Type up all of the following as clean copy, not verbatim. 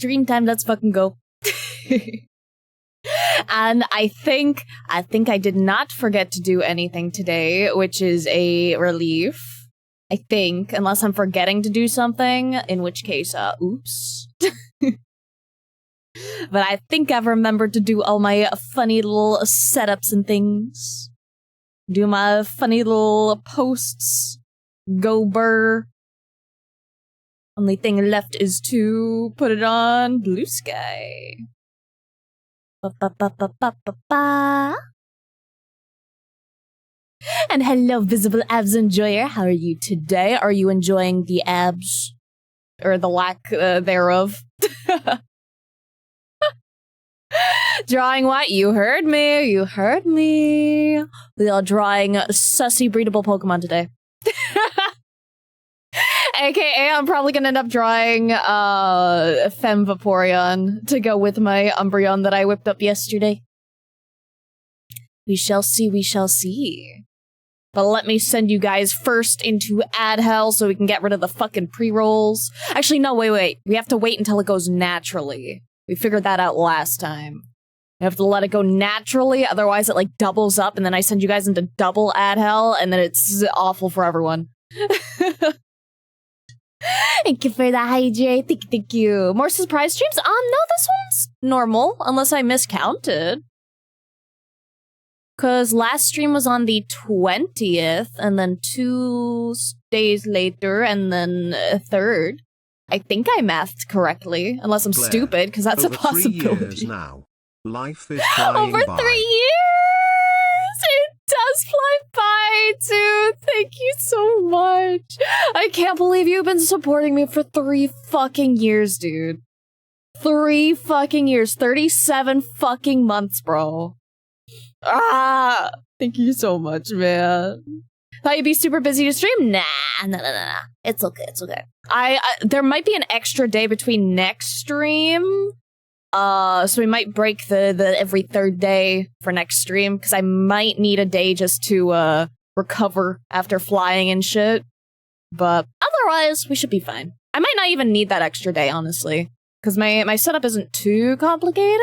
stream time. Let's fucking go. And I think I did not forget to do anything today, which is a relief. I think, unless I'm forgetting to do something, in which case, oops. But I think I've remembered to do all my funny little setups and things. Do my funny little posts. Go burr. Only thing left is to put it on Blue Sky. Ba-ba-ba-ba-ba-ba. And hello, Visible Abs Enjoyer. How are you today? Are you enjoying the abs? Or the lack thereof? Drawing what? You heard me. You heard me. We are drawing Sussy Breedable Pokemon today. AKA, I'm probably gonna end up drawing Femme Vaporeon to go with my Umbreon that I whipped up yesterday. We shall see, we shall see. But let me send you guys first into ad hell so we can get rid of the fucking pre-rolls. Actually, no, wait. We have to wait until it goes naturally. We figured that out last time. We have to let it go naturally, otherwise it, like, doubles up, and then I send you guys into double ad hell, and then it's awful for everyone. Thank you for the hydrate. Thank you. More surprise streams? No, this one's normal, unless I miscounted. Because last stream was on the 20th, and then 2 days later, and then a 3rd. I think I mathed correctly, unless I'm stupid, because that's a possibility. Over 3 years now. Life is flying Over by. 3 years! It does fly by, dude! Thank you so much! I can't believe you've been supporting me for 3 fucking years, dude. 3 fucking years. 37 fucking months, bro. Thank you so much, man. Thought you'd be super busy to stream? Nah. It's okay, it's okay. There might be an extra day between next stream. So we might break the every 3rd day for next stream, because I might need a day just to, recover after flying and shit. But otherwise, we should be fine. I might not even need that extra day, honestly, because my setup isn't too complicated.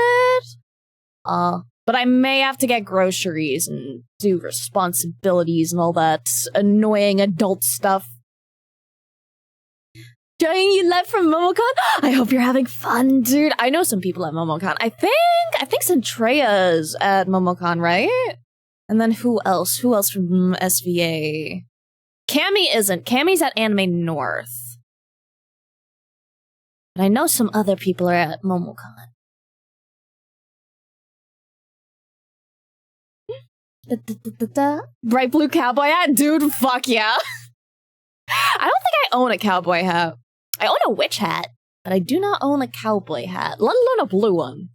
But I may have to get groceries and do responsibilities and all that annoying adult stuff. Joining you live from MomoCon? I hope you're having fun, dude. I know some people at MomoCon. I think Centrea's at MomoCon, right? And then who else? Who else from SVA? Cammy isn't. Cammy's at Anime North. But I know some other people are at MomoCon. Bright blue cowboy hat? Dude, fuck yeah. I don't think I own a cowboy hat. I own a witch hat, but I do not own a cowboy hat, let alone a blue one.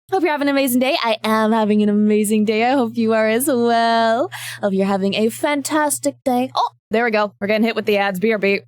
Hope you're having an amazing day. I am having an amazing day. I hope you are as well. Hope you're having a fantastic day. Oh, there we go. We're getting hit with the ads. BRB.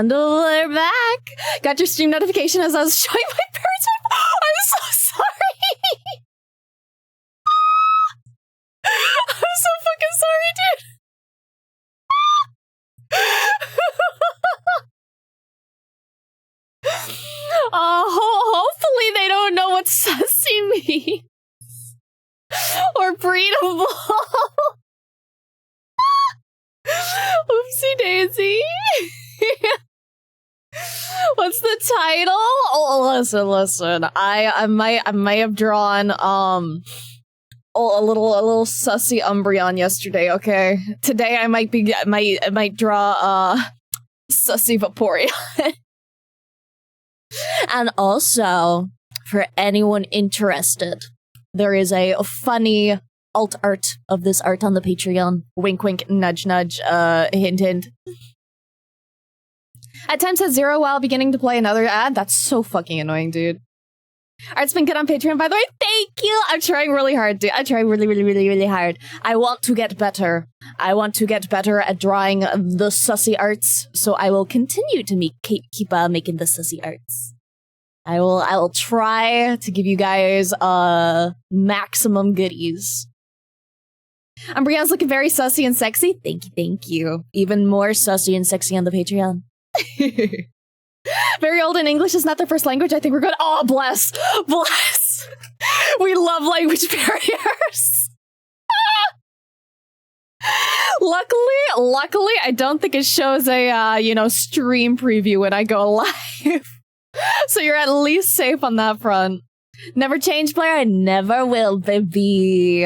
And we're back. Got your stream notification as I was showing my parents. I'm so sorry. I'm so fucking sorry, dude. Hopefully they don't know what Sussy means. Or Breedable. Oopsie daisy. What's the title? Oh, listen. I might have drawn a little Sussy Umbreon yesterday. Okay, today I might draw Sussy Vaporeon. And also, for anyone interested, there is a funny alt art of this art on the Patreon. Wink, wink, nudge, nudge, hint, hint. At times says 0 while beginning to play another ad. That's so fucking annoying, dude. Art's been good on Patreon, by the way. Thank you! I'm trying really hard, dude. I'm trying really hard. I want to get better. I want to get better at drawing the Sussy arts, so I will continue to keep making the Sussy arts. I will try to give you guys maximum goodies. Umbreon's looking very sussy and sexy. Thank you. Even more sussy and sexy on the Patreon. Very old and English is not their first language. I think we're good. Oh, bless. We love language barriers. Luckily, I don't think it shows a, stream preview when I go live. So you're at least safe on that front. Never change, player. I never will, baby.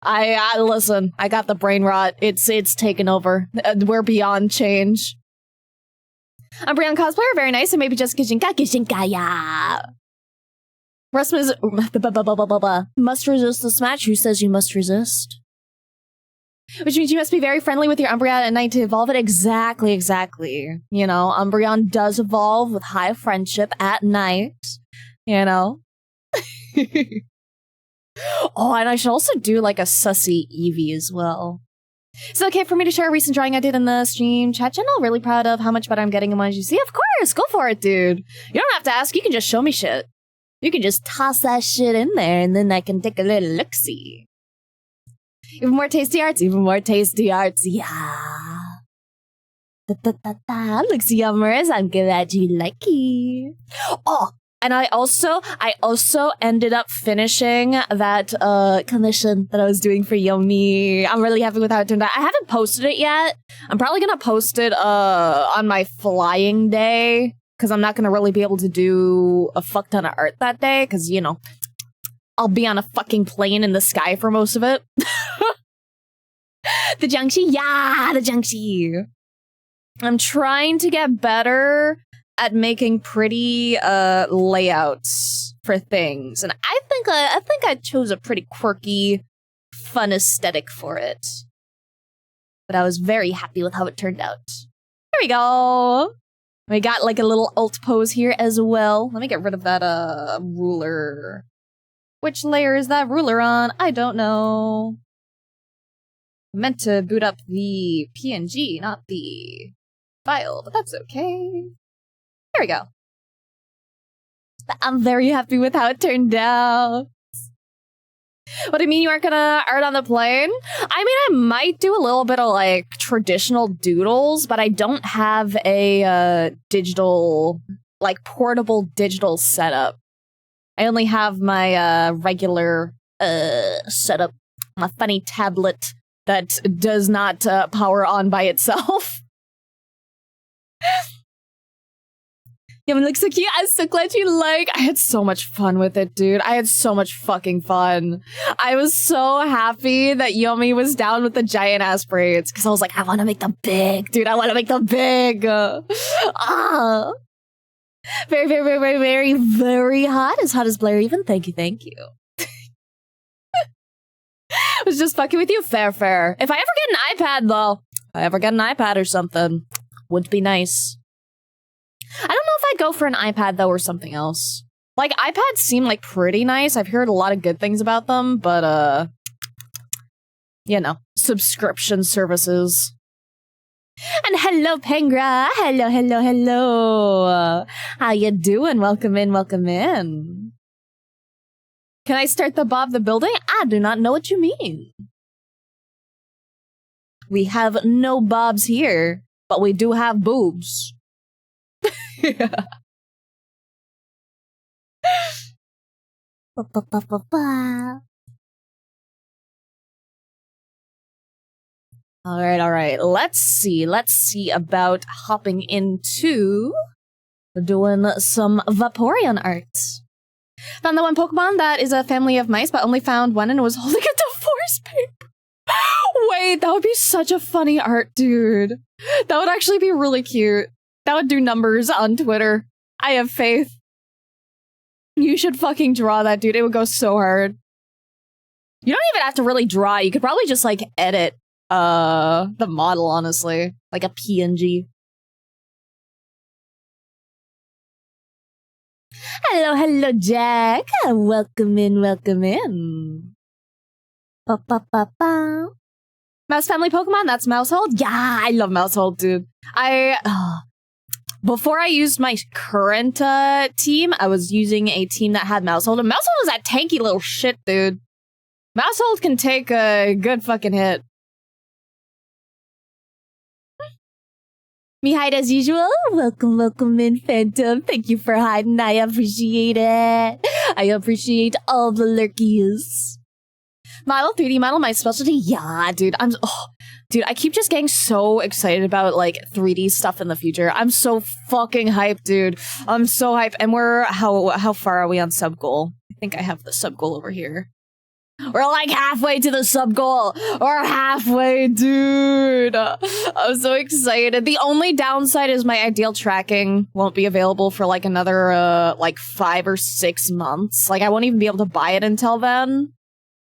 I listen. I got the brain rot. It's taken over. We're beyond change. Umbreon cosplayer, very nice, and maybe just Kishinka, yeah. Rasmus must resist this match. Who says you must resist? Which means you must be very friendly with your Umbreon at night to evolve it. Exactly. You know, Umbreon does evolve with high friendship at night. You know? Oh, and I should also do like a Sussy Eevee as well. Is it okay for me to share a recent drawing I did in the stream chat channel? Really proud of how much better I'm getting in ones you see. Of course, go for it, dude. You don't have to ask. You can just show me shit. You can just toss that shit in there, and then I can take a little look-see. Even more tasty arts, yeah. Looks yummers. I'm glad you like it. Oh, and I also ended up finishing that commission that I was doing for Yomi. I'm really happy with how it turned out. I haven't posted it yet. I'm probably gonna post it on my flying day, because I'm not gonna really be able to do a fuck ton of art that day, because, you know, I'll be on a fucking plane in the sky for most of it. The Jiangxi. I'm trying to get better at making pretty layouts for things, and I think I chose a pretty quirky, fun aesthetic for it. But I was very happy with how it turned out. There we go. We got like a little alt pose here as well. Let me get rid of that ruler. Which layer is that ruler on? I don't know. I meant to boot up the PNG, not the file, but that's okay. There we go. I'm very happy with how it turned out. What do you mean you aren't gonna art on the plane? I mean, I might do a little bit of like traditional doodles, but I don't have a digital, like portable digital setup. I only have my regular setup, my funny tablet that does not power on by itself. Yomi looks so cute. I'm so glad you like. I had so much fun with it, dude. I had so much fucking fun. I was so happy that Yomi was down with the giant ass braids, because I was like, I want to make them big, dude. I want to make them big. Very hot. As hot as Blair even. Thank you. I was just fucking with you. Fair. If I ever get an iPad, though, or something, would be nice. I don't know if I'd go for an iPad, though, or something else. Like, iPads seem like pretty nice. I've heard a lot of good things about them, but, you know, subscription services. And hello, Pengra. Hello, hello, hello. How you doing? Welcome in, welcome in. Can I start the Bob the Building? I do not know what you mean. We have no bobs here, but we do have boobs. Yeah. All right. Let's see about hopping into doing some Vaporeon art. Found the one Pokemon that is a family of mice, but only found one and it was holding a divorce paper. Wait, that would be such a funny art, dude. That would actually be really cute. That would do numbers on Twitter. I have faith. You should fucking draw that, dude. It would go so hard. You don't even have to really draw. You could probably just, like, edit the model, honestly. Like a PNG. Hello, Jack. Welcome in, welcome in. Ba-ba-ba-ba. Mouse family Pokemon? That's Mousehold? Yeah, I love Mousehold, dude. Before I used my current team, I was using a team that had Mousehold, and Mousehold is that tanky little shit, dude. Mousehold can take a good fucking hit. Me hide as usual. Welcome in, Phantom. Thank you for hiding. I appreciate it. I appreciate all the lurkies. Model, 3D model, my specialty? Yeah, dude. Dude, I keep just getting so excited about, like, 3D stuff in the future. I'm so fucking hyped, dude. I'm so hyped. And how far are we on sub goal? I think I have the sub goal over here. We're like halfway to the sub goal. We're halfway, dude. I'm so excited. The only downside is my ideal tracking won't be available for like another, 5 or 6 months. Like, I won't even be able to buy it until then.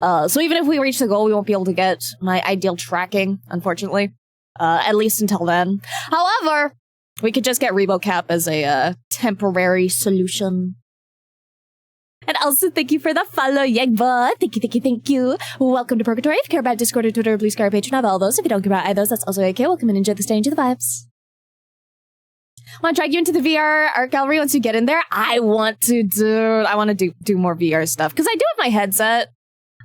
So even if we reach the goal, we won't be able to get my ideal tracking, unfortunately. At least until then. However, we could just get ReboCap as a temporary solution. And also, thank you for the follow, Yegba. Thank you. Welcome to Purgatory. If you care about Discord or Twitter, please care about Patreon. I have all those. If you don't care about either of those, that's also okay. Welcome and enjoy the stay, enjoy the vibes. Want to drag you into the VR art gallery once you get in there? I want to, dude. I want to do more VR stuff. Because I do have my headset.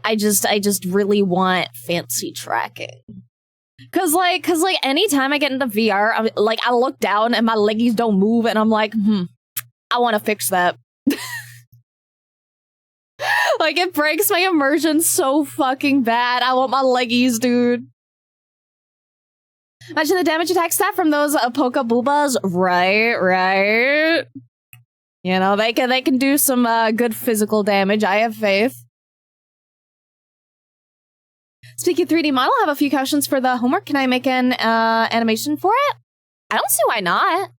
I just really want fancy tracking. Cause like anytime I get into VR, I look down and my leggies don't move and I'm like, I want to fix that. Like, it breaks my immersion so fucking bad. I want my leggies, dude. Imagine the damage attack stat from those Poke Boobas. Right. You know, they can do some good physical damage. I have faith. Speaking of 3D model, I have a few questions for the homework. Can I make an animation for it? I don't see why not.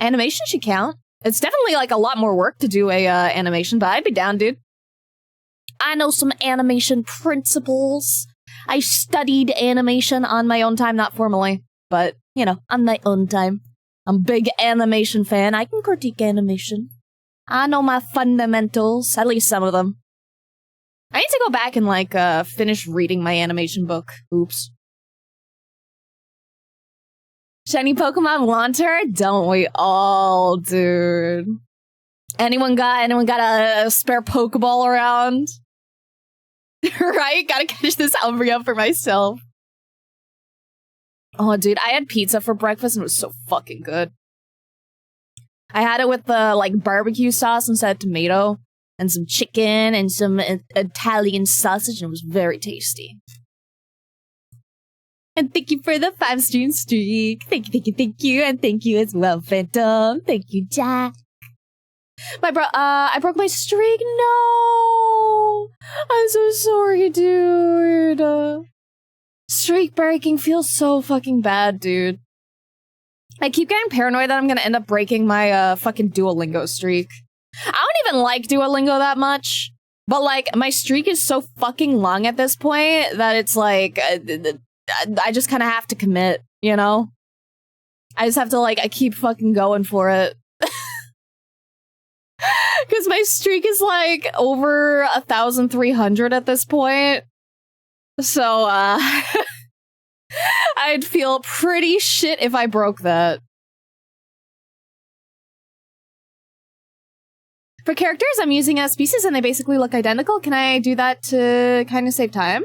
Animation should count. It's definitely like a lot more work to do a animation, but I'd be down, dude. I know some animation principles. I studied animation on my own time, not formally, but, you know, on my own time. I'm a big animation fan. I can critique animation. I know my fundamentals, at least some of them. I need to go back and, finish reading my animation book. Oops. Shiny Pokemon Wanter? Don't we all, dude? Anyone got a spare Pokeball around? Right? Gotta catch this Umbreon for myself. Oh, dude, I had pizza for breakfast and it was so fucking good. I had it with the, barbecue sauce instead of tomato, and some chicken, and some Italian sausage, and it was very tasty. And thank you for the 5-stream streak. Thank you, and thank you as well, Phantom. Thank you, Jack. I broke my streak. No, I'm so sorry, dude. Streak breaking feels so fucking bad, dude. I keep getting paranoid that I'm gonna end up breaking my fucking Duolingo streak. I don't even like Duolingo that much, but my streak is so fucking long at this point that it's I just kind of have to commit, you know? I just have to I keep fucking going for it. Because my streak is over 1,300 at this point. So, I I'd feel pretty shit if I broke that. For characters, I'm using as species and they basically look identical. Can I do that to kind of save time?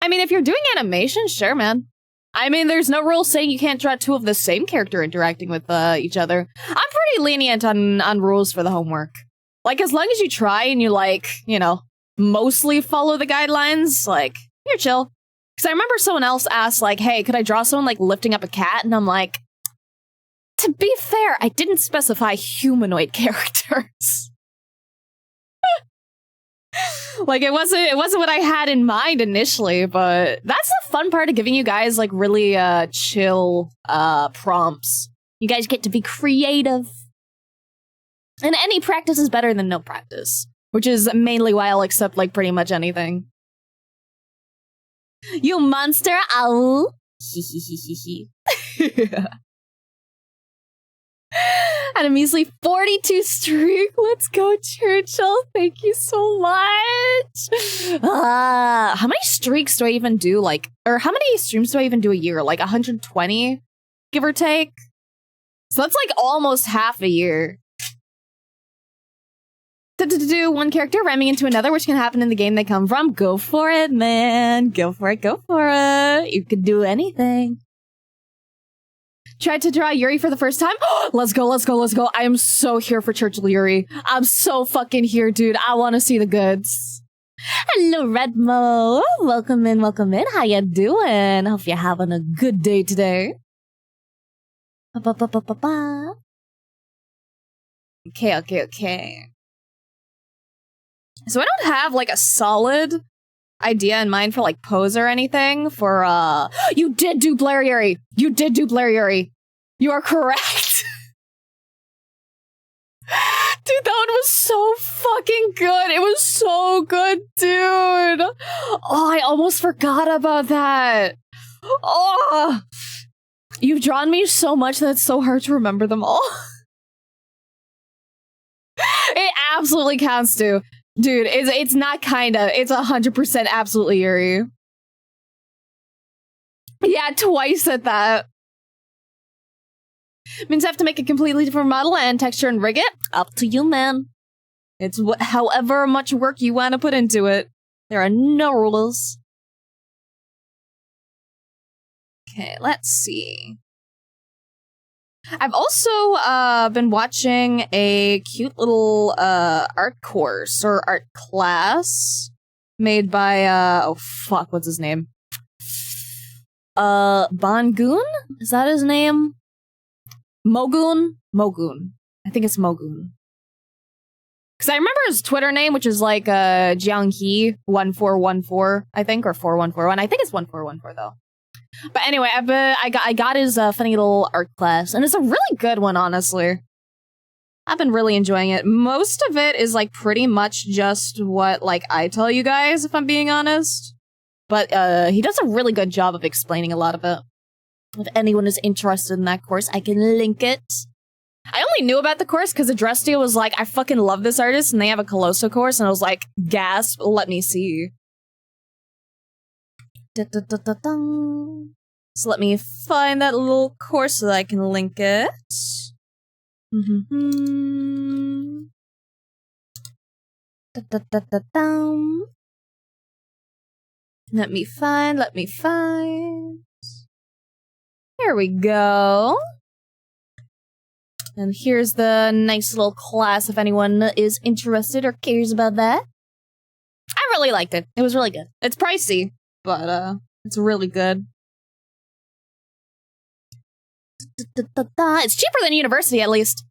I mean, if you're doing animation, sure, man. I mean, there's no rule saying you can't draw two of the same character interacting with each other. I'm pretty lenient on rules for the homework. Like, as long as you try and you, like, you know, mostly follow the guidelines, like, you're chill. Because I remember someone else asked, like, hey, could I draw someone, like, lifting up a cat? And I'm like, to be fair, I didn't specify humanoid characters. Like, it wasn't what I had in mind initially, but that's the fun part of giving you guys, like, really chill prompts. You guys get to be creative. And any practice is better than no practice, which is mainly why I'll accept, like, pretty much anything. You monster owl! At a measly 42 streak. Let's go, Churchill. Thank you so much. How many streaks do I even do? Like, or how many streams do I even do a year? Like 120, give or take? So that's like almost half a year. Do one character ramming into another, which can happen in the game they come from. Go for it, man. Go for it, go for it. You could do anything. Tried to draw Yuri for the first time. Let's go, let's go, let's go. I am so here for Churchill Yuri. I'm so fucking here, dude. I want to see the goods. Hello, Redmo. Welcome in, welcome in. How you doing? Hope you're having a good day today. Ba-ba-ba-ba-ba-ba. Okay. So I don't have, like, a solid idea in mind for, like, pose or anything for, You did do Blair Yuri! You did do Blair Yuri! You are correct! Dude, that one was so fucking good! It was so good, dude! Oh, I almost forgot about that! Oh! You've drawn me so much that it's so hard to remember them all. It absolutely counts, too. Dude, it's not kinda. It's 100% absolutely Yuri. Yeah, twice at that. Means I have to make a completely different model and texture and rig it? Up to you, man. It's however much work you want to put into it. There are no rules. Okay, let's see. I've also been watching a cute little art course or art class made by oh fuck, what's his name? Bangoon? Is that his name? Mogoon? Mogoon. I think it's Mogoon. Because I remember his Twitter name, which is like Jianghe1414, I think, or 4141. I think it's 1414 though. But anyway, I got his funny little art class, and it's a really good one, honestly. I've been really enjoying it. Most of it is, like, pretty much just what, like, I tell you guys, if I'm being honest. But he does a really good job of explaining a lot of it. If anyone is interested in that course, I can link it. I only knew about the course because Adrestia was like, I fucking love this artist, and they have a Colosso course, and I was like, gasp, let me see. So let me find that little course so that I can link it. Let me find. Here we go. And here's the nice little class if anyone is interested or cares about that. I really liked it. It was really good. It's pricey, but it's really good. It's cheaper than university, at least.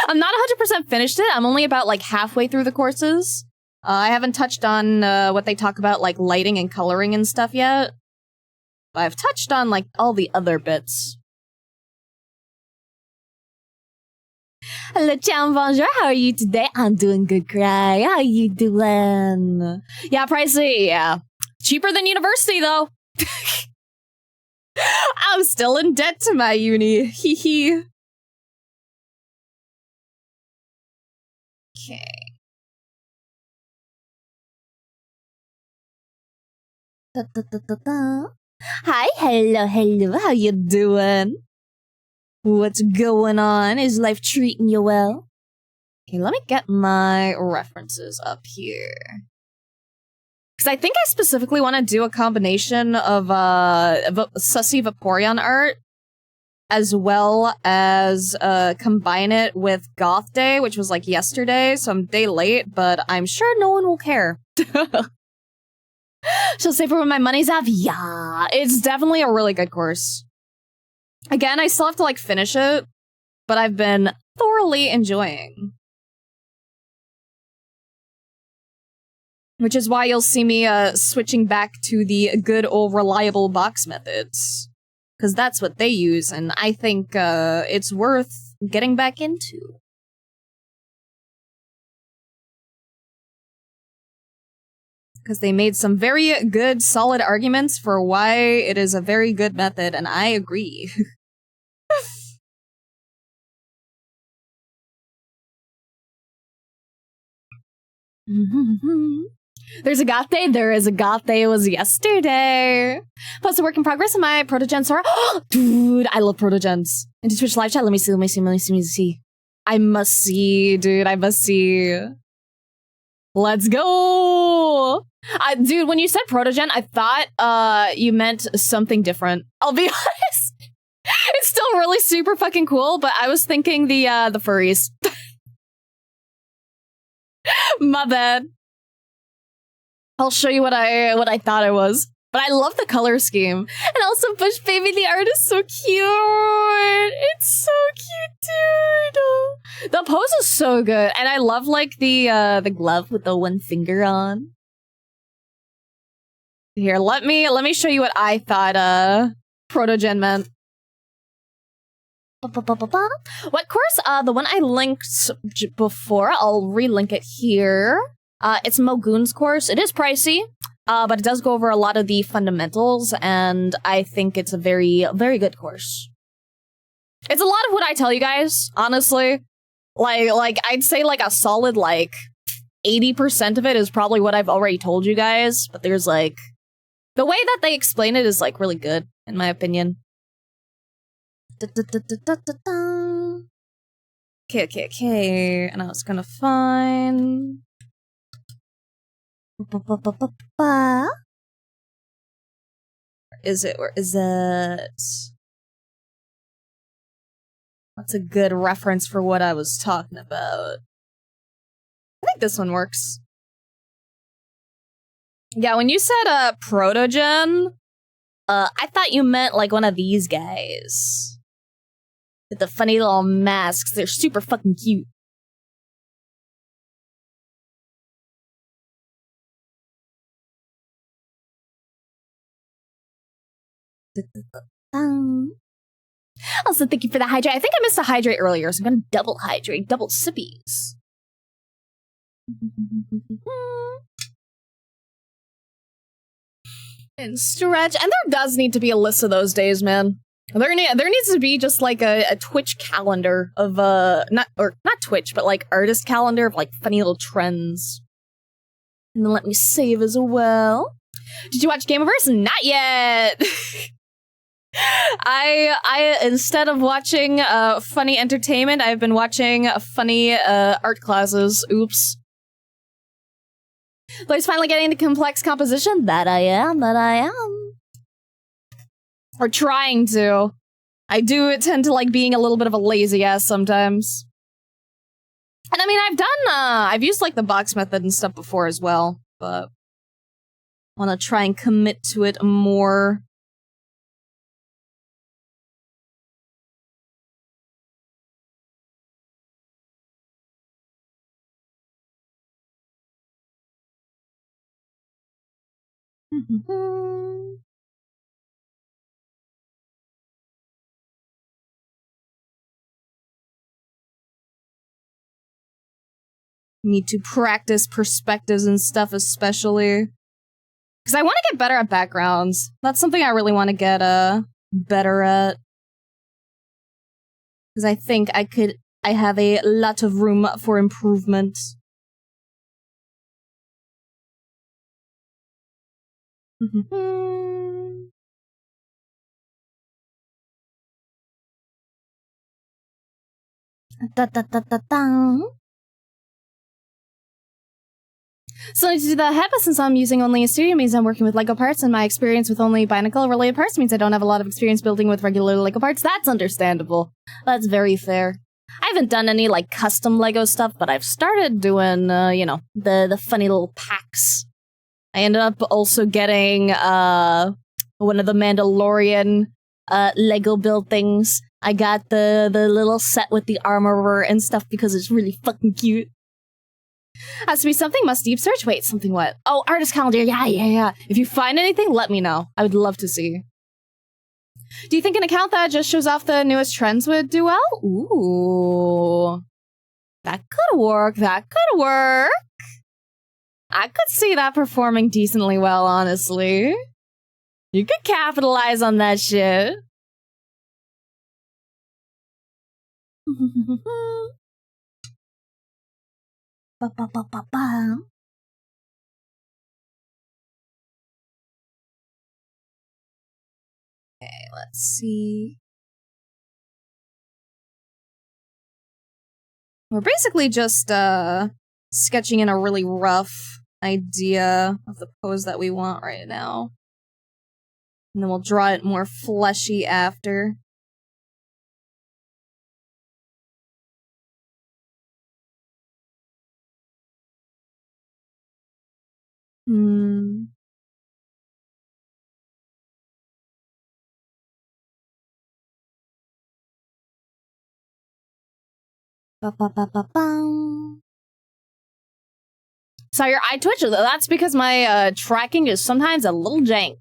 I'm not 100% finished it. I'm only about, like, halfway through the courses. I haven't touched on what they talk about, like, lighting and coloring and stuff yet. But I've touched on, like, all the other bits. Hello, Chan Bonjour. How are you today? I'm doing good, Cry. How you doing? Yeah, pricey, yeah. Cheaper than university, though. I'm still in debt to my uni. Hee hee. Okay. Da, da, da, da, da. Hi, hello, how you doing? What's going on? Is life treating you well? Okay, let me get my references up here. Because I think I specifically want to do a combination of Sussy Vaporeon art, as well as combine it with Goth Day, which was like yesterday, so I'm a day late, but I'm sure no one will care. She'll say for when my money's up. Yeah, it's definitely a really good course. Again, I still have to like finish it, but I've been thoroughly enjoying. Which is why you'll see me switching back to the good old reliable box methods. Because that's what they use, and I think it's worth getting back into. Because they made some very good, solid arguments for why it is a very good method, and I agree. There's a goth day. There is a goth day. It was yesterday. Post a work in progress in my Protogen Sora. Dude, I love Protogens. Into Twitch live chat. Let me see. I must see, dude. I must see. Let's go. Dude, when you said Protogen, I thought you meant something different. I'll be honest. It's still really super fucking cool, but I was thinking the furries. My bad. I'll show you what I thought it was. But I love the color scheme. And also Bush Baby, the art is so cute. It's so cute, dude. The pose is so good. And I love like the glove with the one finger on. Here, let me show you what I thought Protogen meant. What course? The one I linked before. I'll relink it here. It's Mogun's course. It is pricey, but it does go over a lot of the fundamentals, and I think it's a very, very good course. It's a lot of what I tell you guys, honestly. Like I'd say like a solid like 80% of it is probably what I've already told you guys, but there's like the way that they explain it is like really good, in my opinion. Okay. And I was gonna find. Where is it? That's a good reference for what I was talking about. I think this one works. Yeah, when you said Protogen, I thought you meant like one of these guys. With the funny little masks. They're super fucking cute. Also, thank you for the hydrate. I think I missed a hydrate earlier, so I'm gonna double hydrate, double sippies. And stretch. And there does need to be a list of those days, man. There needs to be just like a Twitch calendar of not Twitch, but like artist calendar of like funny little trends. And then let me save as well. Did you watch Gameverse? Not yet. I instead of watching funny entertainment, I've been watching funny art classes. Oops. But he's finally getting into complex composition. That I am. Or trying to. I do tend to like being a little bit of a lazy ass sometimes. And I mean, I've used like the box method and stuff before as well, but I want to try and commit to it more. Need to practice perspectives and stuff, especially. Because I want to get better at backgrounds. That's something I really want to get better at. Because I think I have a lot of room for improvement. So to do the HEPA, since I'm using only a studio, means I'm working with LEGO parts, and my experience with only Binacle-related parts means I don't have a lot of experience building with regular LEGO parts. That's understandable. That's very fair. I haven't done any, like, custom LEGO stuff, but I've started doing, the funny little packs. I ended up also getting, one of the Mandalorian, LEGO build things. I got the little set with the armorer and stuff because it's really fucking cute. Has to be something, must deep search. Wait, something what? Oh, artist calendar. Yeah. If you find anything, let me know. I would love to see. Do you think an account that just shows off the newest trends would do well? Ooh. That could work. I could see that performing decently well, honestly. You could capitalize on that shit. Okay, let's see. We're basically just, sketching in a really rough idea of the pose that we want right now. And then we'll draw it more fleshy after. So your eye twitch? That's because my tracking is sometimes a little jank.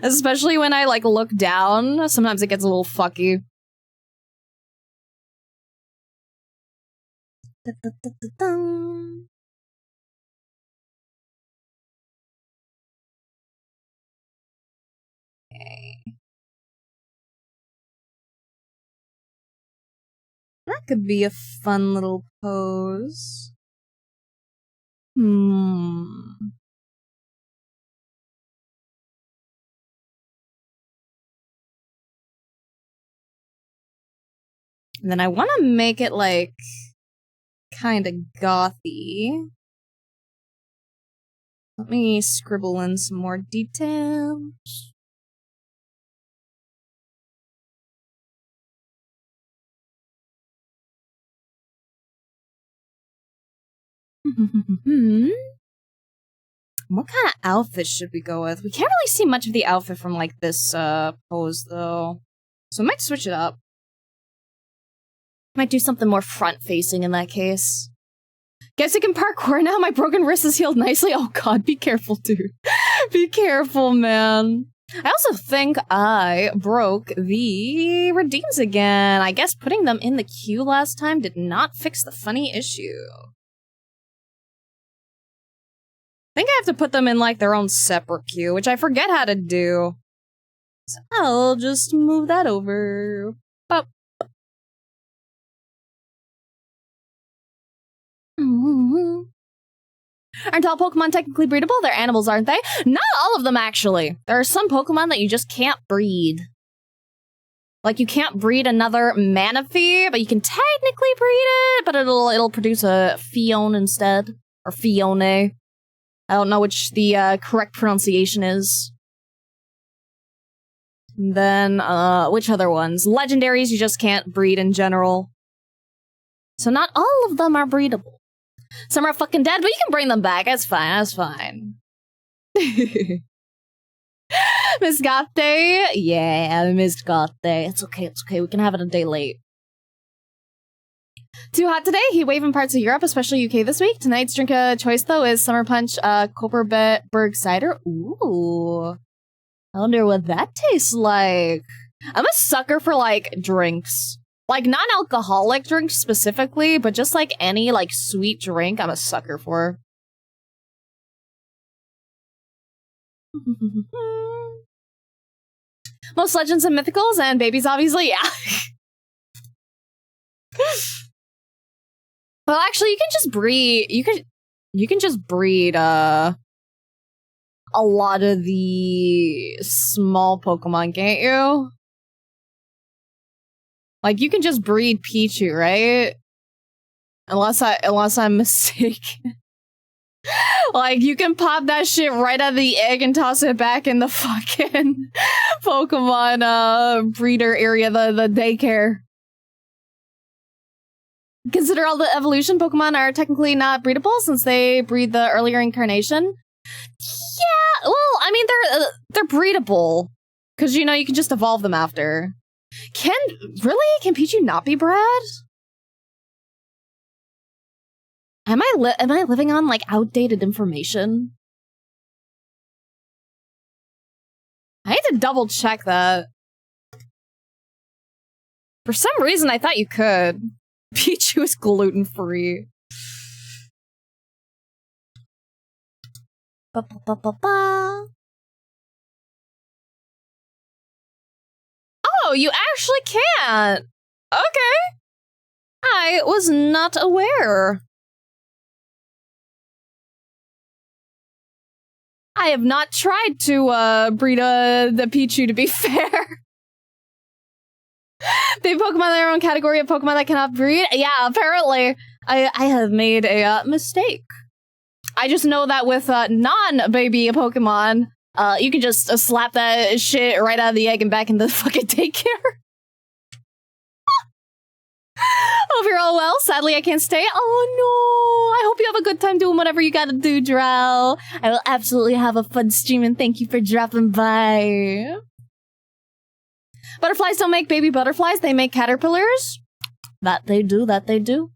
Especially when I, like, look down. Sometimes it gets a little fucky. Okay. That could be a fun little pose. And then I want to make it, like, kind of gothy. Let me scribble in some more details. What kind of outfit should we go with? We can't really see much of the outfit from, like, this pose, though. So I might switch it up. Might do something more front-facing in that case. Guess I can parkour now? My broken wrist is healed nicely? Oh god, be careful, dude. Be careful, man. I also think I broke the redeems again. I guess putting them in the queue last time did not fix the funny issue. I think I have to put them in, like, their own separate queue, which I forget how to do. So I'll just move that over. Bop. Aren't all Pokemon technically breedable? They're animals, aren't they? Not all of them, actually. There are some Pokemon that you just can't breed. Like, you can't breed another Manaphy, but you can technically breed it, but it'll produce a Fion instead. Or Fione. I don't know which the correct pronunciation is. And then, which other ones? Legendaries you just can't breed in general. So not all of them are breedable. Some are fucking dead, but you can bring them back. That's fine. Miss Gatte? Yeah, I missed Gatte. It's okay. We can have it a day late. Too hot today? Heat wave in parts of Europe, especially UK this week. Tonight's drink of choice, though, is Summer Punch Kopperberg cider. Ooh. I wonder what that tastes like. I'm a sucker for, like, drinks. Like, non-alcoholic drinks specifically, but just, like, any, like, sweet drink I'm a sucker for. Most legends and mythicals and babies, obviously, yeah. Well, actually, you can just breed, a lot of the small Pokemon, can't you? Like, you can just breed Pichu, right? Unless I'm mistaken. Like, you can pop that shit right out of the egg and toss it back in the fucking Pokemon breeder area, the daycare. Consider all the evolution Pokemon are technically not breedable since they breed the earlier incarnation. Yeah, well, I mean, they're breedable. Because, you know, you can just evolve them after. Can Pichu not be bred? Am I living on, like, outdated information? I need to double check that. For some reason, I thought you could. Pichu is gluten-free. Ba-ba-ba-ba-ba. Oh, you actually can't! Okay. I was not aware. I have not tried to breed the Pichu, to be fair. Baby Pokemon, their own category of Pokemon that cannot breed? Yeah, apparently. I have made a mistake. I just know that with non-baby Pokemon, you can just slap that shit right out of the egg and back into the fucking daycare. Hope you're all well. Sadly, I can't stay. Oh no! I hope you have a good time doing whatever you gotta do, Drow. I will absolutely have a fun stream, and thank you for dropping by. Butterflies don't make baby butterflies, they make caterpillars. That they do, that they do.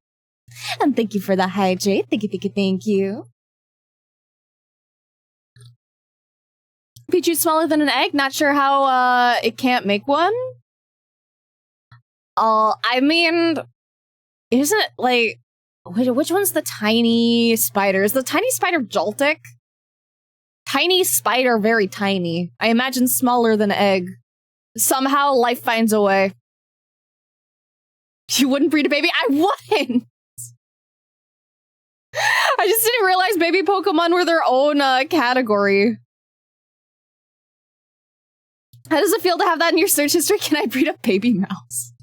And thank you for the hydrate. Thank you, thank you, thank you. Pichu's smaller than an egg. Not sure how it can't make one. I mean, isn't it like which one's the tiny spider? Is the tiny spider Joltik? Tiny spider, very tiny. I imagine smaller than egg. Somehow life finds a way. You wouldn't breed a baby? I wouldn't! I just didn't realize baby Pokemon were their own category. How does it feel to have that in your search history? Can I breed a baby mouse?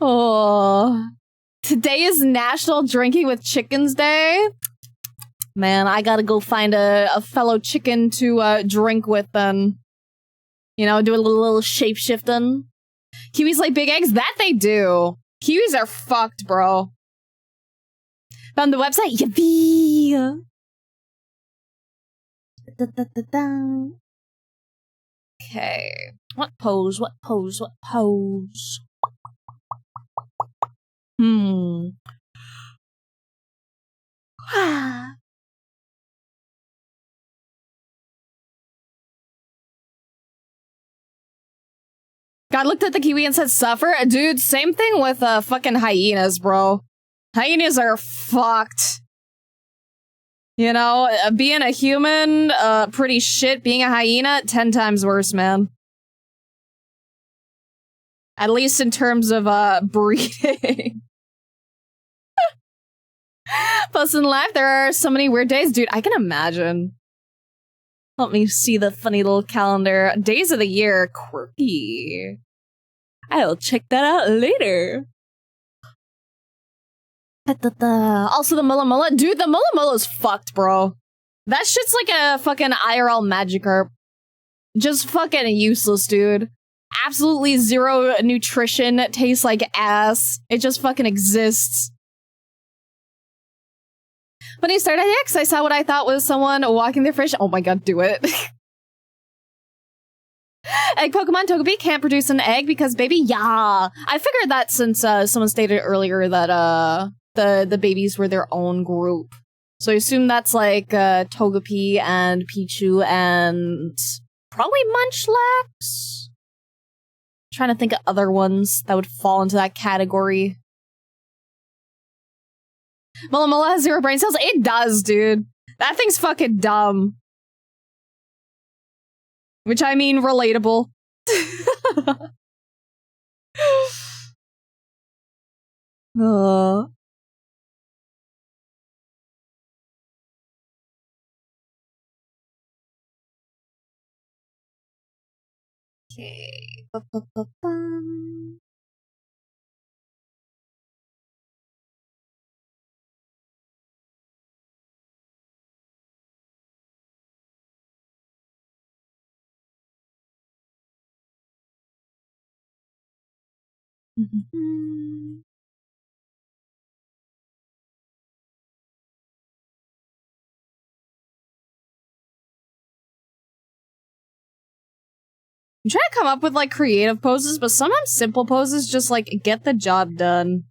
Oh. Today is National Drinking with Chickens Day. Man, I gotta go find a fellow chicken to drink with then. You know, do a little shape-shifting. Kiwis lay big eggs? That they do. Kiwis are fucked, bro. Found the website? Yippee! Okay. What pose? What pose? What pose? God looked at the kiwi and said, suffer? Dude, same thing with fucking hyenas, bro. Hyenas are fucked. You know, being a human, pretty shit. Being a hyena, 10 times worse, man. At least in terms of, breeding. Plus in life, there are so many weird days. Dude, I can imagine. Let me see the funny little calendar. Days of the year, quirky. I'll check that out later. Also the Mulla. Dude, the Mulla's fucked, bro. That shit's like a fucking IRL Magikarp. Just fucking useless, dude. Absolutely zero nutrition. Tastes like ass. It just fucking exists. When he started X, I saw what I thought was someone walking their fish. Oh my god, do it. Egg Pokemon Togepi can't produce an egg because baby, yeah. I figured that since someone stated earlier that the babies were their own group. So I assume that's like Togepi and Pichu and probably Munchlax. Trying to think of other ones that would fall into that category. Mulla has 0 brain cells? It does, dude. That thing's fucking dumb. Which I mean, relatable. Okay. Ba-ba-ba-bum. Mhm. I'm trying to come up with like creative poses, but sometimes simple poses just like get the job done.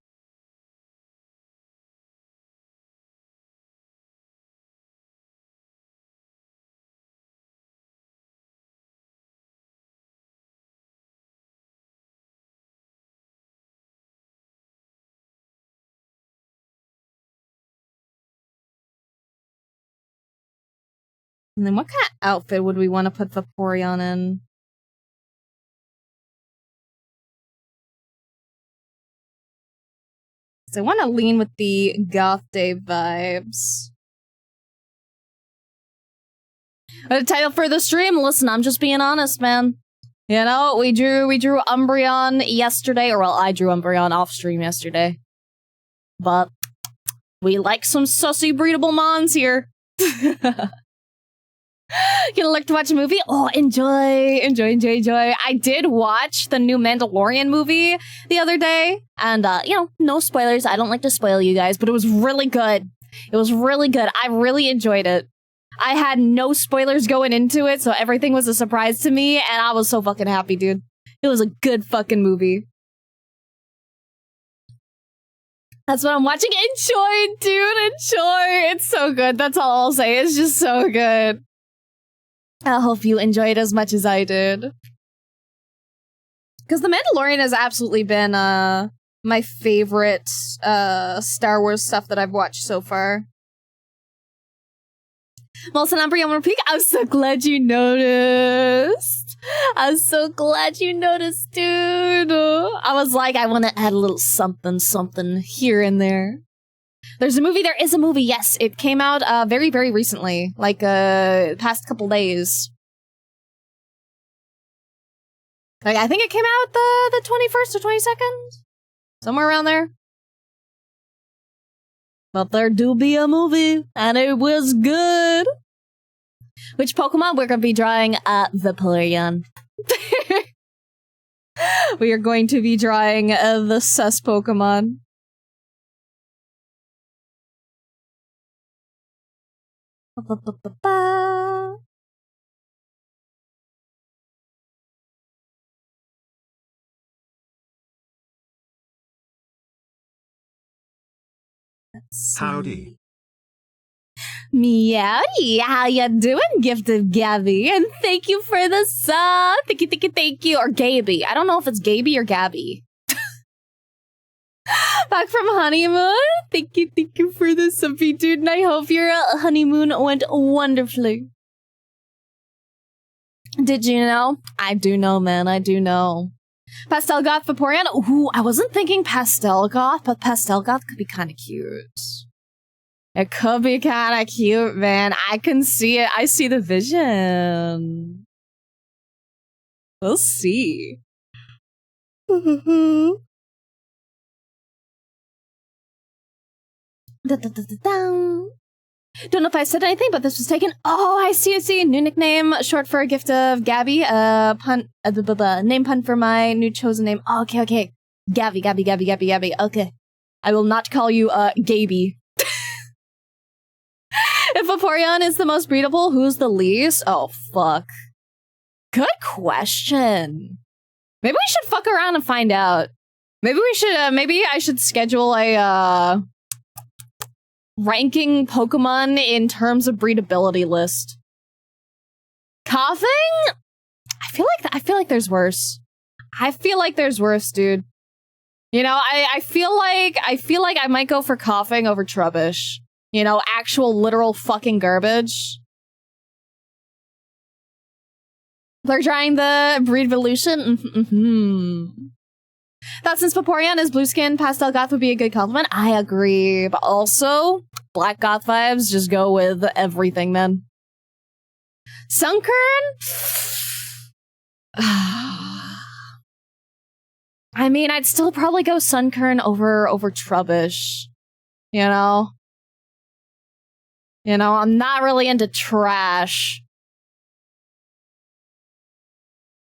And then what kind of outfit would we want to put Vaporeon in? So I want to lean with the Goth Day vibes. The title for the stream? Listen, I'm just being honest, man. You know, we drew Umbreon yesterday, or well, I drew Umbreon off stream yesterday. But we like some sussy breedable mons here. Gonna look to watch a movie? Oh, enjoy. I did watch the new Mandalorian movie the other day, and you know, no spoilers. I don't like to spoil you guys, but it was really good. It was really good. I really enjoyed it. I had no spoilers going into it, so everything was a surprise to me, and I was so fucking happy, dude. It was a good fucking movie. That's what I'm watching. Enjoy, dude. Enjoy. It's so good. That's all I'll say. It's just so good. I hope you enjoyed as much as I did. Because The Mandalorian has absolutely been my favorite Star Wars stuff that I've watched so far. Molson Umbreon Peak, I'm so glad you noticed. I'm so glad you noticed, dude. I was like, I want to add a little something here and there. There's a movie. There is a movie. Yes, it came out very, very recently, like past couple days. Like, I think it came out the 21st or 22nd, somewhere around there. But there do be a movie, and it was good. Which Pokemon we're gonna be drawing? Vaporeon. We are going to be drawing the sus Pokemon. Ba-ba-ba-ba-ba. Howdy. Meowdy, how ya doing, Gift of Gabby? And thank you for the sub. Thank you. Or Gaby. I don't know if it's Gaby or Gabby. Back from honeymoon. Thank you for the sub, dude. And I hope your honeymoon went wonderfully. Did you know? I do know, man. I do know. Pastel Goth Vaporeon. Ooh, I wasn't thinking Pastel Goth, but Pastel Goth could be kind of cute. It could be kind of cute, man. I can see it. I see the vision. We'll see. Don't know if I said anything, but this was taken. Oh, I see. New nickname, short for a gift of Gabby. Name pun for my new chosen name. Oh, okay. Gabby. Okay. I will not call you, Gaby. If Vaporeon is the most breedable, who's the least? Oh, fuck. Good question. Maybe we should fuck around and find out. Maybe we should, maybe I should schedule a, ranking Pokemon in terms of breedability list. Coughing? I feel like there's worse. I feel like there's worse, dude. You know, I feel like I might go for coughing over Trubbish. You know, actual literal fucking garbage. They're trying the breed evolution. That since Vaporeon is blue skin, Pastel Goth would be a good compliment. I agree. But also, Black Goth vibes just go with everything, man. Sunkern? I mean, I'd still probably go Sunkern over Trubbish. You know? You know, I'm not really into trash.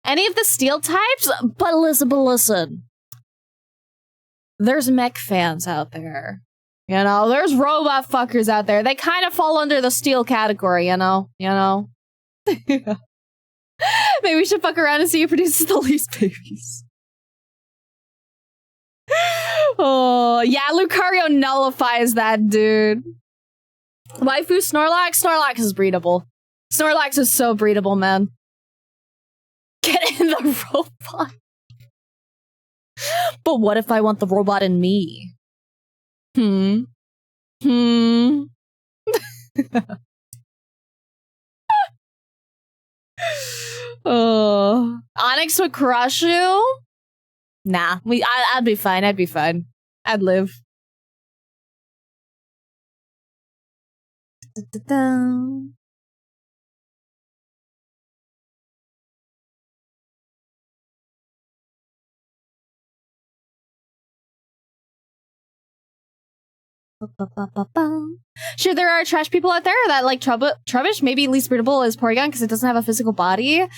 Any of the steel types? But listen. There's mech fans out there. You know, there's robot fuckers out there. They kind of fall under the steel category, you know? Maybe we should fuck around and see who produces the least babies. Oh, yeah, Lucario nullifies that, dude. Waifu Snorlax? Snorlax is breedable. Snorlax is so breedable, man. Get in the robot. But what if I want the robot in me? Oh, Onyx would crush you? Nah, I'd be fine. I'd live. Sure, there are trash people out there that like Trubbish. Maybe least breedable is Porygon because it doesn't have a physical body. Yeah,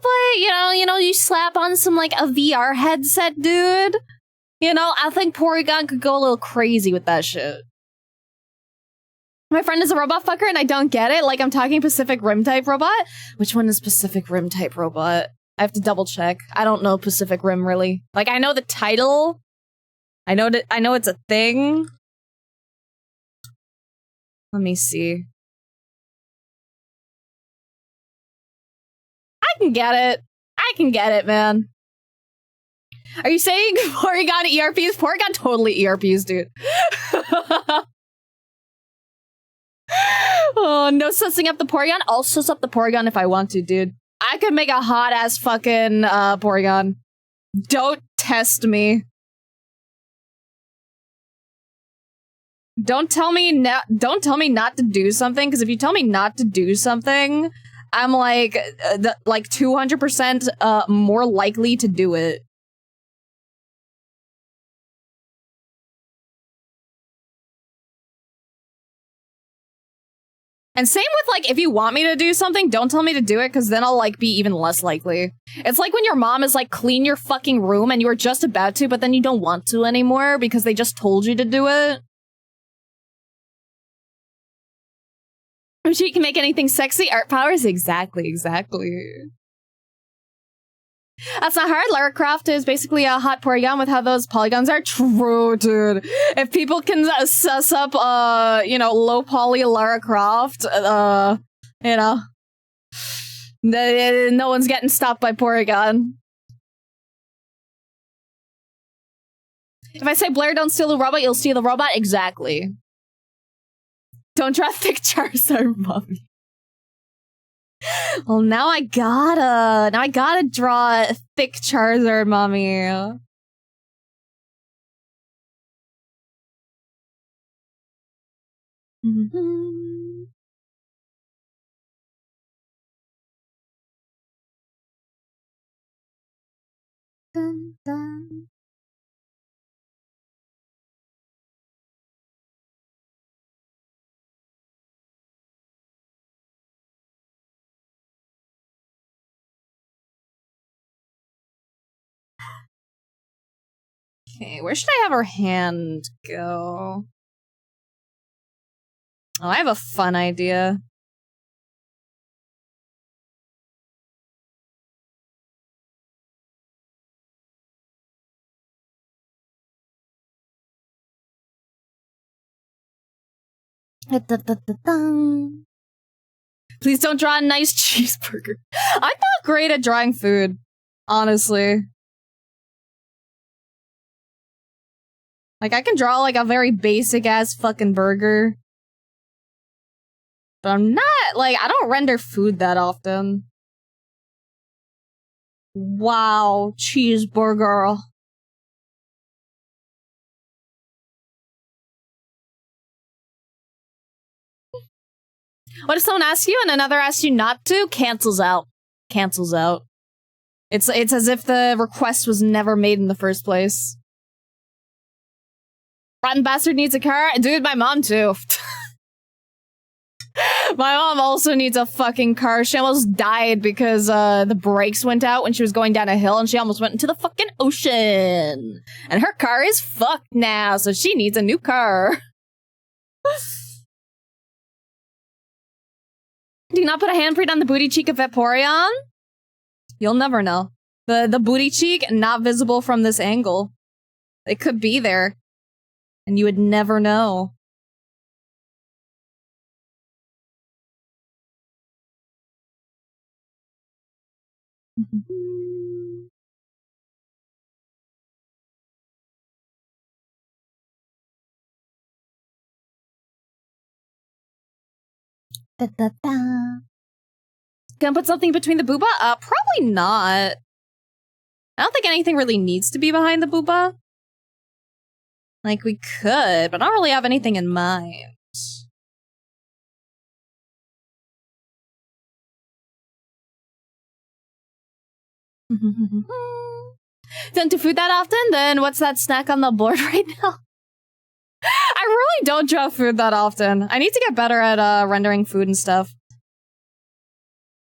but you know, you slap on some like a VR headset, dude. You know, I think Porygon could go a little crazy with that shit. My friend is a robot fucker and I don't get it. Like, I'm talking Pacific Rim type robot. Which one is Pacific Rim type robot? I have to double check. I don't know Pacific Rim really. Like, I know the title. I know it's a thing. Let me see. I can get it, man. Are you saying Porygon ERPs? Porygon totally ERPs, dude. Oh, no sussing up the Porygon? I'll suss up the Porygon if I want to, dude. I could make a hot-ass fucking Porygon. Don't test me. Don't tell me not to do something, because if you tell me not to do something, I'm like 200% more likely to do it. And same with like, if you want me to do something, don't tell me to do it, because then I'll like be even less likely. It's like when your mom is like, clean your fucking room, and you were just about to, but then you don't want to anymore because they just told you to do it. She can make anything sexy. Art powers? Exactly. That's not hard. Lara Croft is basically a hot Porygon with how those polygons are. True, dude. If people can suss up, low poly Lara Croft, no one's getting stopped by Porygon. If I say Blair, don't steal the robot, you'll steal the robot? Exactly. Don't draw thick Charizard, mommy. Well, now I gotta draw a thick Charizard, mommy. Dun, dun. Okay, where should I have her hand go? Oh, I have a fun idea. Please don't draw a nice cheeseburger. I'm not great at drawing food, honestly. Like, I can draw, like, a very basic-ass fucking burger. But I'm not, like, I don't render food that often. Wow, cheeseburger. What if someone asks you and another asks you not to? Cancels out. It's as if the request was never made in the first place. Rotten bastard needs a car? Dude, my mom too. My mom also needs a fucking car. She almost died because the brakes went out when she was going down a hill and she almost went into the fucking ocean. And her car is fucked now, so she needs a new car. Do not put a handprint on the booty cheek of Vaporeon? You'll never know. The booty cheek, not visible from this angle. It could be there. And you would never know. Da, da, da. Gonna put something between the booba? Probably not. I don't think anything really needs to be behind the booba. Like, we could, but I don't really have anything in mind. Don't do food that often? Then what's that snack on the board right now? I really don't draw food that often. I need to get better at rendering food and stuff.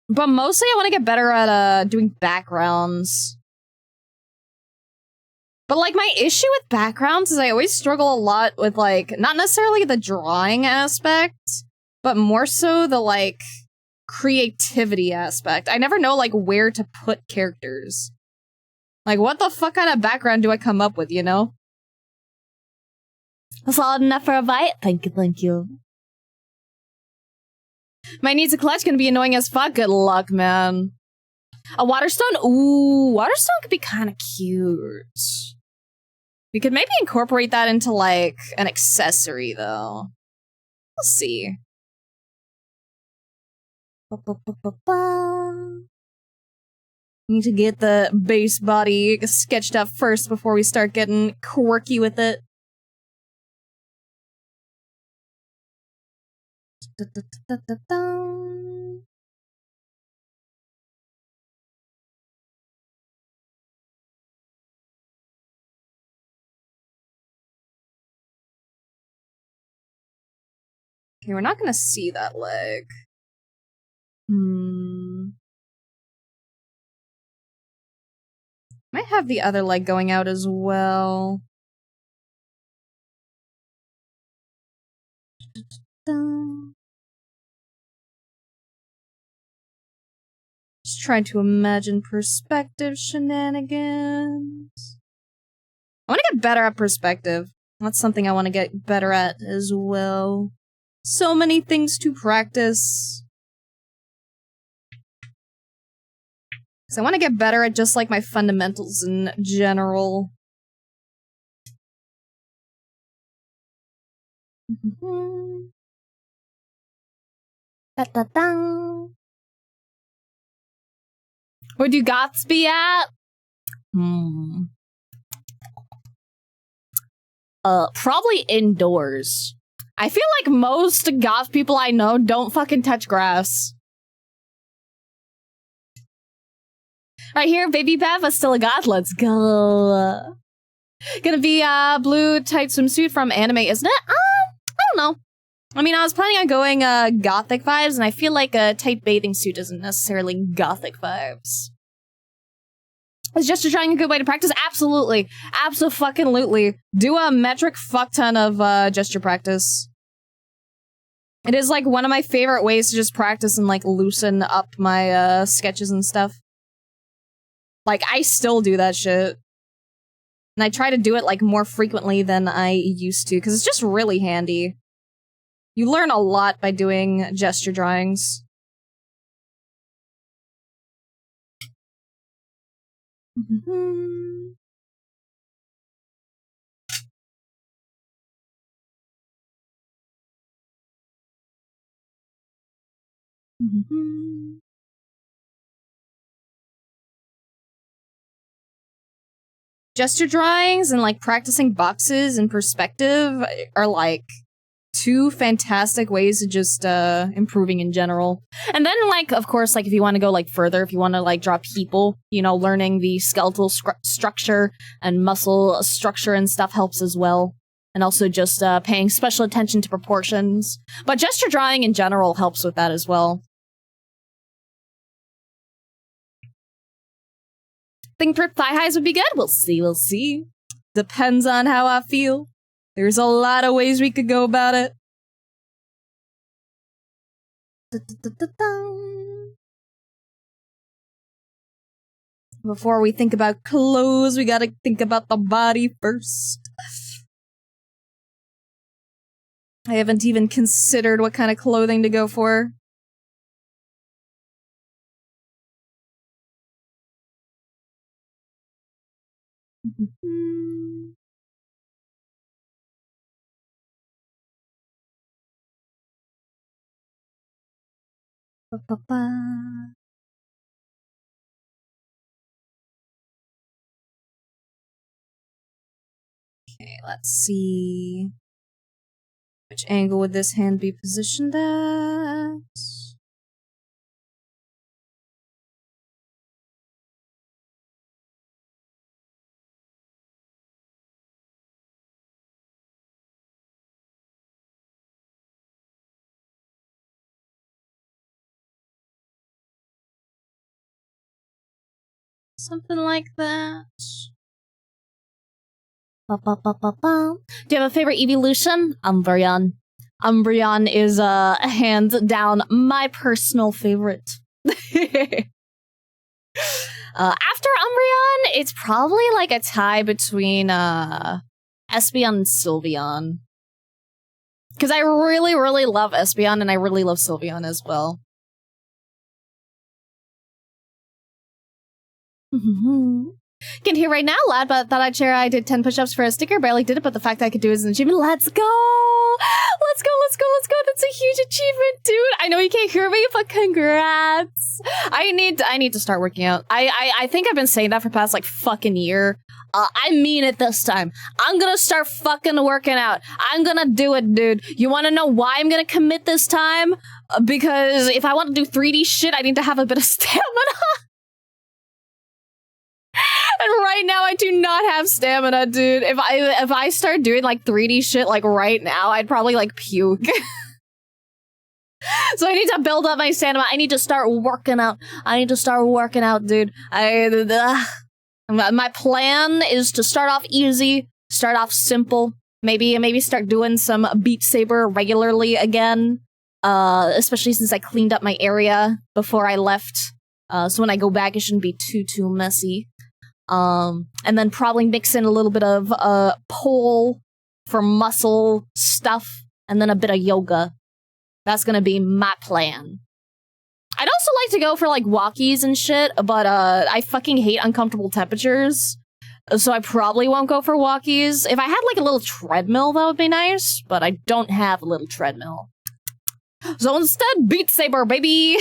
But mostly I want to get better at doing backgrounds. But like my issue with backgrounds is I always struggle a lot with like, not necessarily the drawing aspect, but more so the like creativity aspect. I never know like where to put characters. Like what the fuck kind of background do I come up with, you know? Solid enough for a bite? Thank you, thank you. My needs a clutch gonna be annoying as fuck. Good luck, man. A waterstone? Ooh, waterstone could be kind of cute. We could maybe incorporate that into, like, an accessory, though. We'll see. Need to get the base body sketched up first before we start getting quirky with it. Okay, we're not gonna see that leg. Might have the other leg going out as well. Just trying to imagine perspective shenanigans. I want to get better at perspective. That's something I want to get better at as well. So many things to practice. Because I want to get better at just like my fundamentals in general. Where do goths be at? Probably indoors. I feel like most goth people I know don't fucking touch grass. Right here, baby Bev is still a goth. Let's go. Gonna be a blue tight swimsuit from anime, isn't it? I don't know. I mean, I was planning on going gothic vibes, and I feel like a tight bathing suit isn't necessarily gothic vibes. Is gesture drawing a good way to practice? Absolutely. Abso-fucking-lutely. Do a metric fuck ton of gesture practice. It is like one of my favorite ways to just practice and like loosen up my sketches and stuff. Like, I still do that shit. And I try to do it like more frequently than I used to, because it's just really handy. You learn a lot by doing gesture drawings. Gesture drawings and like practicing boxes and perspective are like two fantastic ways of just improving in general. And then, like, of course, like, if you want to go, like, further, if you want to, like, draw people, you know, learning the skeletal structure and muscle structure and stuff helps as well. And also just paying special attention to proportions. But gesture drawing in general helps with that as well. Think trip thigh highs would be good? We'll see. Depends on how I feel. There's a lot of ways we could go about it. Before we think about clothes, we gotta think about the body first. I haven't even considered what kind of clothing to go for. Okay, let's see. Which angle would this hand be positioned at? Something like that. Do you have a favorite evolution? Umbreon. Umbreon is, hands down, my personal favorite. After Umbreon, it's probably like a tie between, Espeon and Sylveon. Because I really, really love Espeon, and I really love Sylveon as well. Can hear right now, lad, but thought I'd share I did 10 push-ups for a sticker. Barely did it, but the fact that I could do it is an achievement. Let's go! Let's go! That's a huge achievement, dude! I know you can't hear me, but congrats! I need to start working out. I think I've been saying that for the past, like, fucking year. I mean it this time. I'm gonna start fucking working out. I'm gonna do it, dude. You wanna know why I'm gonna commit this time? Because if I want to do 3D shit, I need to have a bit of stamina. And right now, I do not have stamina, dude. If I start doing, like, 3D shit, like, right now, I'd probably, like, puke. So I need to build up my stamina. I need to start working out. Dude. My plan is to start off easy, start off simple. Maybe start doing some Beat Saber regularly again. Especially since I cleaned up my area before I left. So when I go back, it shouldn't be too messy. And then probably mix in a little bit of pole for muscle stuff, and then a bit of yoga. That's gonna be my plan. I'd also like to go for, like, walkies and shit, but I fucking hate uncomfortable temperatures, so I probably won't go for walkies. If I had, like, a little treadmill, that would be nice, but I don't have a little treadmill. So instead, Beat Saber, baby!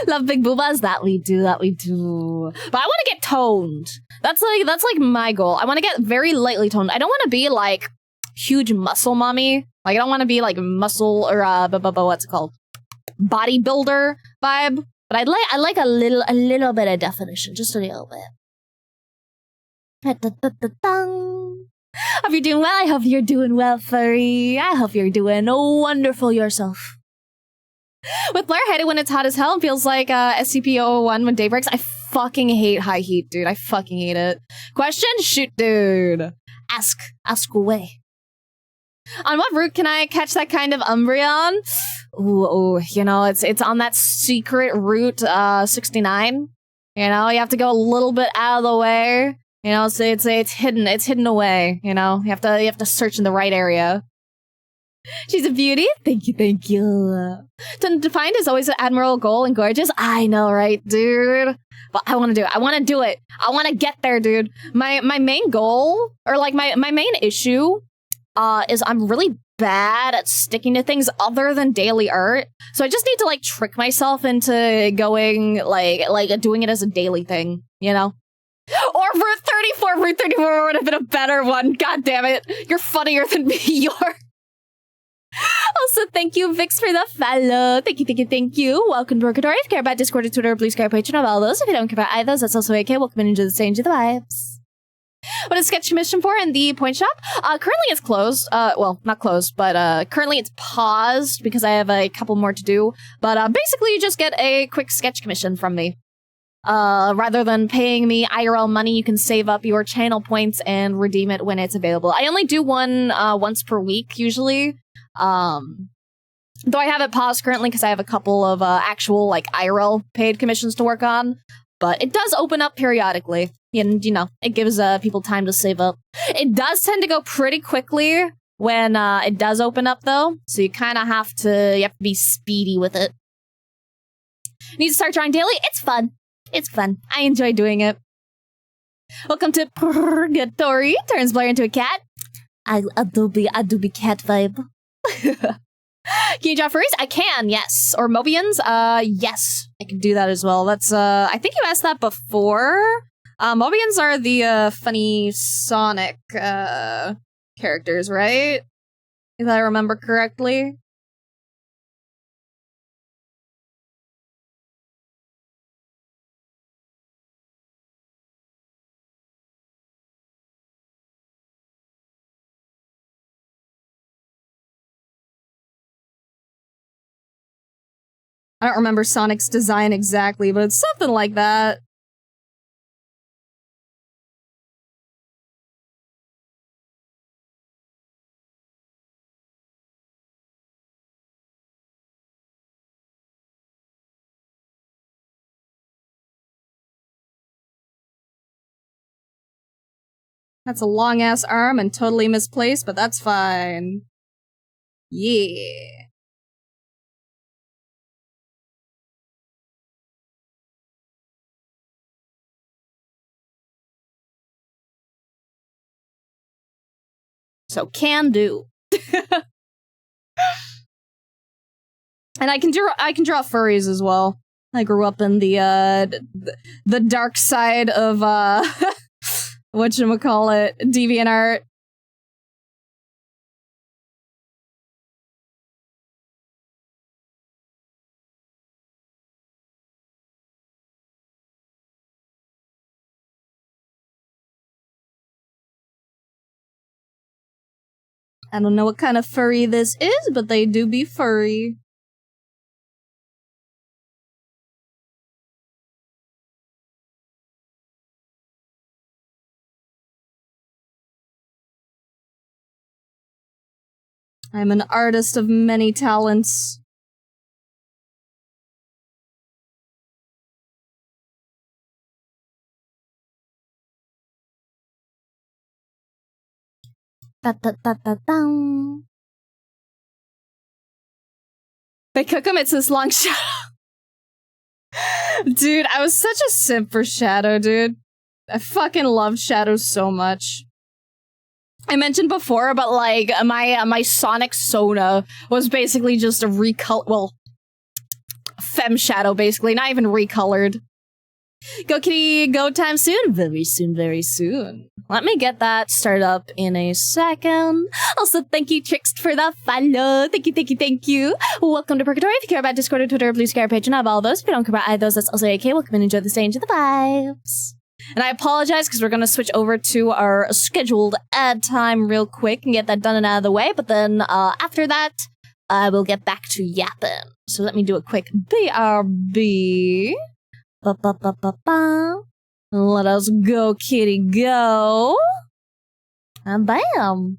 Love big boobas. That we do. But I want to get toned. That's like my goal. I want to get very lightly toned. I don't want to be like huge muscle mommy. Like, I don't want to be like muscle or what's it called? Bodybuilder vibe. But I like a little bit of definition, just a little bit. Hope you're doing well. I hope you're doing well, furry. I hope you're doing wonderful yourself. With Blair headed when it's hot as hell and feels like SCP-001 when day breaks. I fucking hate high heat, dude. I fucking hate it. Question? Shoot, dude. Ask away. On what route can I catch that kind of Umbreon? Ooh, you know, it's on that secret route 69. You know, you have to go a little bit out of the way. You know, so it's hidden away, you know. You have to search in the right area. She's a beauty. Thank you. Defined is always an admirable goal and gorgeous. I know, right, dude? But I want to do it. I want to get there, dude. My main goal, or like my main issue, is I'm really bad at sticking to things other than daily art. So I just need to like trick myself into going like doing it as a daily thing, you know? Or Route 34. Route 34 would have been a better one. God damn it. You're funnier than me. You're. Also, thank you, Vix, for the follow. Thank you, thank you, thank you. Welcome to Purgatory. If you care about Discord or Twitter, Blue Sky, Patreon, of all those. If you don't care about either, that's also okay. Welcome into the stage of the vibes. What is sketch commission for in the point shop? Currently it's closed. Well, not closed, but currently it's paused because I have a couple more to do. But basically you just get a quick sketch commission from me. Rather than paying me IRL money, you can save up your channel points and redeem it when it's available. I only do one once per week, usually. Though I have it paused currently because I have a couple of actual, like, IRL paid commissions to work on. But it does open up periodically. And, you know, it gives people time to save up. It does tend to go pretty quickly when it does open up, though. So you kind of have to be speedy with it. Need to start drawing daily? It's fun. It's fun. I enjoy doing it. Welcome to Purgatory. Turns Blair into a cat. Adobe cat vibe. Can you draw furries? I can, yes. Or Mobians? Yes. I can do that as well. That's, I think you asked that before. Mobians are the, funny Sonic, characters, right? If I remember correctly. I don't remember Sonic's design exactly, but it's something like that. That's a long-ass arm and totally misplaced, but that's fine. Yeah. So can do. And I can draw furries as well. I grew up in the dark side of whatchamacallit, DeviantArt. I don't know what kind of furry this is, but they do be furry. I'm an artist of many talents. Da-da-da-da-dum. They cook him, it's this long shadow. Dude, I was such a simp for Shadow, dude. I fucking loved Shadow so much. I mentioned before about, like, my Sonic Sona was basically just a well, femme Shadow, basically, not even recolored. Go kitty, go time soon? Very soon, very soon. Let me get that started up in a second. Also, thank you, Trixt, for the follow. Thank you, thank you, thank you. Welcome to Purgatory. If you care about Discord or Twitter, Blue Sky, Patreon, of all those. If you don't care about either of those, that's also okay. Welcome and enjoy the stage of the vibes. And I apologize because we're going to switch over to our scheduled ad time real quick and get that done and out of the way. But then after that, I will get back to yapping. So let me do a quick BRB. Ba-ba-ba-ba-ba. Let us go, kitty, go. And bam.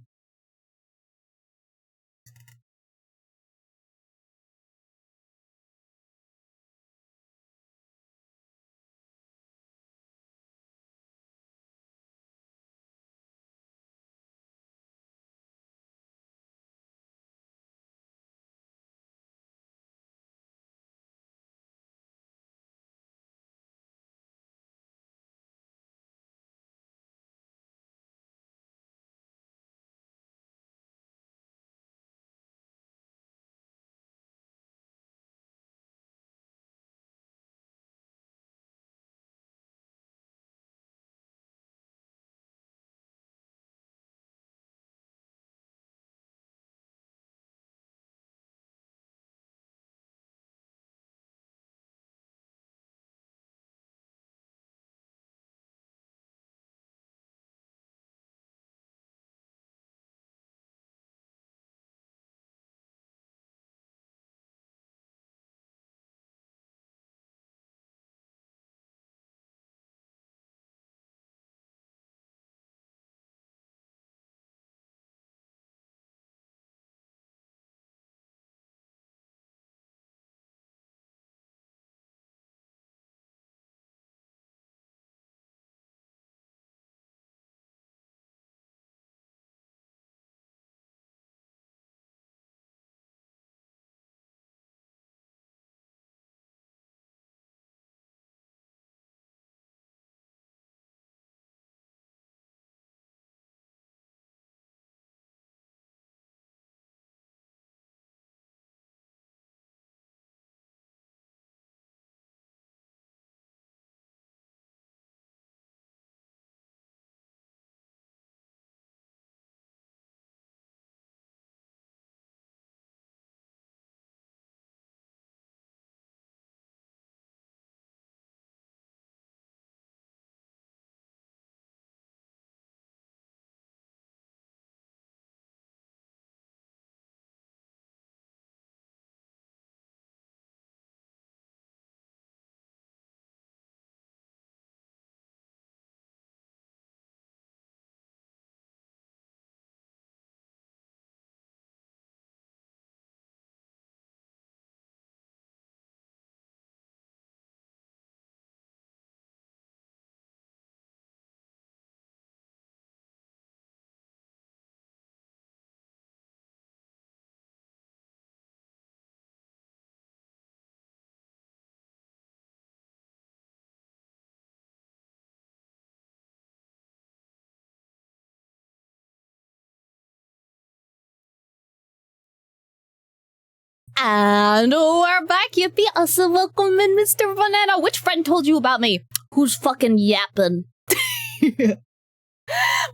And we're back, yippee! Also, welcome in, Mr. Banana. Which friend told you about me? Who's fucking yapping?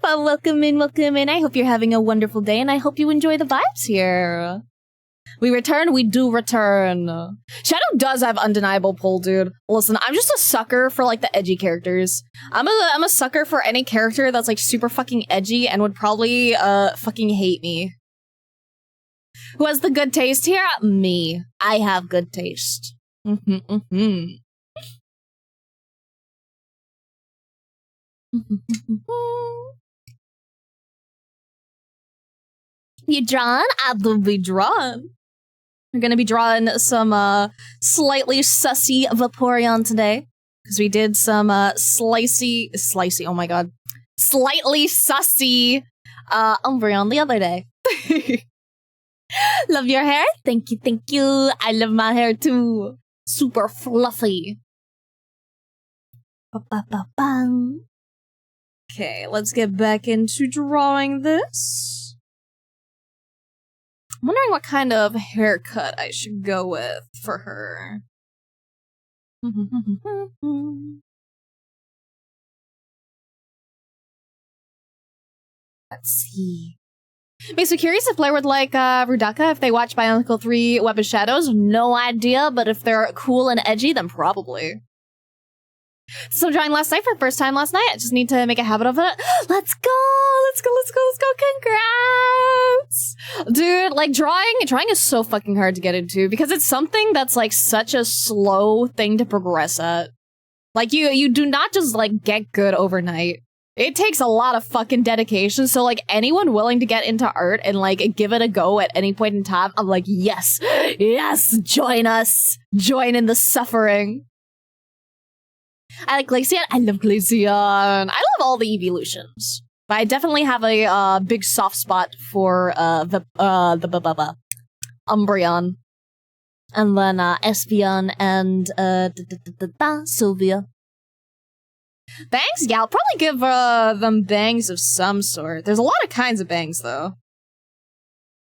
But welcome in, welcome in. I hope you're having a wonderful day, and I hope you enjoy the vibes here. We return, we do return. Shadow does have undeniable pull, dude. Listen, I'm just a sucker for, like, the edgy characters. I'm a sucker for any character that's, like, super fucking edgy and would probably, fucking hate me. Who has the good taste here? Me. I have good taste. You drawn? I will be drawn. We're gonna be drawing some slightly sussy Vaporeon today. Because we did some slicey, oh my god. Slightly sussy Umbreon the other day. Love your hair? Thank you, thank you. I love my hair too. Super fluffy. Ba-ba-ba-bang. Okay, let's get back into drawing this. I'm wondering what kind of haircut I should go with for her. Let's see. Makes me curious if Blair would like Rudaka if they watch Bionicle 3 Web of Shadows. No idea, but if they're cool and edgy, then probably. So drawing last night for the first time last night. I just need to make a habit of it. Let's go! Let's go, let's go, let's go! Congrats! Dude, like drawing is so fucking hard to get into because it's something that's like such a slow thing to progress at. Like you do not just like get good overnight. It takes a lot of fucking dedication, so like anyone willing to get into art and like give it a go at any point in time, I'm like, yes, yes, join us, join in the suffering. I like Glaceon, I love Glaceon, I love all the evolutions, but I definitely have a big soft spot for the Umbreon, and then Espeon and Sylvia. Bangs? Yeah, I'll probably give them bangs of some sort. There's a lot of kinds of bangs, though.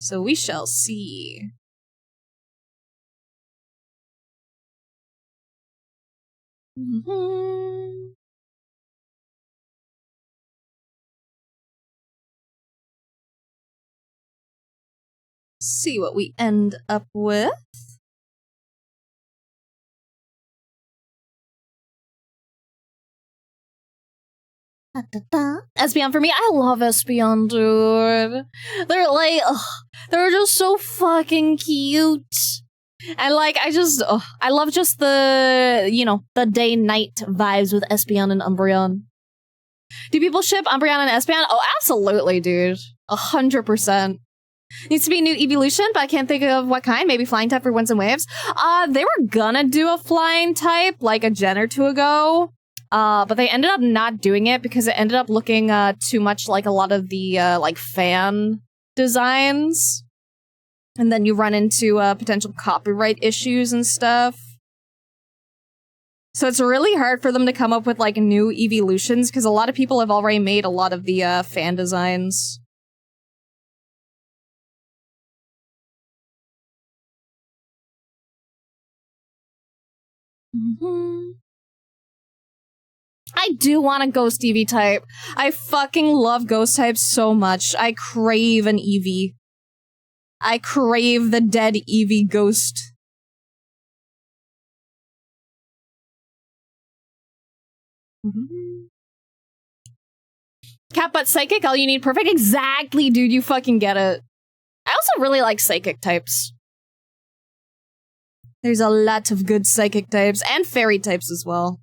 So we shall see. See what we end up with. Espeon for me, I love Espeon, dude. They're like, they're just so fucking cute. And like, I love just the, you know, the day-night vibes with Espeon and Umbreon. Do people ship Umbreon and Espeon? Oh, absolutely, dude. 100%. Needs to be a new evolution, but I can't think of what kind. Maybe flying type for winds and waves. They were gonna do a flying type like a gen or two ago. But they ended up not doing it because it ended up looking too much like a lot of the like fan designs. And then you run into potential copyright issues and stuff. So it's really hard for them to come up with like new evolutions because a lot of people have already made a lot of the fan designs. I do want a ghost Eevee type. I fucking love ghost types so much. I crave an Eevee. I crave the dead Eevee ghost. Cat butt psychic, all you need perfect? Exactly, dude, you fucking get it. I also really like psychic types. There's a lot of good psychic types, and fairy types as well.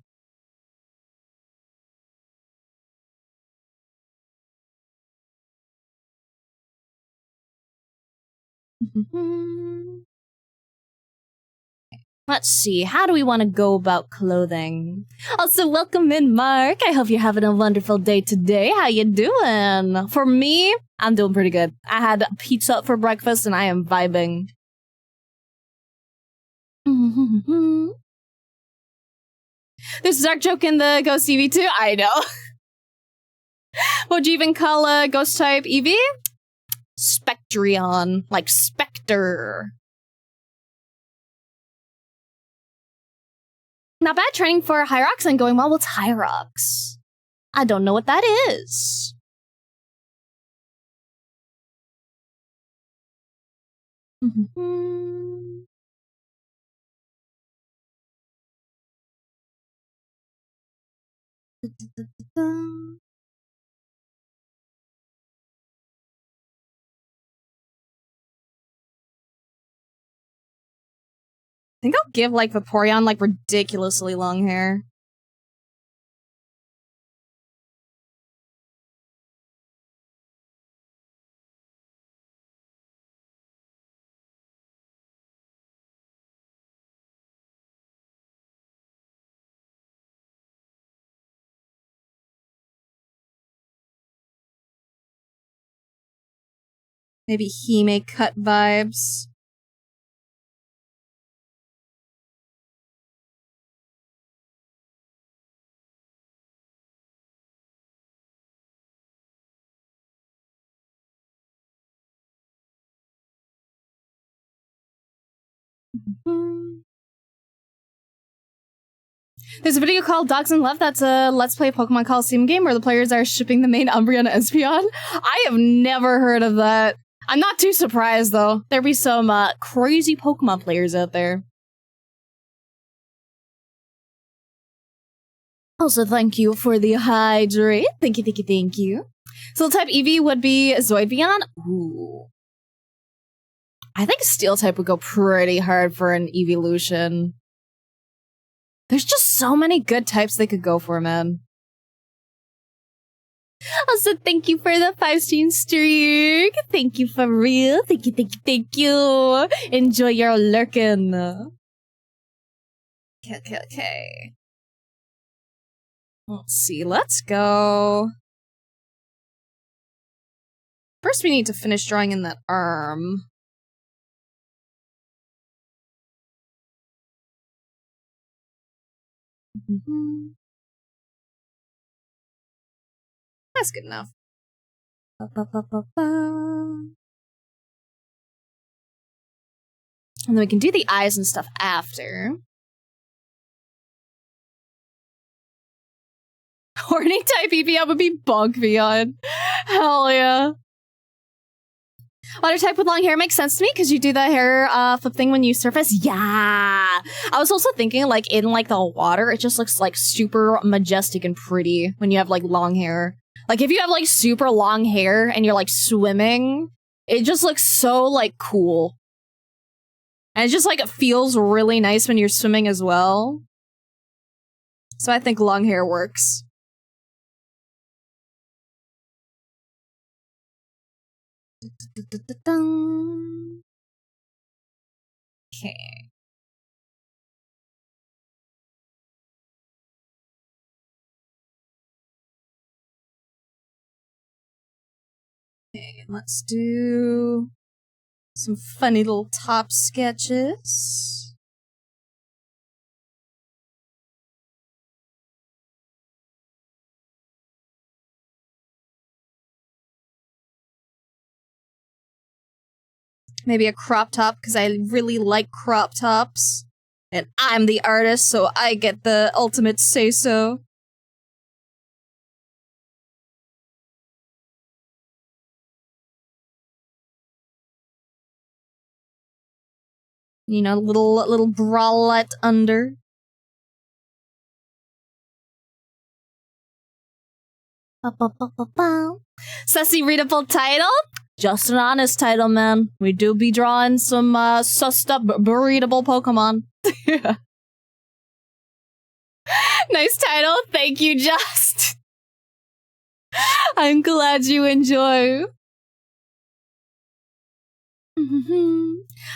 Let's see, how do we want to go about clothing? Also, welcome in, Mark. I hope you're having a wonderful day today. How you doing? For me, I'm doing pretty good. I had pizza for breakfast and I am vibing. There's a dark joke in the Ghost Eevee too? I know. Would you even call a ghost type Eevee? Spectreon, like Spectre. Not bad training for Hyrox and going well. What's Hyrox? I don't know what that is. I think I'll give, like, Vaporeon, like, ridiculously long hair. Maybe he may cut vibes. There's a video called Dogs in Love that's a Let's Play Pokemon Coliseum game where the players are shipping the main Umbreon and Espeon. I have never heard of that. I'm not too surprised, though. There be some crazy Pokemon players out there. Also, thank you for the hydrate. Thank you, thank you, thank you. So type EV would be Zoidvion. Ooh. I think Steel type would go pretty hard for an evolution. There's just so many good types they could go for, man. Also, thank you for the 5-stream streak. Thank you for real. Thank you, thank you, thank you. Enjoy your lurkin'. Okay. Let's see, let's go. First, we need to finish drawing in that arm. That's good enough. And then we can do the eyes and stuff after. Horny type EV would be Bugvion. Hell yeah. Water type with long hair makes sense to me because you do the hair flip thing when you surface. Yeah. I was also thinking, like, in, like, the water, it just looks, like, super majestic and pretty when you have, like, long hair. Like, if you have, like, super long hair and you're, like, swimming, it just looks so, like, cool. And it just, like, it feels really nice when you're swimming as well. So I think long hair works. Okay. Okay, let's do some funny little top sketches. Maybe a crop top, because I really like crop tops. And I'm the artist, so I get the ultimate say-so. You know, little bralette under. Sussy readable title? Just an honest title, man. We do be drawing some sussed up breedable Pokemon. Nice title. Thank you, Just. I'm glad you enjoy.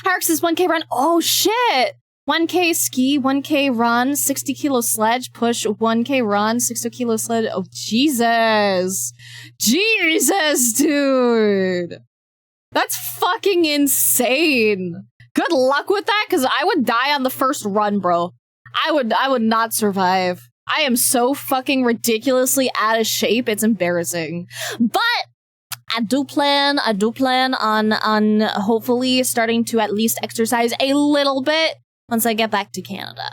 Harx is 1K run. Oh, shit. 1K ski, 1K run, 60 kilo sledge, push, 1K run, 60 kilo sledge. Oh, Jesus. Jesus, dude. That's fucking insane. Good luck with that, because I would die on the first run, bro. I would not survive. I am so fucking ridiculously out of shape, it's embarrassing. But I do plan on hopefully starting to at least exercise a little bit once I get back to Canada.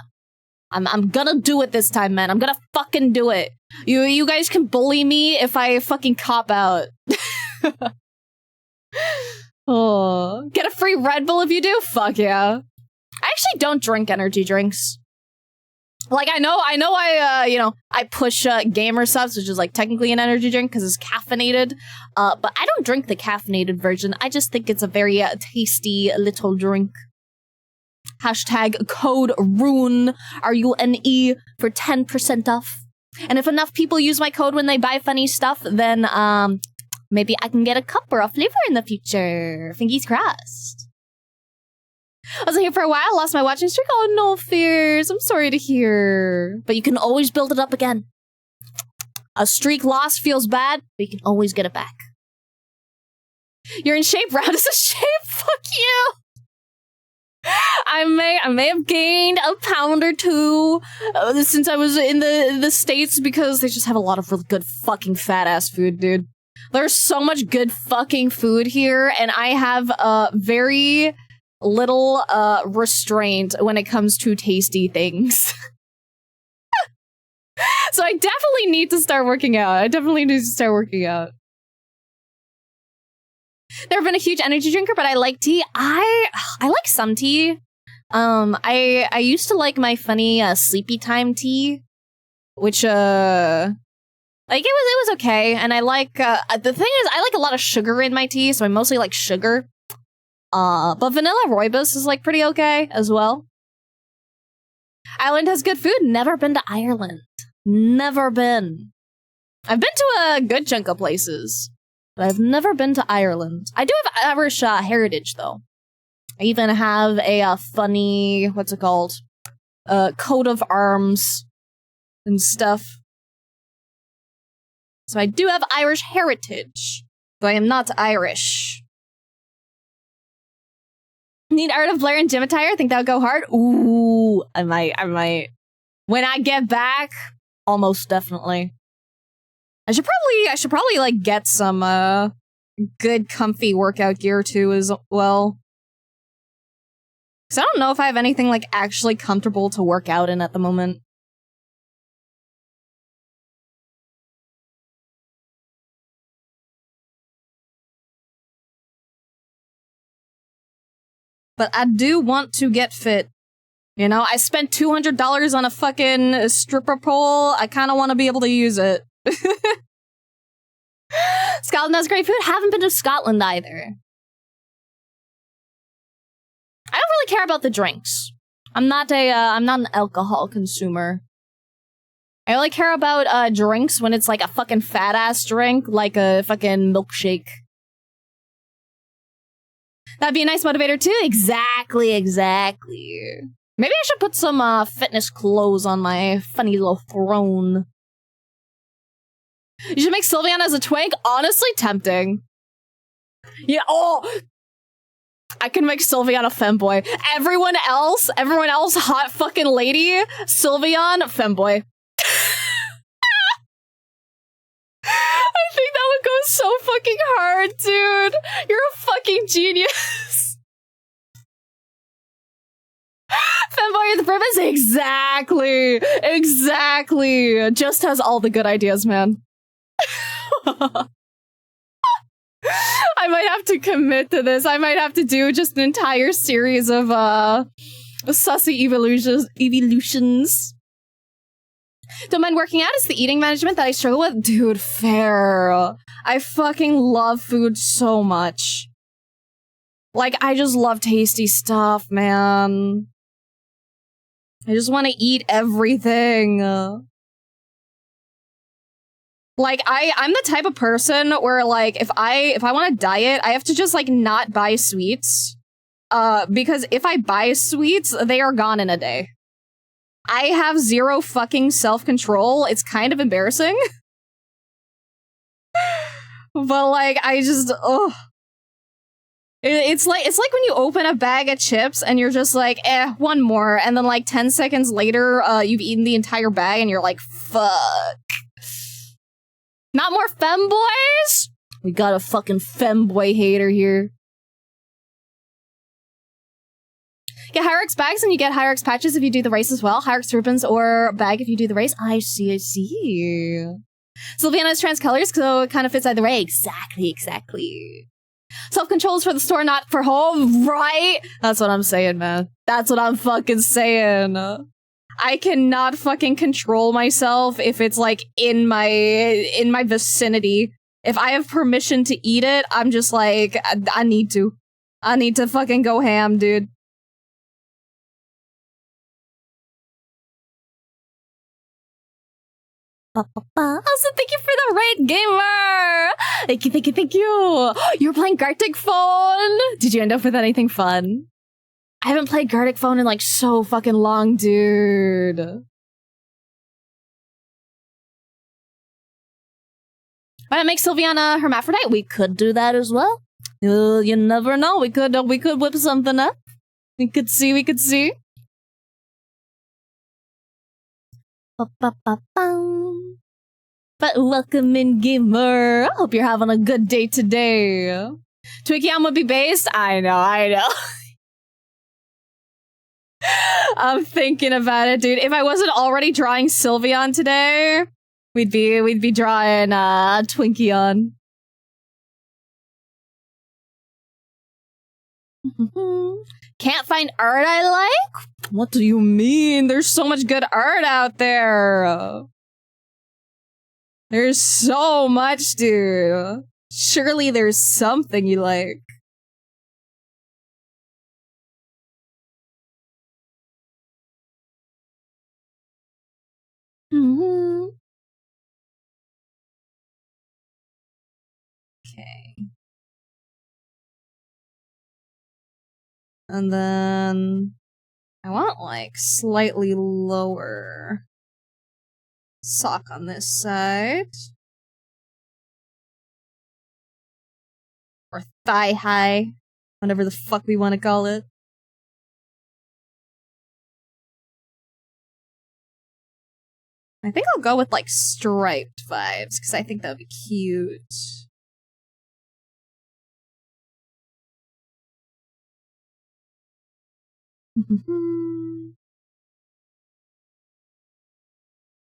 I'm gonna do it this time, man. I'm gonna fucking do it. You guys can bully me if I fucking cop out. Oh, get a free Red Bull if you do? Fuck yeah. I actually don't drink energy drinks. Like, I know I push gamer subs, which is like technically an energy drink because it's caffeinated. But I don't drink the caffeinated version. I just think it's a very tasty little drink. Hashtag code RUNE, RUNE, for 10% off. And if enough people use my code when they buy funny stuff, then maybe I can get a cup or a flavor in the future. Fingers crossed. I wasn't here for a while, lost my watching streak. Oh, no fears. I'm sorry to hear. But you can always build it up again. A streak lost feels bad, but you can always get it back. You're in shape. Round is a shape. Fuck you. I may have gained a pound or two since I was in the States because they just have a lot of really good fucking fat ass food, dude. There's so much good fucking food here, and I have very little restraint when it comes to tasty things. So I definitely need to start working out. Never been a huge energy drinker, but I like tea. I like some tea. I used to like my funny sleepy time tea, which like it was okay. And I like the thing is I like a lot of sugar in my tea, so I mostly like sugar. But vanilla rooibos is like pretty okay as well. Ireland has good food. Never been to Ireland. Never been. I've been to a good chunk of places, but I've never been to Ireland. I do have Irish heritage, though. I even have a funny, what's it called? Coat of arms and stuff. So I do have Irish heritage, but I am not Irish. Need Art of Blair and Gym attire? Think that would go hard? Ooh, I might. When I get back, almost definitely. I should probably like get some good comfy workout gear too as well. Cause I don't know if I have anything like actually comfortable to work out in at the moment. But I do want to get fit. You know, I spent $200 on a fucking stripper pole. I kind of want to be able to use it. Scotland has great food. Haven't been to Scotland either. I don't really care about the drinks. I'm not an alcohol consumer. I only care about drinks when it's like a fucking fat ass drink, like a fucking milkshake. That'd be a nice motivator too. Exactly. Maybe I should put some fitness clothes on my funny little throne. You should make Sylveon as a twig. Honestly, tempting. Yeah. Oh, I can make Sylveon a femboy. Everyone else, hot fucking lady. Sylveon, femboy. I think that would go so fucking hard, dude. You're a fucking genius. Femboy of the purpose? Exactly. Just has all the good ideas, man. I might have to commit to this. I might have to do just an entire series of Sussy evolutions. Don't mind working out, it's the eating management that I struggle with. Dude, fair. I fucking love food so much. Like, I just love tasty stuff, man. I just want to eat everything. Like, I'm the type of person where, like, if I want to diet, I have to just, like, not buy sweets. Because if I buy sweets, they are gone in a day. I have zero fucking self-control. It's kind of embarrassing. But, like, I just, ugh. It's like when you open a bag of chips and you're just like, one more. And then, like, 10 seconds later, you've eaten the entire bag and you're like, fuck. Not more femboys? We got a fucking femboy hater here. Get Hyrix bags and you get Hyrix patches if you do the race as well. Hyrix ribbons or bag if you do the race. I see, I see. Sylviana has trans colors, so it kind of fits either way. Exactly, exactly. Self-control is for the store, not for home, right? That's what I'm saying, man. That's what I'm fucking saying. I cannot fucking control myself if it's like in my vicinity. If I have permission to eat it, I'm just like, I need to. I need to fucking go ham, dude. Also, thank you for the raid, gamer! Thank you, thank you, thank you! You were playing Gartic Phone? Did you end up with anything fun? I haven't played Gartic Phone in like so fucking long, dude. Why not make Sylviana hermaphrodite? We could do that as well. You never know. We could whip something up. We could see. But welcome in, gamer. I hope you're having a good day today. Twickyam would be based? I know. I'm thinking about it, dude. If I wasn't already drawing Sylveon today, we'd be drawing Twinkyon. Can't find art I like? What do you mean? There's so much good art out there. There's so much, dude. Surely there's something you like. Okay. And then I want like slightly lower sock on this side. Or thigh high. Whatever the fuck we want to call it. I think I'll go with like striped vibes, because I think that would be cute.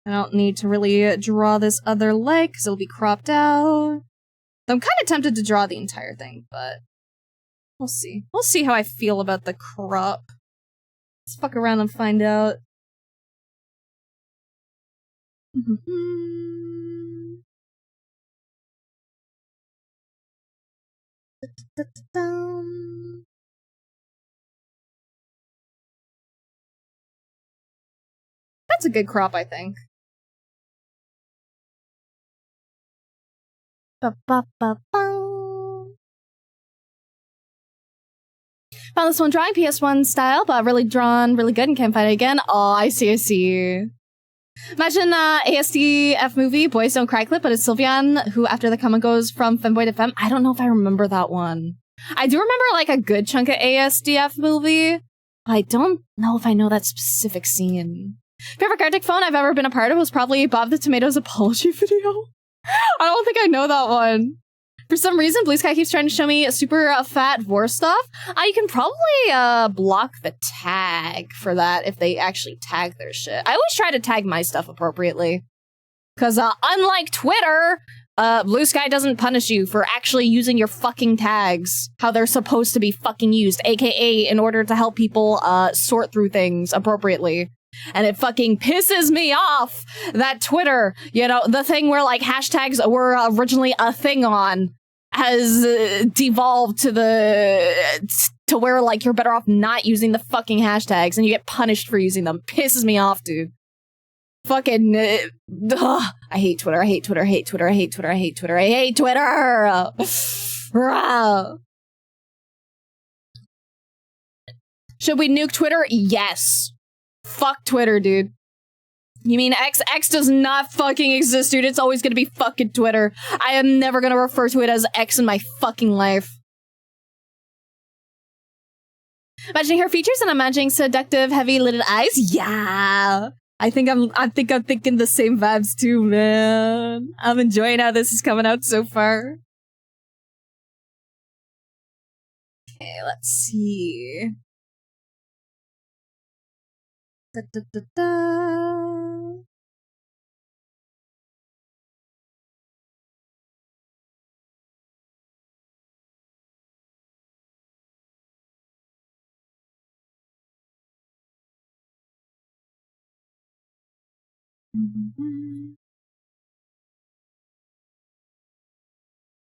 I don't need to really draw this other leg, because it'll be cropped out. I'm kind of tempted to draw the entire thing, but we'll see. We'll see how I feel about the crop. Let's fuck around and find out. That's a good crop, I think. Found this one drawing PS1 style, but really drawn, really good, and can't find it again. Oh, I see. Imagine ASDF movie, Boys Don't Cry clip, but it's Sylveon, who after the comment goes from femboy to femme. I don't know if I remember that one. I do remember like a good chunk of ASDF movie. I don't know if I know that specific scene. Favorite Gartic Phone I've ever been a part of was probably Bob the Tomato's apology video. I don't think I know that one. For some reason, Blue Sky keeps trying to show me super fat vor stuff. You can probably block the tag for that if they actually tag their shit. I always try to tag my stuff appropriately. Because unlike Twitter, Blue Sky doesn't punish you for actually using your fucking tags how they're supposed to be fucking used, aka in order to help people sort through things appropriately. And it fucking pisses me off that Twitter, you know, the thing where like hashtags were originally a thing on, has devolved to where like you're better off not using the fucking hashtags and you get punished for using them. Pisses me off, dude. Fucking I hate Twitter. I hate Twitter. I hate Twitter. I hate Twitter. I hate Twitter. I hate Twitter. Should we nuke Twitter? Yes. Fuck Twitter, dude. You mean X? X does not fucking exist, dude. It's always gonna be fucking Twitter. I am never gonna refer to it as X in my fucking life. Imagining her features and imagining seductive, heavy-lidded eyes. Yeah. I think I'm thinking the same vibes too, man. I'm enjoying how this is coming out so far. Okay, let's see. Da, da, da, da.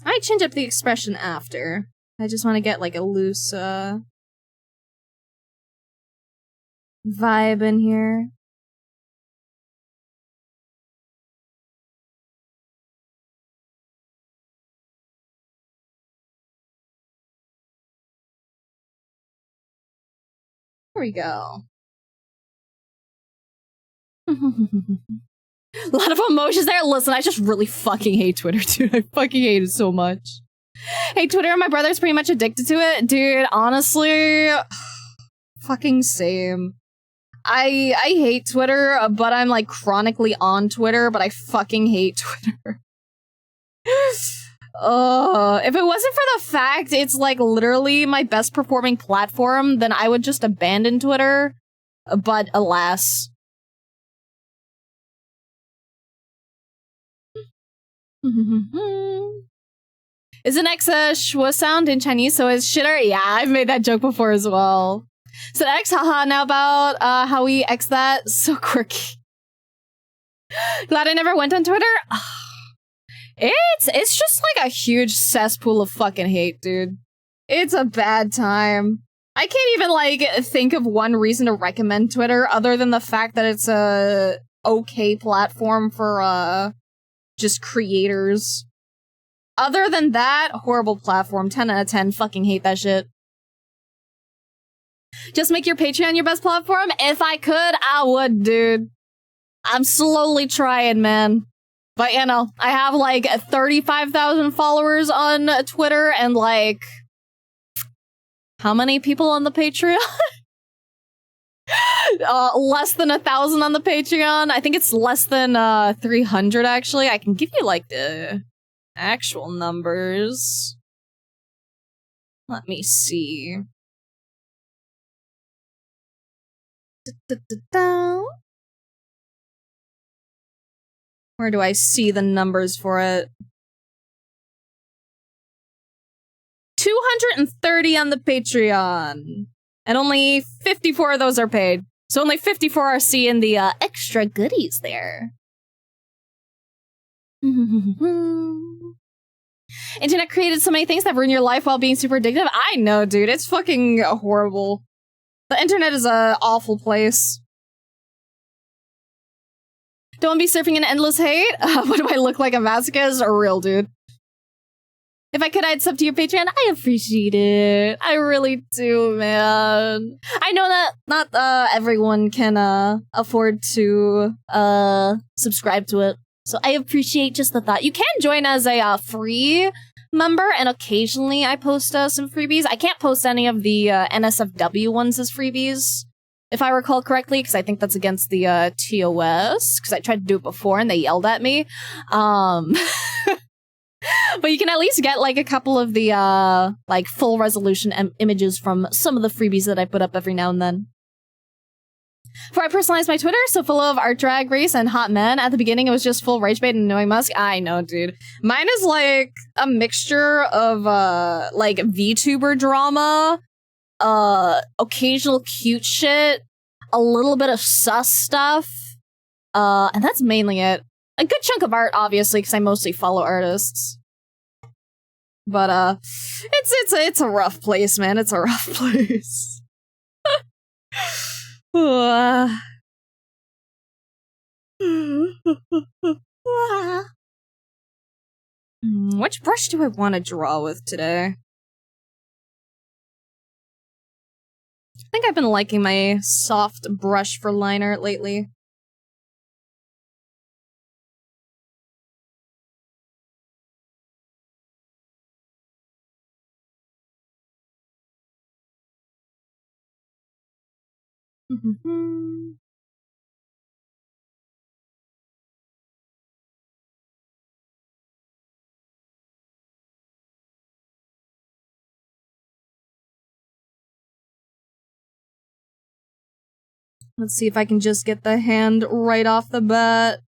I might change up the expression after. I just want to get like a loose vibe in here. There we go. A lot of emotions there. Listen, I just really fucking hate Twitter, dude. I fucking hate it so much. Hey, Twitter, my brother's pretty much addicted to it. Dude, honestly, fucking same. I hate Twitter, but I'm like chronically on Twitter, but I fucking hate Twitter. If it wasn't for the fact it's like literally my best performing platform, then I would just abandon Twitter. But alas. Is an X a schwa sound in Chinese, so is shitter? Yeah, I've made that joke before as well. So X, haha, now about how we X that. So quirky. Glad I never went on Twitter. It's just like a huge cesspool of fucking hate, dude. It's a bad time. I can't even like think of one reason to recommend Twitter other than the fact that it's a okay platform for just creators. Other than that, horrible platform. 10 out of 10. Fucking hate that shit. Just make your Patreon your best platform? If I could, I would, dude. I'm slowly trying, man. But, you know, I have, like, 35,000 followers on Twitter and, like... How many people on the Patreon? Less than 1,000 on the Patreon. I think it's less than 300, actually. I can give you, like, the actual numbers. Let me see. Where do I see the numbers for it? 230 on the Patreon. And only 54 of those are paid. So only 54 are seeing the extra goodies there. Internet created so many things that ruin your life while being super addictive. I know, dude. It's fucking horrible. The internet is an awful place. Don't be surfing in endless hate? What do I look like, a masochist? A real dude. If I could, I'd sub to your Patreon. I appreciate it. I really do, man. I know that not everyone can afford to subscribe to it. So I appreciate just the thought. You can join as a free member, and occasionally I post some freebies. I can't post any of the NSFW ones as freebies, if I recall correctly, because I think that's against the TOS, because I tried to do it before and they yelled at me. But you can at least get, like, a couple of the, like, full resolution images from some of the freebies that I put up every now and then. Before I personalized my Twitter, so full of art drag race and hot men. At the beginning, it was just full rage bait and annoying Musk. I know, dude. Mine is, like, a mixture of, like, VTuber drama, occasional cute shit, a little bit of sus stuff, and that's mainly it. A good chunk of art, obviously, because I mostly follow artists. But, it's a rough place, man. It's a rough place. Which brush do I want to draw with today? I think I've been liking my soft brush for liner lately. Let's see if I can just get the hand right off the bat.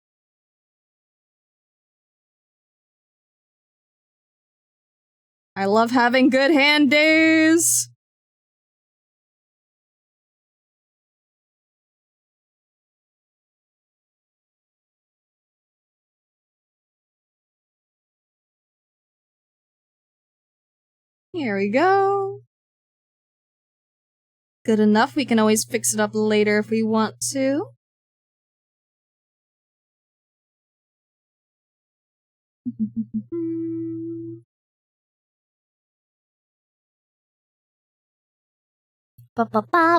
I love having good hand days. Here we go. Good enough. We can always fix it up later if we want to.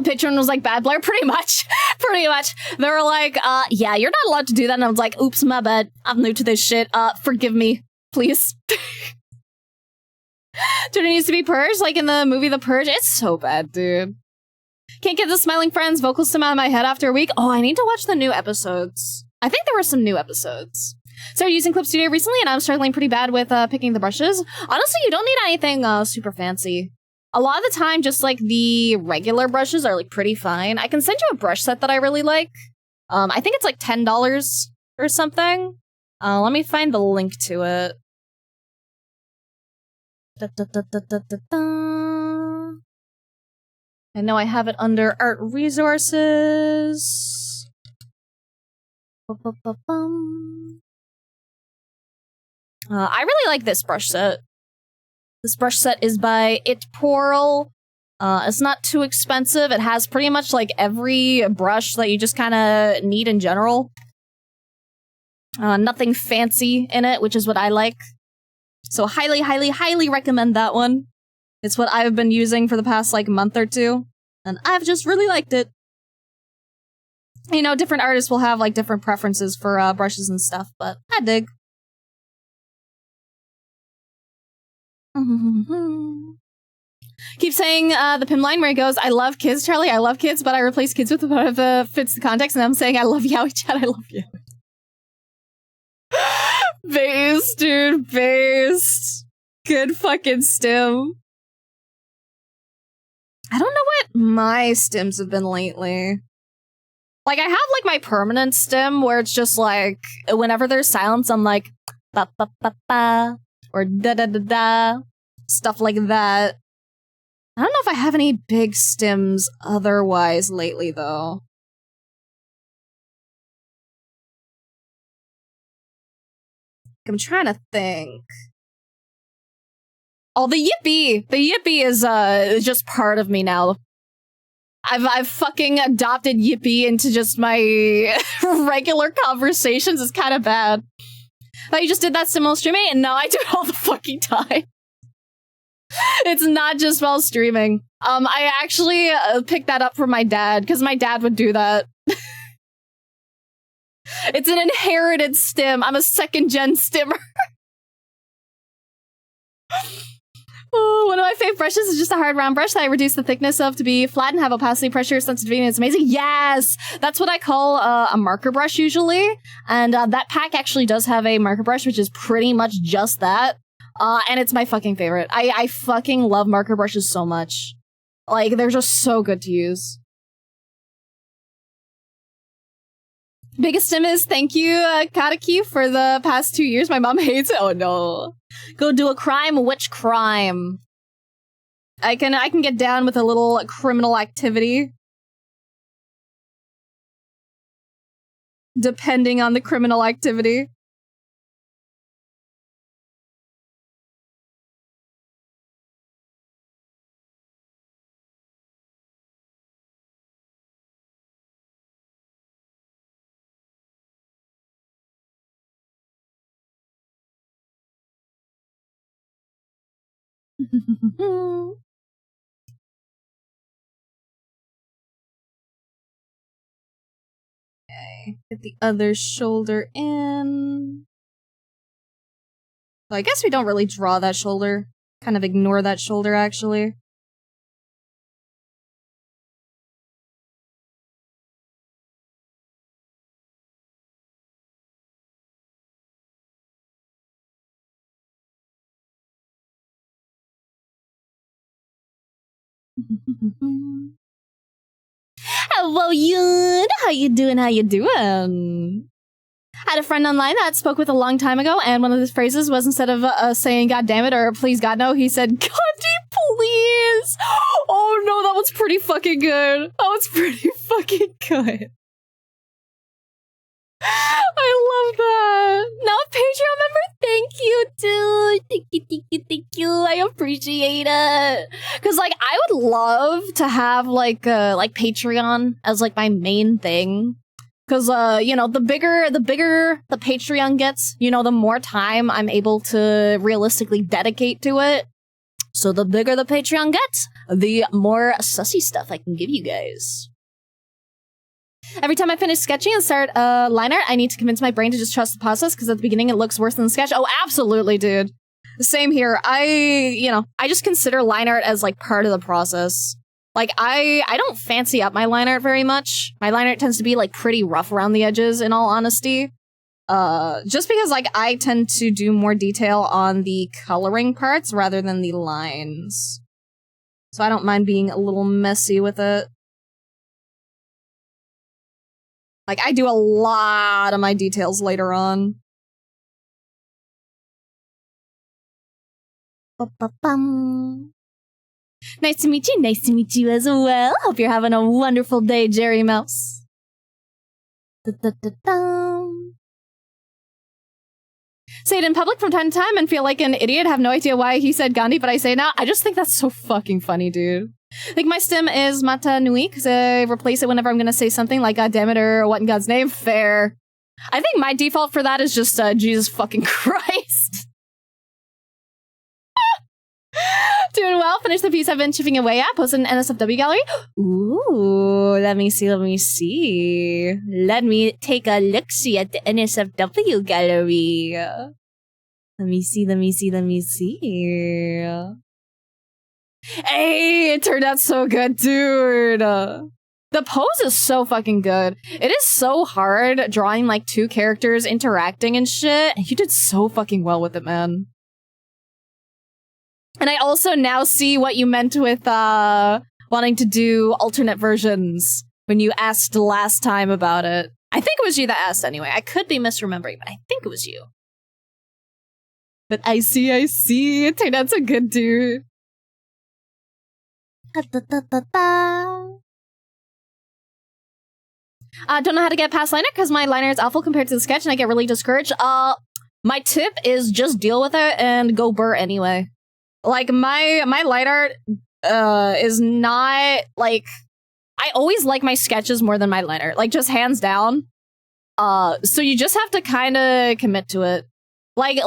Patron was like, bad Blair, pretty much. Pretty much. They were like, yeah, you're not allowed to do that. And I was like, oops, my bad. I'm new to this shit. Forgive me, please. Dude, it needs to be purged, like in the movie The Purge. It's so bad, dude. Can't get the Smiling Friends vocals come out of my head after a week. Oh, I need to watch the new episodes. I think there were some new episodes. Started using Clip Studio recently, and I'm struggling pretty bad with picking the brushes. Honestly, you don't need anything super fancy. A lot of the time, just like the regular brushes are like pretty fine. I can send you a brush set that I really like. I think it's like $10 or something. Let me find the link to it. I know I have it under art resources. I really like this brush set. This brush set is by Itporl. It's not too expensive. It has pretty much like every brush that you just kind of need in general. Nothing fancy in it, which is what I like. So highly, highly, highly recommend that one. It's what I've been using for the past like month or two, and I've just really liked it. You know, different artists will have like different preferences for brushes and stuff, but I dig. Keep saying the Pim line where he goes, I love kids, Charlie, I love kids, but I replace kids with whatever fits the context, and I'm saying I love Yowie Chat, I love Yowie. Based, dude, based. Good fucking stim. I don't know what my stims have been lately. Like, I have, like, my permanent stim where it's just, like, whenever there's silence, I'm like, ba-ba-ba-ba, or da-da-da-da, stuff like that. I don't know if I have any big stims otherwise lately, though. I'm trying to think. Oh, the yippee! The yippee is just part of me now. I've fucking adopted yippee into just my regular conversations. It's kind of bad. Thought you just did that while streaming, and no, I do it all the fucking time. It's not just while streaming. I actually picked that up from my dad, because my dad would do that. It's an inherited stim. I'm a second-gen stimmer. Oh, one of my favorite brushes is just a hard round brush that I reduce the thickness of to be flat and have opacity, pressure, sensitivity, and it's amazing. Yes! That's what I call a marker brush usually. And that pack actually does have a marker brush, which is pretty much just that. And it's my fucking favorite. I fucking love marker brushes so much. Like, they're just so good to use. Biggest stim is thank you, Kataki, for the past 2 years. My mom hates it. Oh no. Go do a crime? Which crime? I can get down with a little criminal activity. Depending on the criminal activity. Okay, get the other shoulder in. Well, I guess we don't really draw that shoulder. Kind of ignore that shoulder, actually. Hello, Yun. How you doing? How you doing? Had a friend online that spoke with a long time ago, and one of his phrases was, instead of saying "God damn it" or "Please God no," he said "Gandhi, please." Oh no, that was pretty fucking good. That was pretty fucking good. I love that. Now a Patreon member, thank you, dude. Thank you. I appreciate it. Cause like I would love to have like Patreon as like my main thing. Cause you know, the bigger the Patreon gets, you know, the more time I'm able to realistically dedicate to it. So the bigger the Patreon gets, the more sussy stuff I can give you guys. Every time I finish sketching and start line art, I need to convince my brain to just trust the process, because at the beginning it looks worse than the sketch. Oh, absolutely, dude. Same here. I just consider line art as like part of the process. Like I don't fancy up my line art very much. My line art tends to be like pretty rough around the edges, in all honesty. Just because like I tend to do more detail on the coloring parts rather than the lines. So I don't mind being a little messy with it. Like, I do a lot of my details later on. Ba-ba-bum. Nice to meet you. Nice to meet you as well. Hope you're having a wonderful day, Jerry Mouse. Da-da-da-dum. Say it in public from time to time and feel like an idiot. Have no idea why he said Gandhi, but I say now. I just think that's so fucking funny, dude. I think my stem is Mata Nui, because I replace it whenever I'm gonna say something like God damn it or what in God's name. Fair. I think my default for that is just Jesus fucking Christ. Doing well. Finished the piece I've been chipping away at. Posted an NSFW gallery. Ooh, let me see. Let me take a look-see at the NSFW gallery. Let me see. Hey, it turned out so good, dude. The pose is so fucking good. It is so hard drawing like two characters interacting and shit. You did so fucking well with it, man. And I also now see what you meant with wanting to do alternate versions when you asked last time about it. I think it was you that asked anyway. I could be misremembering, but I think it was you. But I see. It turned out so good, dude. Don't know how to get past liner because my liner is awful compared to the sketch and I get really discouraged. My tip is just deal with it and go burr anyway. Like my line art is not like, I always like my sketches more than my line art, like just hands down. So you just have to kind of commit to it. Like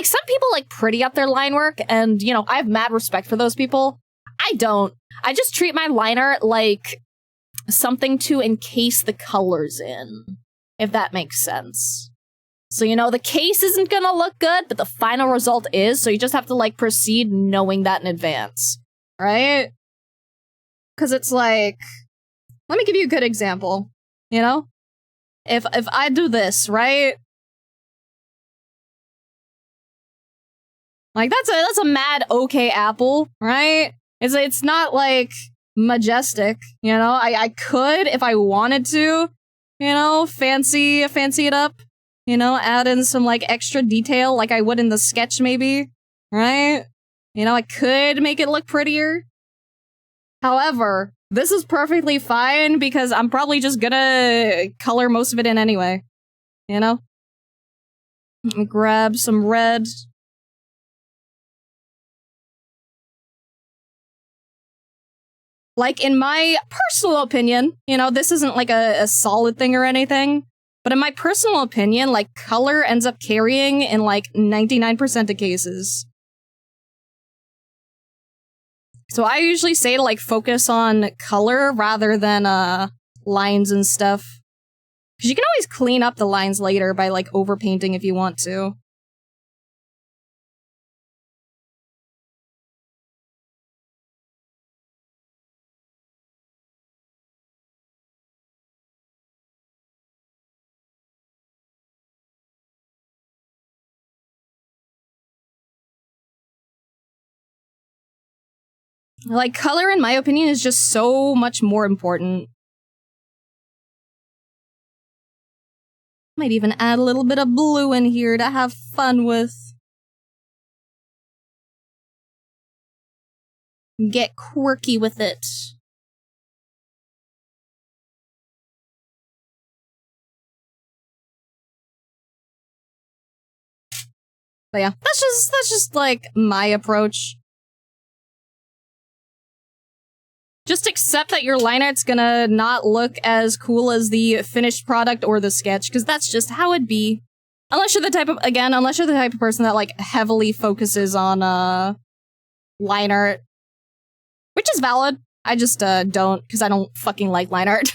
some people like pretty up their line work, and you know, I have mad respect for those people. I don't. I just treat my line art like something to encase the colors in, if that makes sense. So, you know, the case isn't gonna look good, but the final result is, so you just have to like proceed knowing that in advance, right? Because it's like, let me give you a good example, you know? If I do this, right? Like that's a mad okay apple, right? It's not like majestic, you know? I could, if I wanted to, you know, fancy it up, you know, add in some like extra detail like I would in the sketch maybe, right? You know, I could make it look prettier. However, this is perfectly fine because I'm probably just gonna color most of it in anyway, you know? Let me grab some red. Like, in my personal opinion, you know, this isn't like a solid thing or anything, but in my personal opinion, like, color ends up carrying in like 99% of cases. So I usually say to like focus on color rather than lines and stuff. Because you can always clean up the lines later by like overpainting if you want to. Like, color, in my opinion, is just so much more important. Might even add a little bit of blue in here to have fun with. Get quirky with it. But yeah, that's just like my approach. Just accept that your line art's gonna not look as cool as the finished product or the sketch, because that's just how it'd be. Unless you're the type of, again, unless you're the type of person that, like, heavily focuses on, line art. Which is valid. I just, don't, because I don't fucking like line art.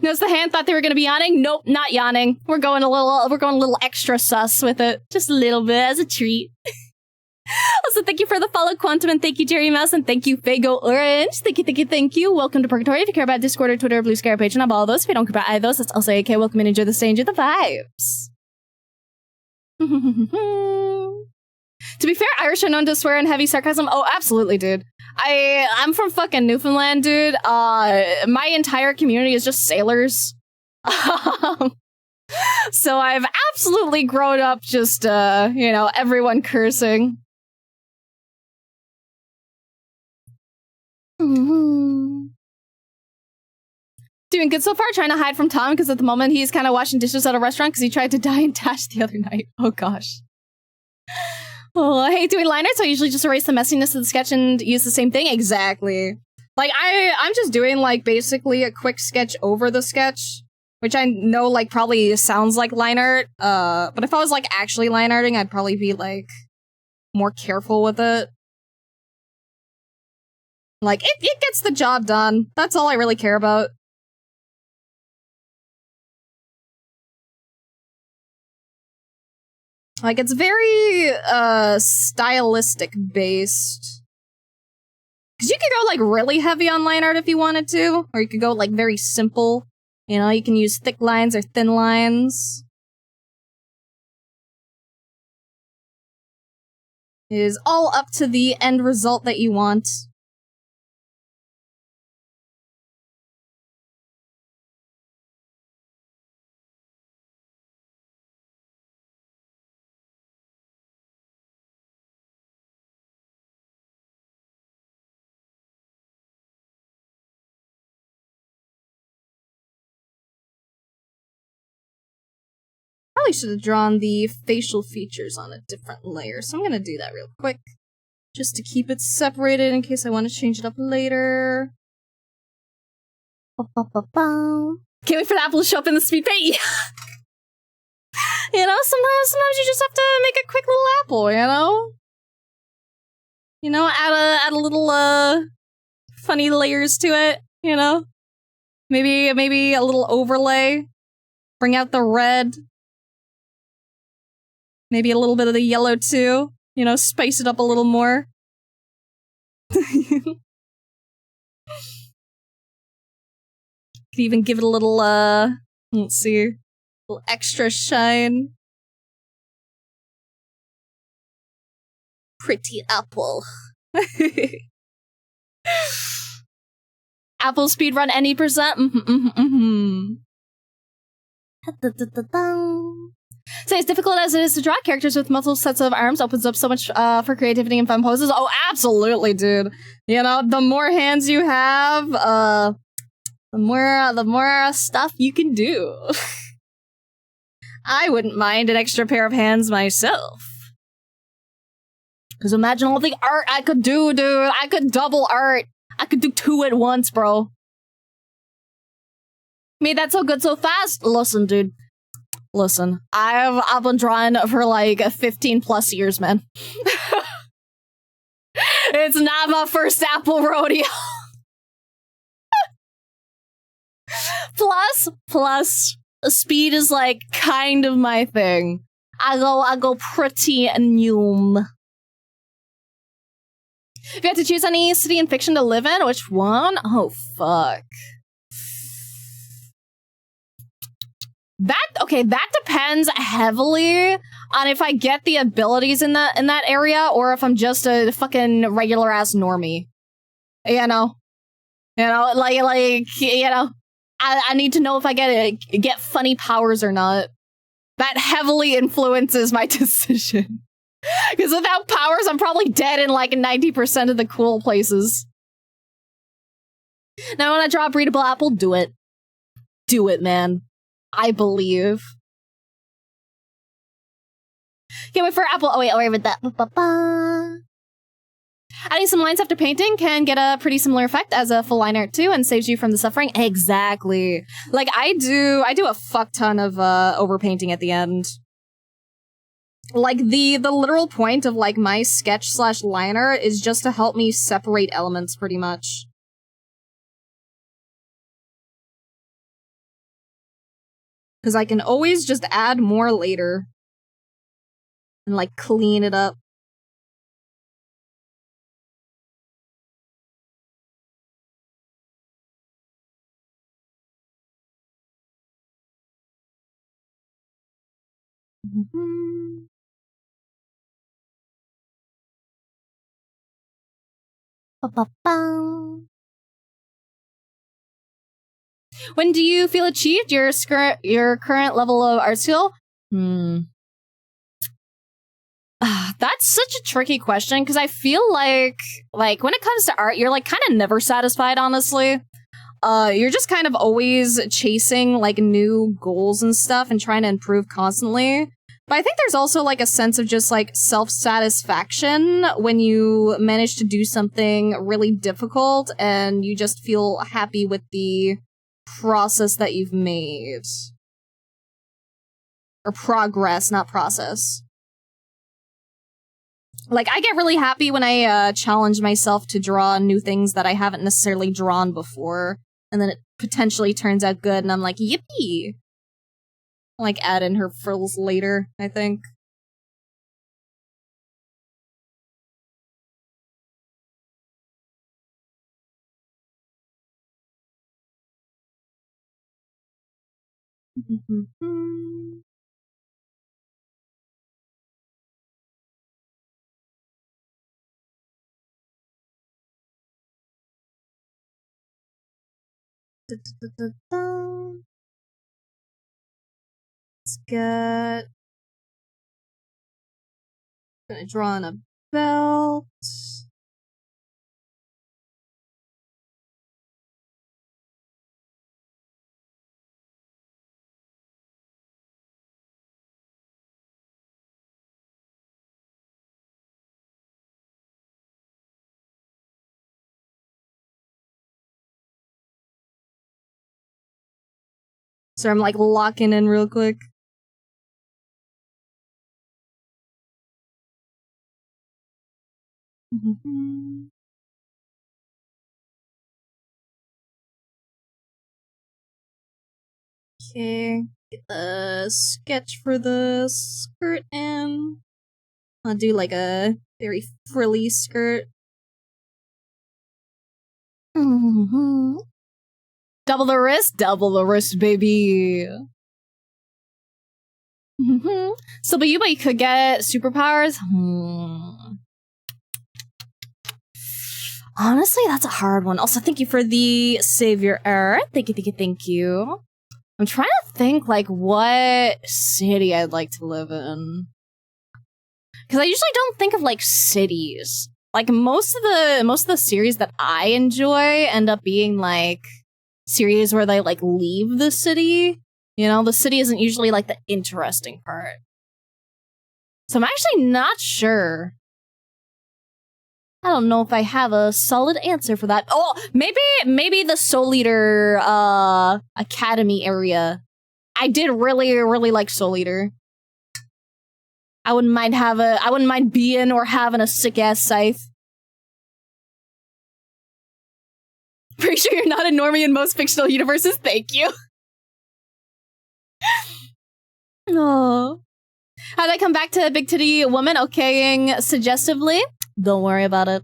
Notice the hand thought they were gonna be yawning? Nope, not yawning. We're going a little extra sus with it. Just a little bit as a treat. Also, thank you for the follow, Quantum, and thank you, Jerry Mouse, and thank you, Fago Orange. Thank you, thank you, thank you. Welcome to Purgatory. If you care about Discord or Twitter or Blue Sky or Patreon, I'm all those. If you don't care about either of those, that's also okay. Welcome and enjoy the stay, enjoy the vibes. To be fair, Irish are known to swear in heavy sarcasm. Oh, absolutely, dude. I'm from fucking Newfoundland, dude. My entire community is just sailors. So I've absolutely grown up just, you know, everyone cursing. Doing good so far, trying to hide from Tom, because at the moment he's kind of washing dishes at a restaurant because he tried to die and dash the other night. Oh gosh. Oh, I hate doing line art, so I usually just erase the messiness of the sketch and use the same thing. Exactly. Like, I'm just doing, like, basically a quick sketch over the sketch, which I know, like, probably sounds like line art, but if I was, like, actually line arting, I'd probably be, like, more careful with it. Like, it gets the job done. That's all I really care about. Like, it's very, stylistic based. Because you could go, like, really heavy on line art if you wanted to, or you could go, like, very simple. You know, you can use thick lines or thin lines. It is all up to the end result that you want. Probably should have drawn the facial features on a different layer, so I'm gonna do that real quick. Just to keep it separated in case I want to change it up later. Can't wait for the apple to show up in the speed paint. You know, sometimes you just have to make a quick little apple, you know? You know, add a little, funny layers to it, you know? Maybe a little overlay. Bring out the red. Maybe a little bit of the yellow, too. You know, spice it up a little more. Could even give it a little, let's see, a little extra shine. Pretty apple. Apple speedrun any percent? So as difficult as it is to draw, characters with multiple sets of arms opens up so much for creativity and fun poses. Oh, absolutely, dude. You know, the more hands you have, the more stuff you can do. I wouldn't mind an extra pair of hands myself. Because imagine all the art I could do, dude. I could double art. I could do 2 at once, bro. Made that so good so fast. Listen, dude. Listen. I've been drawing for like 15 plus years, man. It's not my first apple rodeo. Plus, speed is like kind of my thing. I go pretty new. If you had to choose any city in fiction to live in, which one? Oh, fuck. That depends heavily on if I get the abilities in that area or if I'm just a fucking regular ass normie. You know, I need to know if I get funny powers or not. That heavily influences my decision. Because without powers, I'm probably dead in like 90% of the cool places. Now, when I draw a breedable apple, do it. Do it, man. I believe. Can't wait for apple. Oh, wait, with that. Adding some lines after painting can get a pretty similar effect as a full line art too, and saves you from the suffering. Exactly. Like I do a fuck ton of overpainting at the end. Like the literal point of like my sketch / line art is just to help me separate elements pretty much. Because I can always just add more later. And like clean it up. Mm-hmm. When do you feel achieved your current level of art skill? That's such a tricky question because I feel like when it comes to art, you're like kind of never satisfied, honestly. You're just kind of always chasing like new goals and stuff and trying to improve constantly. But I think there's also like a sense of just like self-satisfaction when you manage to do something really difficult and you just feel happy with the process that you've made. Or progress, not process. Like, I get really happy when I challenge myself to draw new things that I haven't necessarily drawn before, and then it potentially turns out good, and I'm like, yippee! Like, add in her frills later, I think. Let's get... Gonna draw on a belt. So I'm like locking in real quick. Okay, get the sketch for the skirt in. I'll do like a very frilly skirt. Double the wrist, baby. So, but you could get superpowers. Honestly, that's a hard one. Also, thank you for the savior error. Thank you. I'm trying to think, like, what city I'd like to live in. Because I usually don't think of, like, cities. Like, most of the series that I enjoy end up being, like, series where they, like, leave the city. You know, the city isn't usually, like, the interesting part. So I'm actually not sure. I don't know if I have a solid answer for that. Oh, maybe the Soul Eater Academy area. I did really like Soul Eater. I wouldn't mind being or having a sick ass scythe. Pretty sure you're not a normie in most fictional universes. Thank you. Oh. How'd I come back to Big Titty Woman? Okaying suggestively. Don't worry about it.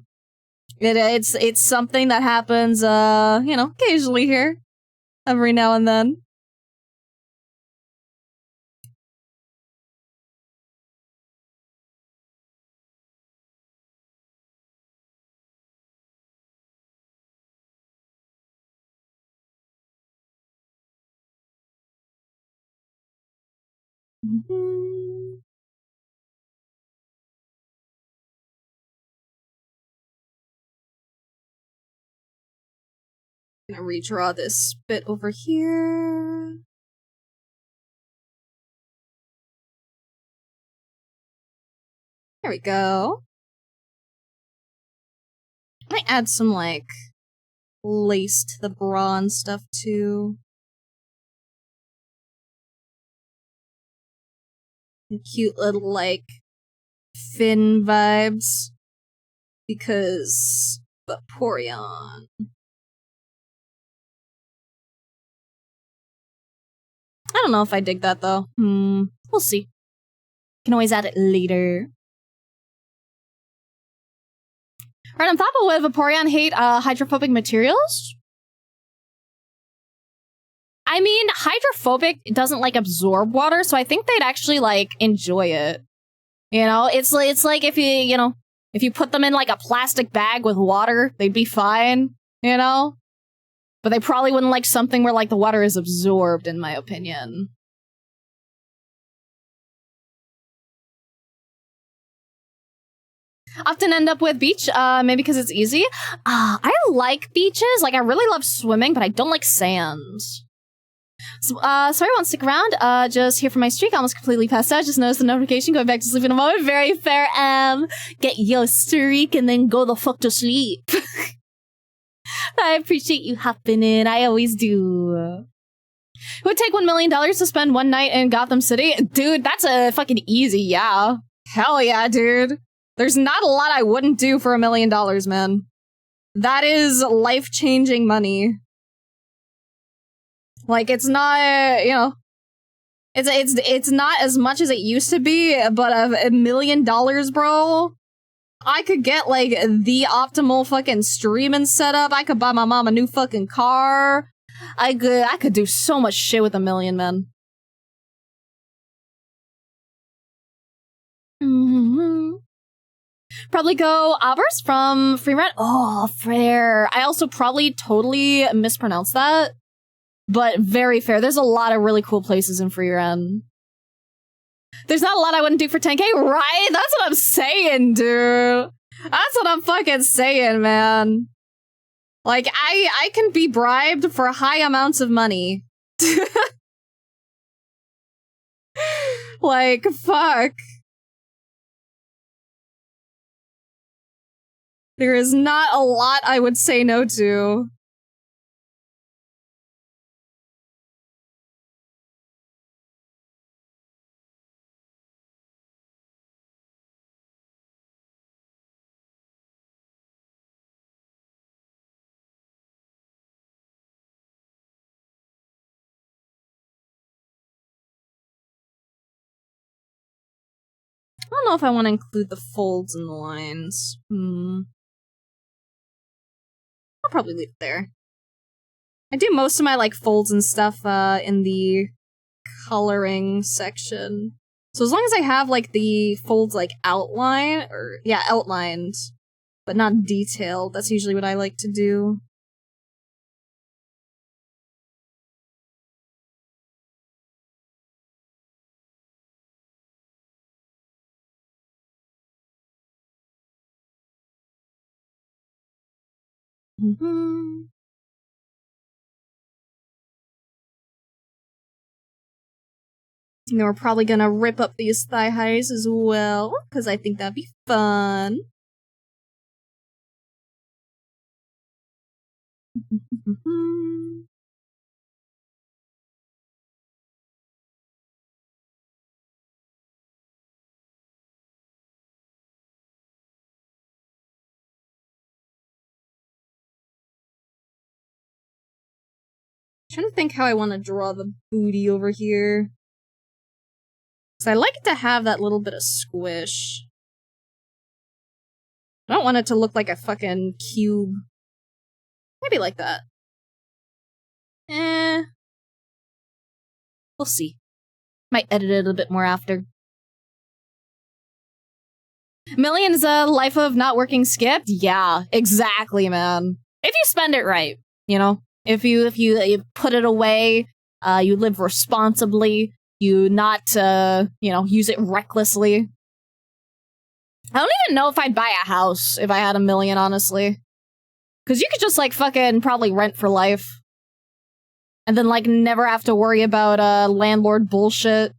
It's something that happens, you know, occasionally here. Every now and then. Gonna redraw this bit over here. There we go. I might add some, like, lace to the bra and stuff, too. And cute little, like, fin vibes. Because Vaporeon. I don't know if I dig that, though. We'll see. Can always add it later. Right, on top of would Vaporeon hate hydrophobic materials? I mean, hydrophobic doesn't, like, absorb water, so I think they'd actually, like, enjoy it. You know, it's like if if you put them in, like, a plastic bag with water, they'd be fine, you know? But they probably wouldn't like something where, like, the water is absorbed, in my opinion. Often end up with beach, maybe because it's easy. I like beaches. Like, I really love swimming, but I don't like sand. So, sorry, won't stick around. Just here for my streak. Almost completely passed out. Just noticed the notification. Going back to sleep in a moment. Very fair, get your streak and then go the fuck to sleep. I appreciate you hopping in. I always do. It would take $1 million to spend one night in Gotham City. Dude, that's a fucking easy, yeah. Hell yeah, dude. There's not a lot I wouldn't do for $1 million, man. That is life-changing money. Like, it's not, you know, it's not as much as it used to be, but $1 million, bro. I could get, like, the optimal fucking streaming setup. I could buy my mom a new fucking car. I could do so much shit with $1 million, man. Probably go Aubers from Free Rent. Oh, fair. I also probably totally mispronounced that. But very fair. There's a lot of really cool places in Free Rent. There's not a lot I wouldn't do for 10k, right? That's what I'm saying, dude. That's what I'm fucking saying, man. Like, I can be bribed for high amounts of money. Like, fuck. There is not a lot I would say no to. I don't know if I want to include the folds in the lines. I'll probably leave it there. I do most of my, like, folds and stuff in the coloring section. So as long as I have, like, the folds, like, outlined, but not detailed, that's usually what I like to do. And then we're probably gonna rip up these thigh highs as well, because I think that'd be fun. Trying to think how I want to draw the booty over here. So I like it to have that little bit of squish. I don't want it to look like a fucking cube. Maybe like that. We'll see. Might edit it a bit more after. Millions a life of not working skipped? Yeah, exactly, man. If you spend it right, you know? If you put it away, you live responsibly, you not, use it recklessly. I don't even know if I'd buy a house if I had $1 million, honestly. Because you could just, like, fucking probably rent for life. And then, like, never have to worry about, landlord bullshit.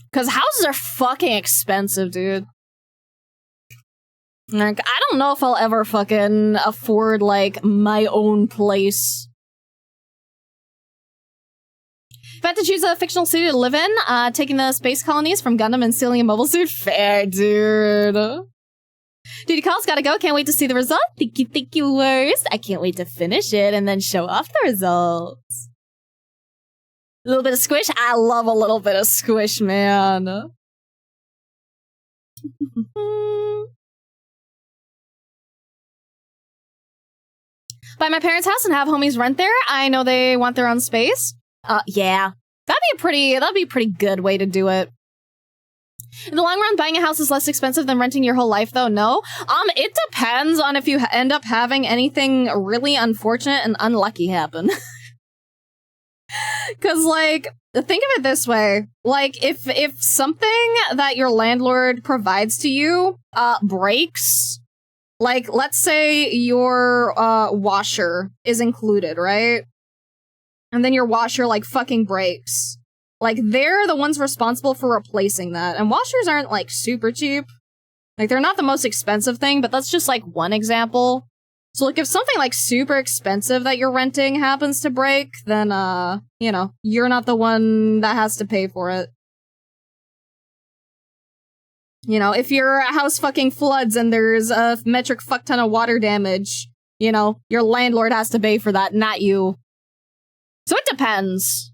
Because houses are fucking expensive, dude. Like, I don't know if I'll ever fucking afford, like, my own place. If I had to choose a fictional city to live in, taking the space colonies from Gundam and stealing a mobile suit? Fair, dude. Duty calls, gotta go. Can't wait to see the result. Thank you, worst. I can't wait to finish it and then show off the results. A little bit of squish? I love a little bit of squish, man. Buy my parents' house and have homies rent there. I know they want their own space. Yeah. That'd be a pretty good way to do it. In the long run, buying a house is less expensive than renting your whole life, though, no? It depends on if you end up having anything really unfortunate and unlucky happen. Because, like, think of it this way. Like, if something that your landlord provides to you, breaks, like, let's say your, washer is included, right? And then your washer, like, fucking breaks. Like, they're the ones responsible for replacing that. And washers aren't, like, super cheap. Like, they're not the most expensive thing, but that's just, like, one example. So, like, if something, like, super expensive that you're renting happens to break, then, you're not the one that has to pay for it. You know, if your house fucking floods and there's a metric fuck ton of water damage, your landlord has to pay for that, not you. So it depends.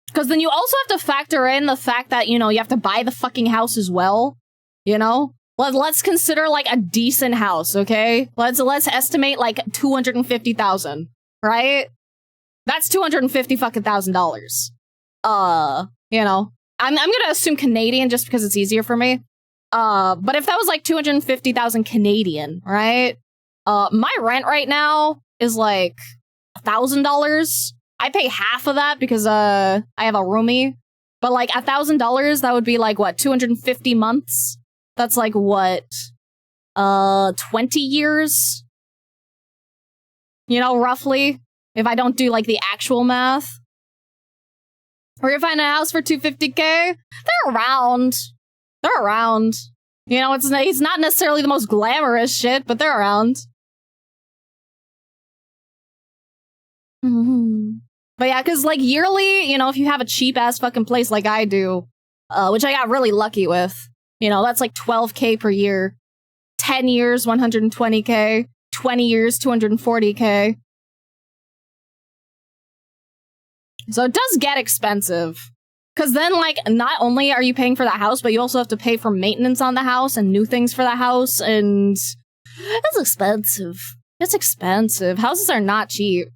Because then you also have to factor in the fact that, you have to buy the fucking house as well. Let's consider, like, a decent house, okay? Let's estimate, like, $250,000, right? That's $250 fucking $1,000. I'm gonna assume Canadian just because it's easier for me. But if that was, like, 250,000 Canadian, right? My rent right now is, like, $1,000. I pay half of that because I have a roomie. But like $1,000, that would be like what, 250 months? That's like what, 20 years? Roughly, if I don't do like the actual math. Or if I find a house for $250K, they're around. They're around. It's not necessarily the most glamorous shit, but they're around. But yeah, because, like, yearly, if you have a cheap-ass fucking place like I do, which I got really lucky with, that's like $12K per year. 10 years, $120K. 20 years, $240K. So it does get expensive. Because then, like, not only are you paying for the house, but you also have to pay for maintenance on the house and new things for the house, and it's expensive. It's expensive. Houses are not cheap.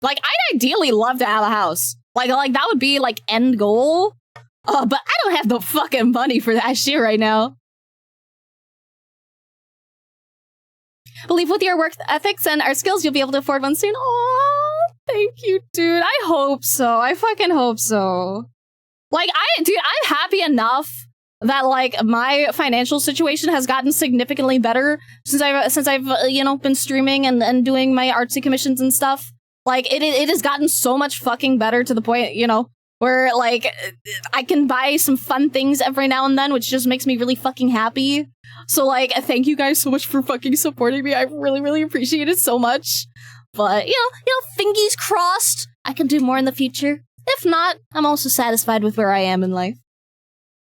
Like, I'd ideally love to have a house. Like that would be, like, end goal. But I don't have the fucking money for that shit right now. Believe with your work ethics and our skills, you'll be able to afford one soon. Aww, thank you, dude. I hope so. I fucking hope so. Like, I'm happy enough that, like, my financial situation has gotten significantly better since I've been streaming and doing my artsy commissions and stuff. Like, it has gotten so much fucking better to the point, where, like, I can buy some fun things every now and then, which just makes me really fucking happy. So, like, thank you guys so much for fucking supporting me. I really, really appreciate it so much. But, fingies crossed. I can do more in the future. If not, I'm also satisfied with where I am in life.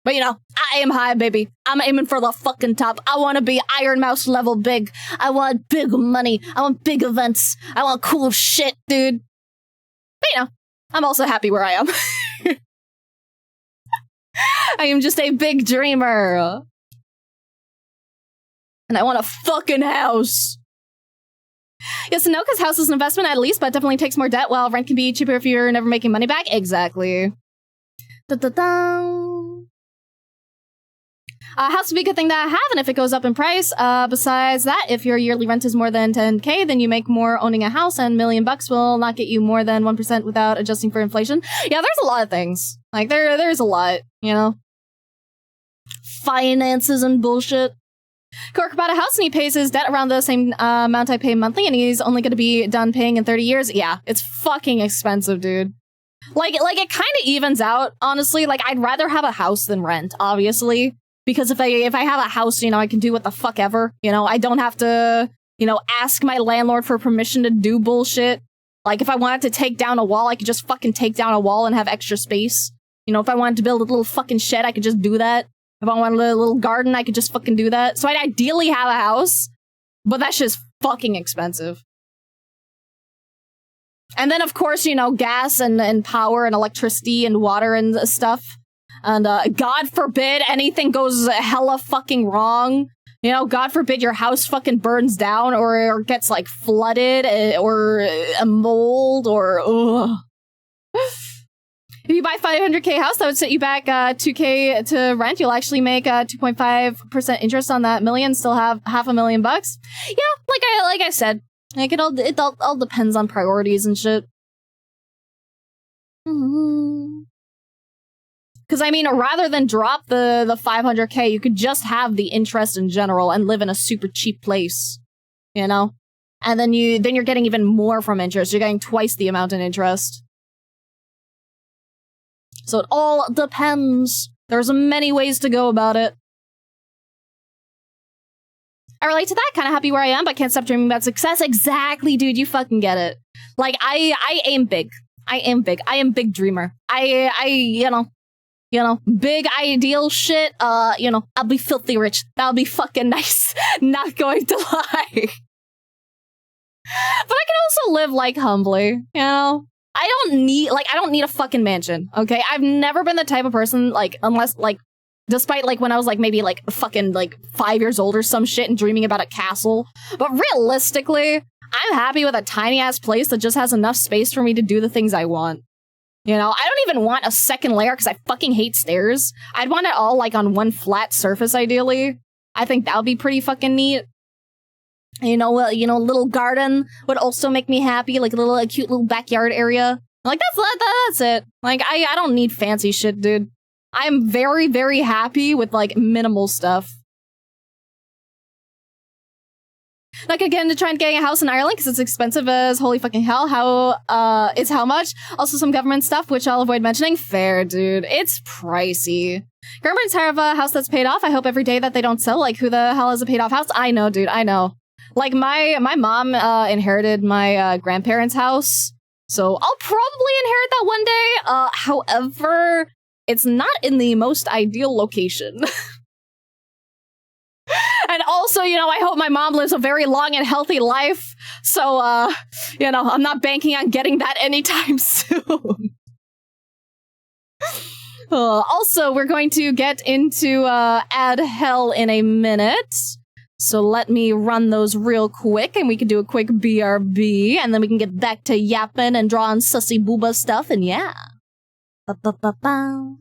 But, I aim high, baby. I'm aiming for the fucking top. I want to be Iron Mouse level big. I want big money. I want big events. I want cool shit, dude. But, I'm also happy where I am. I am just a big dreamer. And I want a fucking house. Yes and no, because house is an investment at least, but definitely takes more debt, while rent can be cheaper if you're never making money back. Exactly. Da-da-da. House would be a good thing to have, and if it goes up in price, besides that, if your yearly rent is more than 10K, then you make more owning a house, and $1,000,000 will not get you more than 1% without adjusting for inflation. Yeah, there's a lot of things. Like, there's a lot, you know? Finances and bullshit. Cork bought a house and he pays his debt around the same amount I pay monthly, and he's only gonna be done paying in 30 years. Yeah, it's fucking expensive, dude. Like it kind of evens out, honestly. Like, I'd rather have a house than rent, obviously. Because if I have a house, you know, I can do what the fuck ever. You know, I don't have to, you know, ask my landlord for permission to do bullshit. Like, if I wanted to take down a wall, I could just fucking take down a wall and have extra space. You know, if I wanted to build a little fucking shed, I could just do that. If I wanted a little garden, I could just fucking do that. So I'd ideally have a house, but that shit's fucking expensive. And then, of course, you know, gas and power and electricity and water and stuff. And God forbid anything goes hella fucking wrong. You know, God forbid your house fucking burns down or gets, like, flooded or a mold or... Ugh. If you buy 500K house, that would set you back 2K to rent. You'll actually make 2.5% interest on that million, still have $500,000. Yeah, like I said, like it all depends on priorities and shit. Because I mean, rather than drop the 500K, you could just have the interest in general and live in a super cheap place, you know. And then you're getting even more from interest. You're getting twice the amount in interest. So it all depends. There's many ways to go about it. I relate to that. Kind of happy where I am, but can't stop dreaming about success. Exactly, dude. You fucking get it. Like, I aim big. I am big. I am big dreamer. You know, big ideal shit. You know, I'll be filthy rich. That'll be fucking nice. Not going to lie. But I can also live, like, humbly, you know? I don't need a fucking mansion, okay? I've never been the type of person, like, unless, like, despite, like, when I was, like, maybe, like, fucking, like, 5 years old or some shit and dreaming about a castle. But realistically, I'm happy with a tiny-ass place that just has enough space for me to do the things I want. You know, I don't even want a second layer because I fucking hate stairs. I'd want it all, like, on one flat surface, ideally. I think that would be pretty fucking neat. You know, a little garden would also make me happy, like a cute little backyard area. Like, that's it. Like, I don't need fancy shit, dude. I'm very, very happy with, like, minimal stuff. Not gonna get into trying to get a house in Ireland because it's expensive as holy fucking hell. How much? Also some government stuff, which I'll avoid mentioning. Fair, dude. It's pricey. Governments have a house that's paid off. I hope every day that they don't sell. Like, who the hell has a paid off house? I know, dude. I know. Like, my mom inherited my grandparents' house, so I'll probably inherit that one day. However, it's not in the most ideal location. And also, you know, I hope my mom lives a very long and healthy life, so, you know, I'm not banking on getting that anytime soon. Also, we're going to get into Add Hell in a minute. So let me run those real quick, and we can do a quick BRB, and then we can get back to yapping and drawing sussy booba stuff, and yeah. Ba-ba-ba-ba.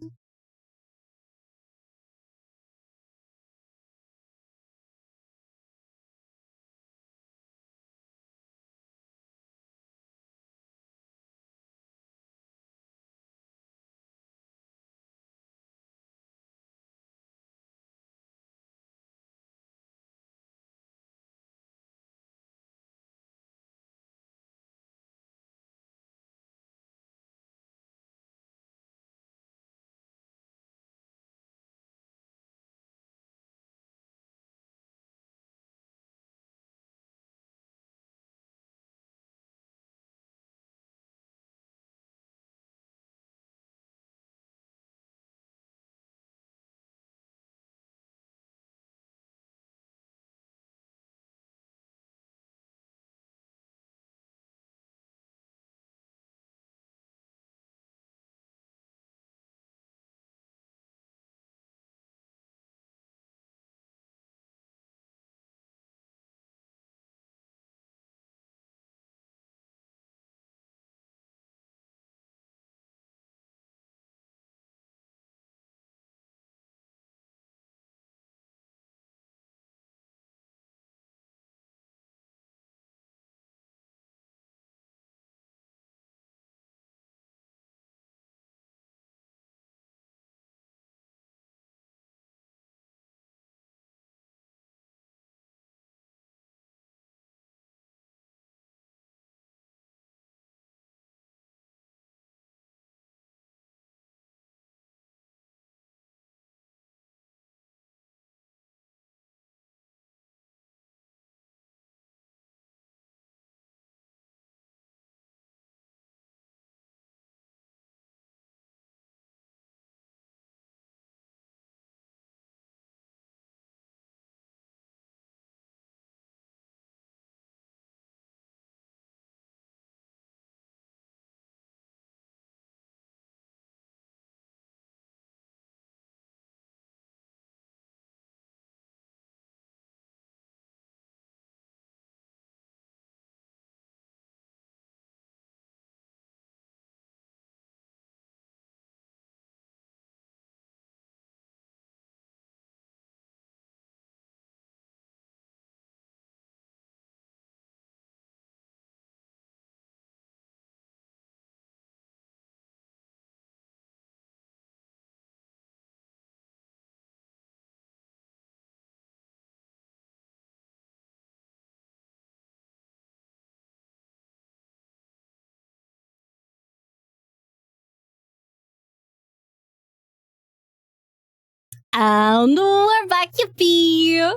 And we're back, yippee!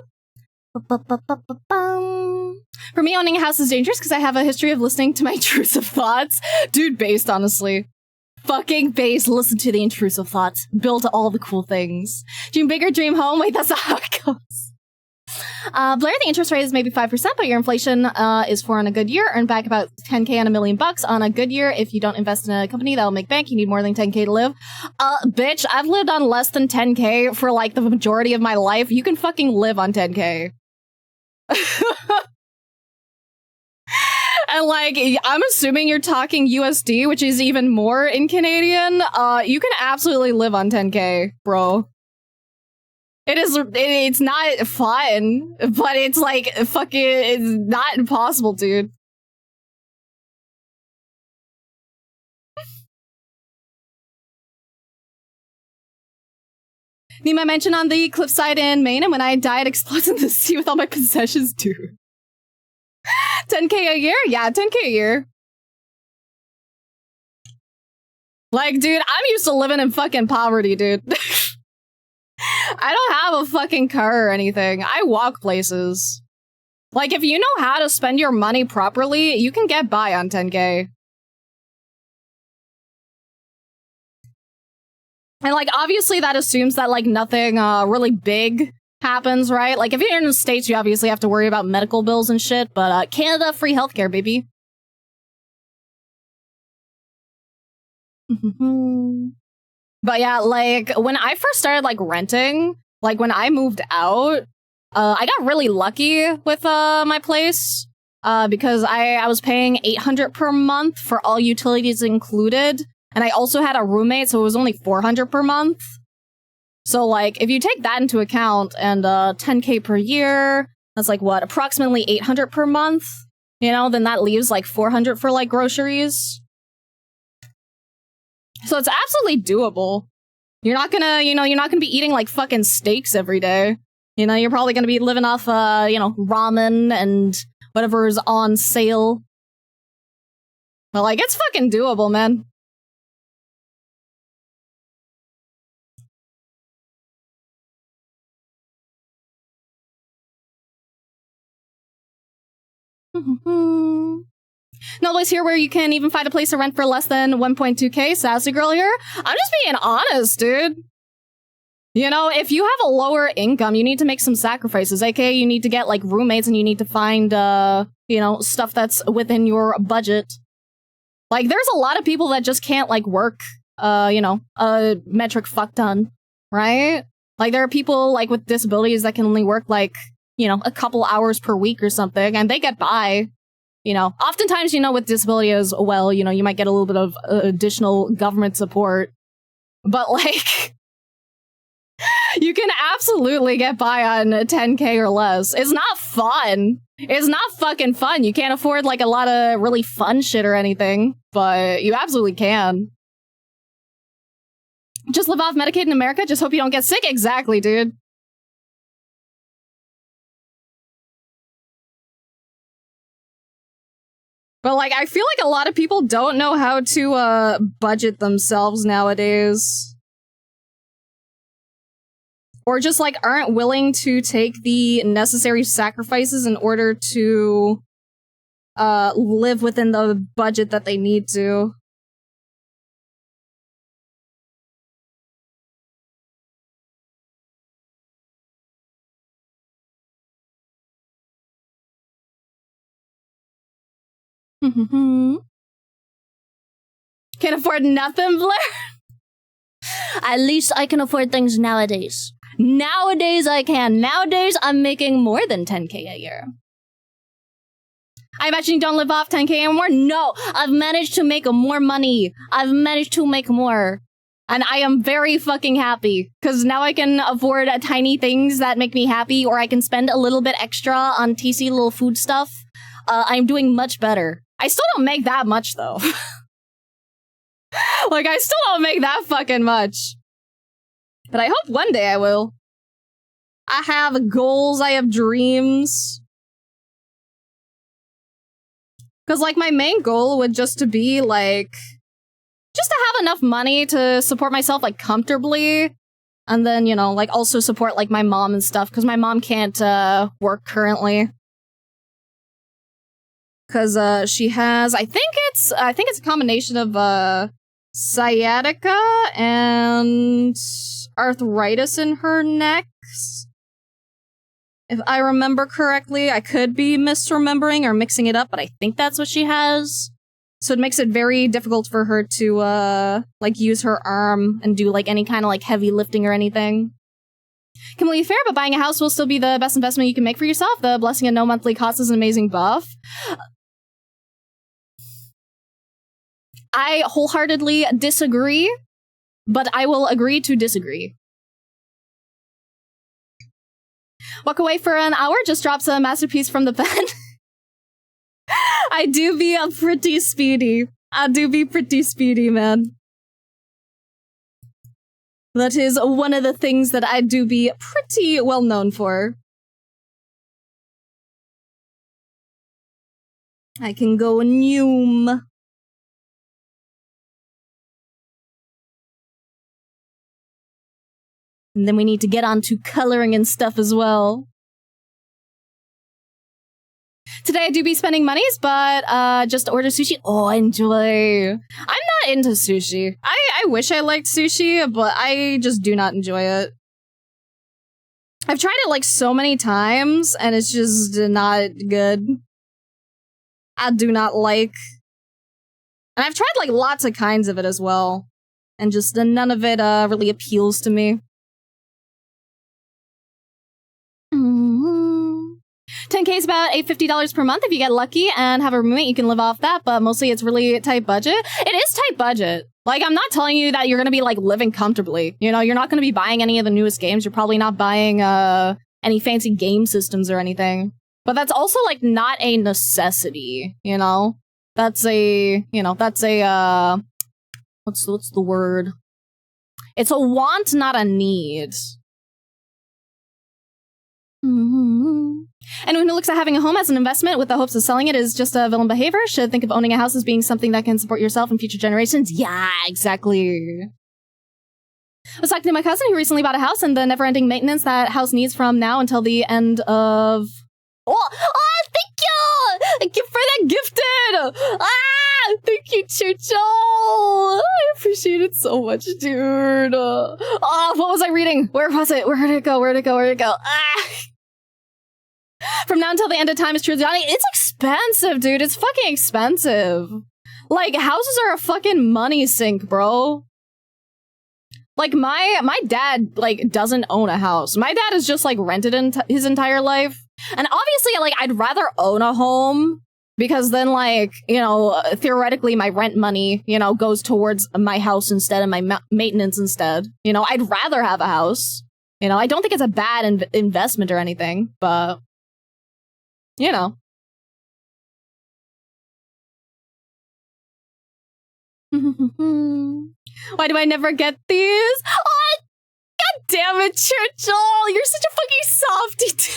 Ba-ba-ba-ba-ba-bum. For me, owning a house is dangerous because I have a history of listening to my intrusive thoughts. Dude, based, honestly. Fucking base, listen to the intrusive thoughts. Build all the cool things. Dream bigger, dream home. Wait, that's not how it goes. Blair, the interest rate is maybe 5%, but your inflation is 4 on a good year. Earn back about 10k on $1 million on a good year. If you don't invest in a company that'll make bank, you need more than 10k to live. Bitch, I've lived on less than 10k for like the majority of my life. You can fucking live on 10k. And like, I'm assuming you're talking USD, which is even more in Canadian. You can absolutely live on 10k, bro. It's not fun, but it's like, fucking, it's not impossible, dude. Need my mention on the cliffside in Maine, and when I die, it explodes in the sea with all my possessions, dude. 10k a year? Yeah, 10k a year. Like, dude, I'm used to living in fucking poverty, dude. I don't have a fucking car or anything. I walk places. Like, if you know how to spend your money properly, you can get by on 10k. And, like, obviously that assumes that, like, nothing really big happens, right? Like, if you're in the States, you obviously have to worry about medical bills and shit, but Canada, free healthcare, baby. But yeah, like, when I first started, like, renting, like, when I moved out, I got really lucky with my place, because I was paying $800 per month for all utilities included, and I also had a roommate, so it was only $400 per month. So, like, if you take that into account, and 10k per year, that's like, what, approximately $800 per month? You know, then that leaves, like, $400 for, like, groceries. So it's absolutely doable. You're not gonna, you know, you're not gonna be eating, like, fucking steaks every day. You know, you're probably gonna be living off, you know, ramen and whatever's on sale. But, like, it's fucking doable, man. No place here where you can even find a place to rent for less than 1.2k. Sassy girl here. I'm just being honest, dude. You know, if you have a lower income, you need to make some sacrifices. aka you need to get, like, roommates and you need to find, you know, stuff that's within your budget. Like, there's a lot of people that just can't, like, work, you know, a metric fuck ton, right? Like, there are people, like, with disabilities that can only work, like, you know, a couple hours per week or something, and they get by. You know, oftentimes, you know, with disability as well, you know, you might get a little bit of additional government support. But, like, you can absolutely get by on 10k or less. It's not fun. It's not fucking fun. You can't afford, like, a lot of really fun shit or anything, but you absolutely can. Just live off Medicaid in America? Just hope you don't get sick? Exactly, dude. But, like, I feel like a lot of people don't know how to, budget themselves nowadays. Or just, like, aren't willing to take the necessary sacrifices in order to, live within the budget that they need to. Can't afford nothing, Blair? At least I can afford things nowadays. Nowadays I can. Nowadays I'm making more than 10k a year. I imagine you don't live off 10k anymore? No, I've managed to make more money. I've managed to make more. And I am very fucking happy. Because now I can afford tiny things that make me happy, or I can spend a little bit extra on TC little food stuff. I'm doing much better. I still don't make that much, though. Like, I still don't make that fucking much. But I hope one day I will. I have goals, I have dreams. Because, like, my main goal would just to be, like, just to have enough money to support myself, like, comfortably. And then, you know, like also support like my mom and stuff because my mom can't work currently. Because she has, I think it's a combination of sciatica and arthritis in her neck. If I remember correctly, I could be misremembering or mixing it up, but I think that's what she has. So it makes it very difficult for her to, like, use her arm and do, like, any kind of, like, heavy lifting or anything. Completely fair, but buying a house will still be the best investment you can make for yourself. The blessing of no monthly cost is an amazing buff. I wholeheartedly disagree, but I will agree to disagree. Walk away for an hour just drops a masterpiece from the pen. I do be pretty speedy. I do be pretty speedy, man. That is one of the things that I do be pretty well known for. I can go noom. And then we need to get on to coloring and stuff as well. Today I do be spending monies, but just order sushi. Oh, enjoy. I'm not into sushi. I wish I liked sushi, but I just do not enjoy it. I've tried it like so many times, and it's just not good. I do not like. And I've tried like lots of kinds of it as well, and just none of it really appeals to me. 10K is about $850 per month. If you get lucky and have a roommate, you can live off that, but mostly it's really tight budget. It is tight budget. Like, I'm not telling you that you're gonna be, like, living comfortably. You know, you're not gonna be buying any of the newest games. You're probably not buying, any fancy game systems or anything. But that's also, like, not a necessity, you know? That's a, what's the word? It's a want, not a need. Anyone who looks at having a home as an investment with the hopes of selling it is just a villain behavior. Should think of owning a house as being something that can support yourself and future generations. Yeah, exactly. I was talking to my cousin who recently bought a house and the never-ending maintenance that house needs from now until the end of... Oh, thank you! Thank you for that gifted! Thank you, Churchill! I appreciate it so much, dude. What was I reading? Where was it? Where'd it go? From now until the end of time is true. It's expensive, dude. It's fucking expensive. Like, houses are a fucking money sink, bro. Like, my dad, like, doesn't own a house. My dad has just, like, rented his entire life. And obviously, like, I'd rather own a home because then, like, you know, theoretically my rent money, you know, goes towards my house instead and my maintenance instead. You know, I'd rather have a house. You know, I don't think it's a bad investment or anything, but... You know. Why do I never get these? Oh, god damn it, Churchill! You're such a fucking softy, dude.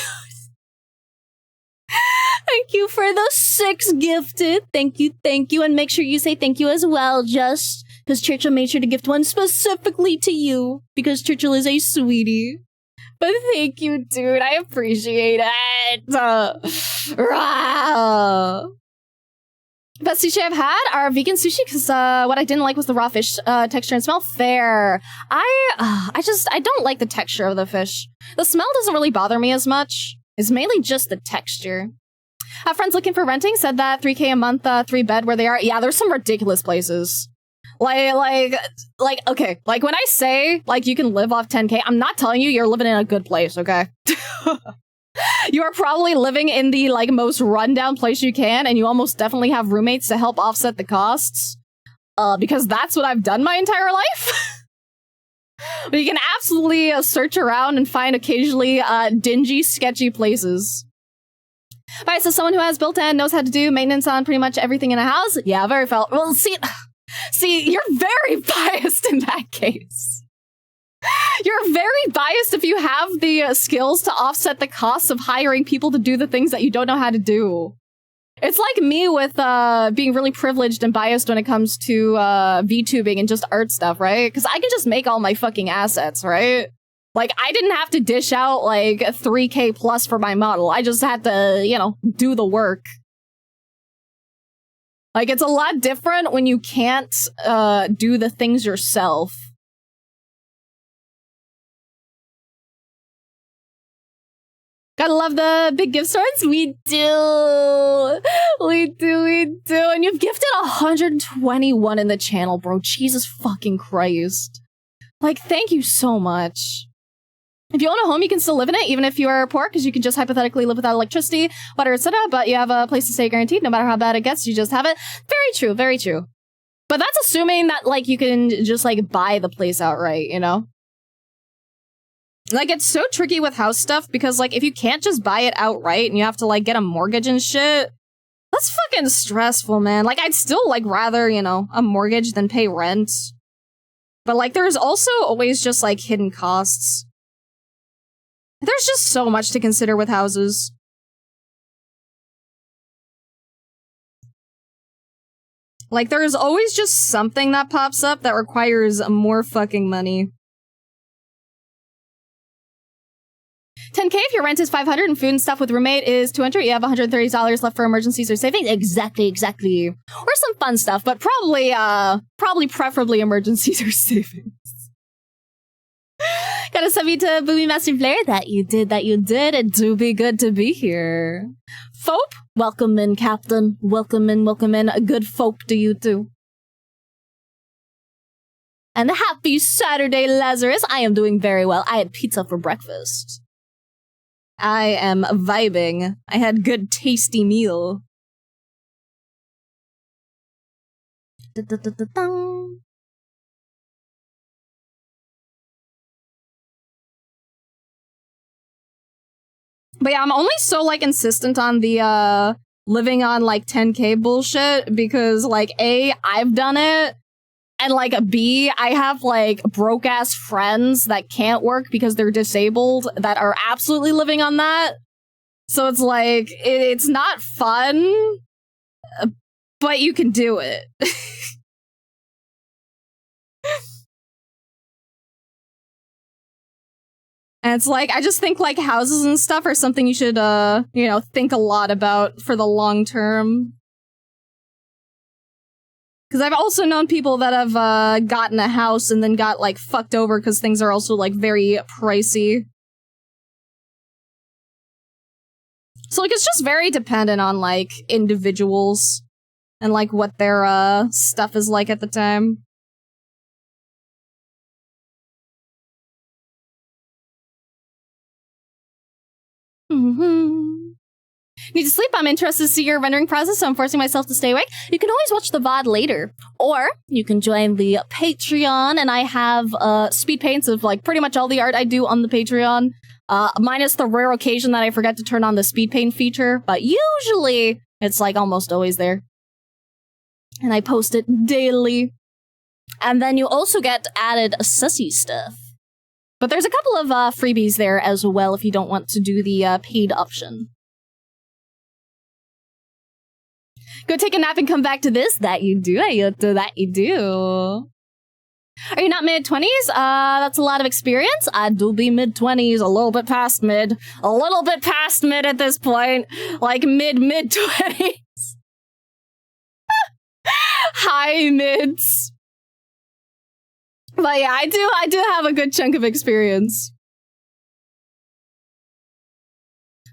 Thank you for the 6 gifted. Thank you. And make sure you say thank you as well, just because Churchill made sure to gift one specifically to you, because Churchill is a sweetie. But thank you, dude. I appreciate it. Best sushi I've had are vegan sushi, because what I didn't like was the raw fish texture and smell. Fair. I don't like the texture of the fish. The smell doesn't really bother me as much. It's mainly just the texture. Have friends looking for renting said that $3K a month, 3-bed where they are. Yeah, there's some ridiculous places. Like, okay, like, when I say, like, you can live off 10K, I'm not telling you you're living in a good place, okay? You are probably living in the, like, most rundown place you can, and you almost definitely have roommates to help offset the costs. Because that's what I've done my entire life. But you can absolutely search around and find occasionally, dingy, sketchy places. But so someone who has built-in knows how to do maintenance on pretty much everything in a house? Yeah, very felt. Well, See, you're very biased in that case. You're very biased if you have the skills to offset the costs of hiring people to do the things that you don't know how to do. It's like me with being really privileged and biased when it comes to VTubing and just art stuff, right? Because I can just make all my fucking assets, right? Like, I didn't have to dish out, like, 3K plus for my model. I just had to, you know, do the work. Like, it's a lot different when you can't do the things yourself. Gotta love the big gift stores. We do. We do. And you've gifted 121 in the channel, bro. Jesus fucking Christ. Like, thank you so much. If you own a home, you can still live in it, even if you are poor, because you can just hypothetically live without electricity, water, etc., but you have a place to stay guaranteed, no matter how bad it gets, you just have it. Very true, very true. But that's assuming that, like, you can just, like, buy the place outright, you know? Like, it's so tricky with house stuff, because, like, if you can't just buy it outright and you have to, like, get a mortgage and shit, that's fucking stressful, man. Like, I'd still, like, rather, you know, a mortgage than pay rent. But, like, there's also always just, like, hidden costs. There's just so much to consider with houses. Like, there's always just something that pops up that requires more fucking money. 10K if your rent is 500 and food and stuff with roommate is 200, you have $130 left for emergencies or savings. Exactly. Or some fun stuff, but preferably emergencies or savings. Gotta send me to Booby Master Flair. That you did. It do be good to be here. Fope, welcome in, Captain. Welcome in. A good fope to you too. And happy Saturday, Lazarus. I am doing very well. I had pizza for breakfast. I am vibing. I had good tasty meal. But yeah, I'm only so, like, insistent on the, living on, like, 10K bullshit, because, like, A, I've done it, and, like, B, I have, like, broke-ass friends that can't work because they're disabled that are absolutely living on that. So it's, like, it's not fun, but you can do it. And it's like, I just think, like, houses and stuff are something you should, you know, think a lot about for the long term. Because I've also known people that have, gotten a house and then got, like, fucked over because things are also, like, very pricey. So, like, it's just very dependent on, like, individuals and, like, what their, stuff is like at the time. Need to sleep? I'm interested to see your rendering process, so I'm forcing myself to stay awake. You can always watch the VOD later. Or you can join the Patreon, and I have speed paints of, like, pretty much all the art I do on the Patreon. Minus the rare occasion that I forget to turn on the speed paint feature, but usually it's, like, almost always there. And I post it daily. And then you also get added Sussy stuff. But there's a couple of freebies there as well if you don't want to do the paid option. Go take a nap and come back to this. That you do. That you do. Are you not mid-20s? That's a lot of experience. I do be mid-20s, a little bit past mid. A little bit past mid at this point. Like mid-20s. High mids. But yeah, I do have a good chunk of experience.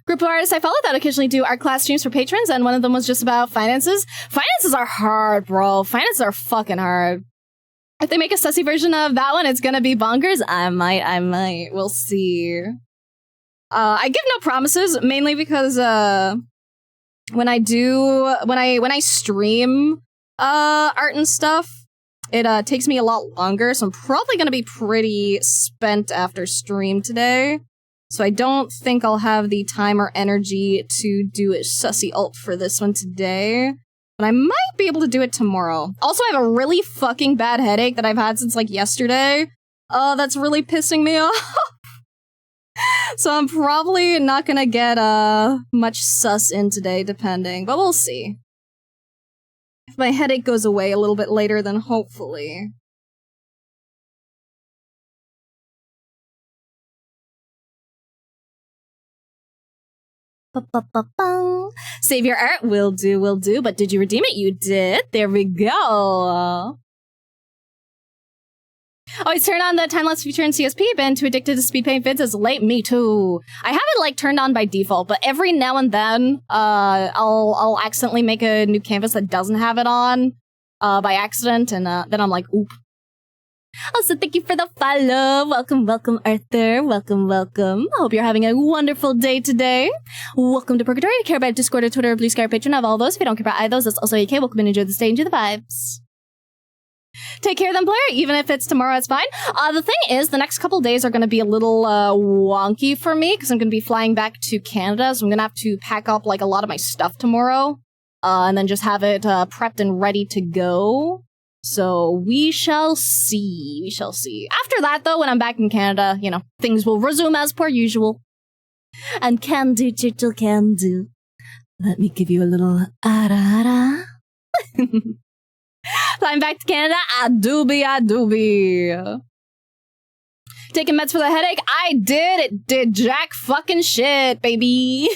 Group of artists I follow that occasionally do art class streams for patrons, and one of them was just about finances. Finances are hard, bro. Finances are fucking hard. If they make a sussy version of that one, it's gonna be bonkers. I might. We'll see. I give no promises, mainly because when I stream art and stuff, it takes me a lot longer, so I'm probably gonna be pretty spent after stream today. So I don't think I'll have the time or energy to do a sussy alt for this one today. But I might be able to do it tomorrow. Also, I have a really fucking bad headache that I've had since, like, yesterday. That's really pissing me off. So I'm probably not gonna get, much sus in today, depending. But we'll see. If my headache goes away a little bit later, then hopefully. Ba-ba-ba-bum. Save your art. Will do, will do. But did you redeem it? You did. There we go. Always turn on the time-lapse feature in CSP. Been too addicted to speed paint vids as late. Me too. I have it like turned on by default, but every now and then, I'll accidentally make a new canvas that doesn't have it on, by accident, and then I'm like, oop. Also, thank you for the follow. Welcome, welcome, Arthur. Welcome, welcome. I hope you're having a wonderful day today. Welcome to Purgatory. If you care about Discord or Twitter or Blue Sky or Patreon, I have all those. If you don't care about either of those, that's also okay. Welcome and enjoy the stay. Enjoy the vibes. Take care then, player. Even if it's tomorrow, it's fine. The thing is, the next couple days are going to be a little wonky for me because I'm going to be flying back to Canada, so I'm going to have to pack up like a lot of my stuff tomorrow, and then just have it prepped and ready to go. So we shall see. We shall see. After that, though, when I'm back in Canada, you know, things will resume as per usual. And can do, turtle can do. Let me give you a little ara-ara. Flying back to Canada, I doobie. Taking meds for the headache? I did. It did jack fucking shit, baby.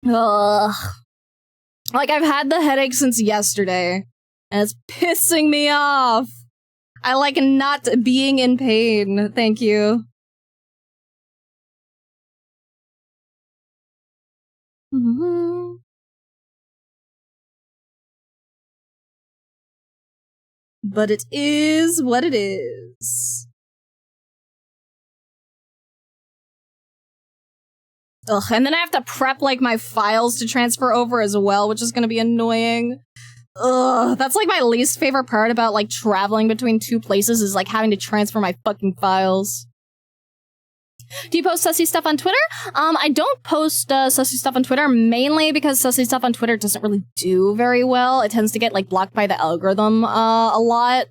Ugh. Like, I've had the headache since yesterday, and it's pissing me off. I like not being in pain. Thank you. Mm-hmm. But it is what it is. Ugh, and then I have to prep, like, my files to transfer over as well, which is gonna be annoying. Ugh, that's, like, my least favorite part about, like, traveling between two places is, like, having to transfer my fucking files. Do you post Sussy stuff on Twitter? I don't post Sussy stuff on Twitter, mainly because Sussy stuff on Twitter doesn't really do very well. It tends to get, like, blocked by the algorithm a lot.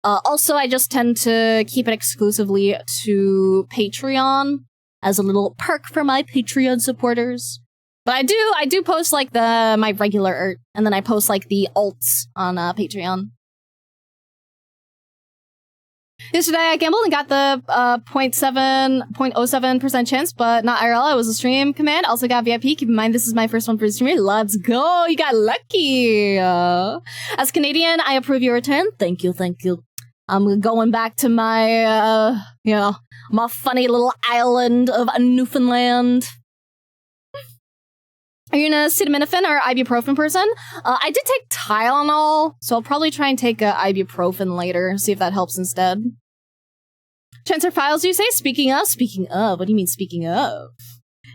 Also, I just tend to keep it exclusively to Patreon as a little perk for my Patreon supporters. But I do post, like, my regular art, and then I post, like, the alts on Patreon. Yesterday I gambled and got the 0.07% chance, but not IRL. It was a stream command. Also got VIP. Keep in mind, this is my first one for the streamer. Let's go! You got lucky! As Canadian, I approve your return. Thank you, thank you. I'm going back to my, my funny little island of Newfoundland. Are you an acetaminophen or ibuprofen person? I did take Tylenol, so I'll probably try and take ibuprofen later, see if that helps instead. Transfer files, you say? Speaking of, what do you mean speaking of?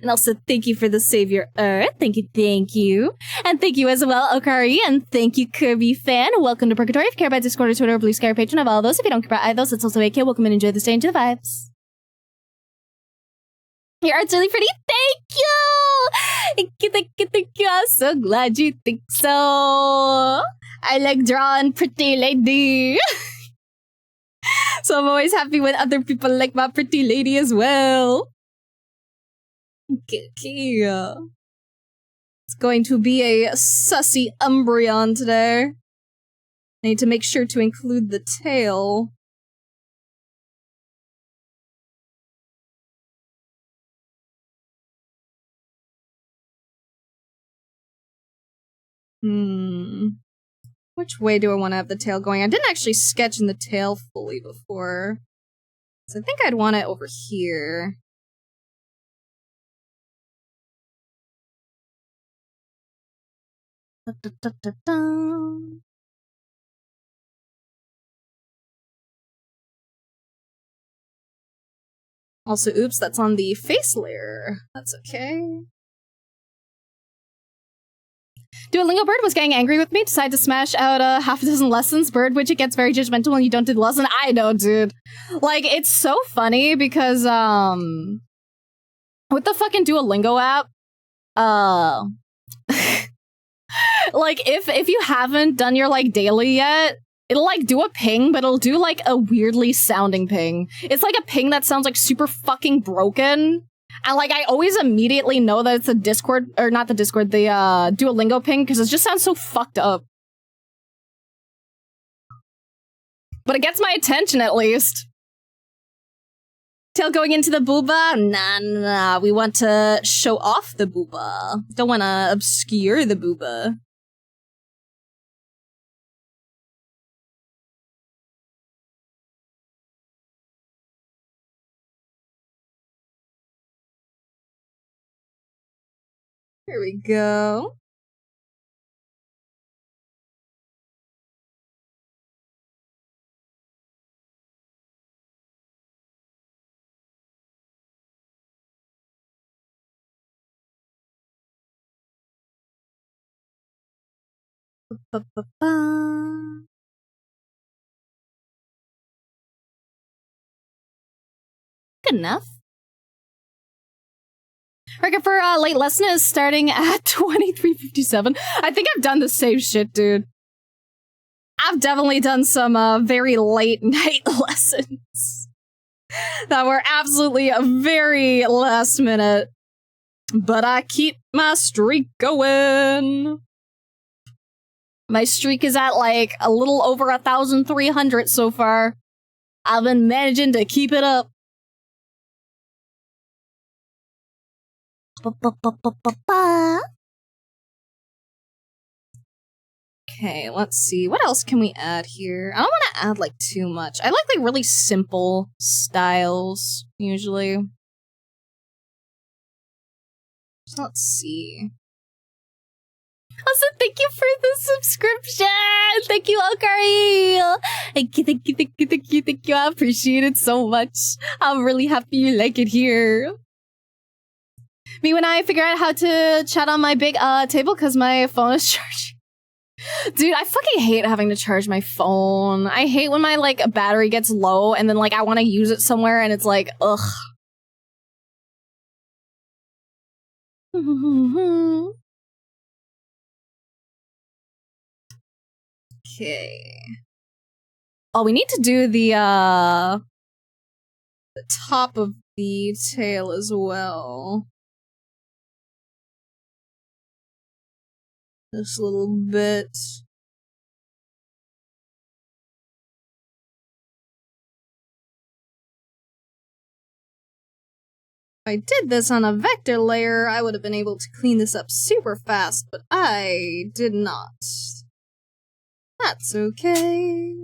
And also, thank you for the Save Your Earth. Thank you. And thank you as well, Okari, and thank you, Kirby Fan. Welcome to Purgatory. If you care about Discord or Twitter or Blue Sky or Patreon of all those, if you don't care about either of those, it's also okay. Welcome and enjoy the stay. Enjoy the vibes. Your art's really pretty. Thank you! Thank you. I'm so glad you think so. I like drawing pretty lady. So I'm always happy when other people like my pretty lady as well. Okay. It's going to be a sussy Umbreon today. I need to make sure to include the tail. Which way do I want to have the tail going? I didn't actually sketch in the tail fully before. So I think I'd want it over here. Also, oops, that's on the face layer. That's okay. Duolingo Bird was getting angry with me, decided to smash out half a dozen lessons. Bird Widget gets very judgmental when you don't do the lesson. I know, dude. Like, it's so funny because, with the fucking Duolingo app, like, if you haven't done your, like, daily yet, it'll, like, do a ping, but it'll do, like, a weirdly sounding ping. It's like a ping that sounds, like, super fucking broken. And, like, I always immediately know that it's a Discord, or not the Discord, the, Duolingo ping, because it just sounds so fucked up. But it gets my attention, at least. Tail going into the booba? Nah. We want to show off the booba. Don't want to obscure the booba. Here we go. Ba-ba-ba. Good enough. Record for late lesson is starting at 23:57. I think I've done the same shit, dude. I've definitely done some very late night lessons that were absolutely a very last minute. But I keep my streak going. My streak is at like a little over 1,300 so far. I've been managing to keep it up. Okay, let's see. What else can we add here? I don't want to add like too much. I like really simple styles usually. So let's see. Also, thank you for the subscription! Thank you, Okari! Thank you. I appreciate it so much. I'm really happy you like it here. Me when I figure out how to chat on my big table because my phone is charging. Dude, I fucking hate having to charge my phone. I hate when my, like, battery gets low and then, like, I want to use it somewhere and it's like, ugh. Okay. Oh, we need to do the top of the tail as well. This little bit. If I did this on a vector layer, I would have been able to clean this up super fast, but I did not. That's okay.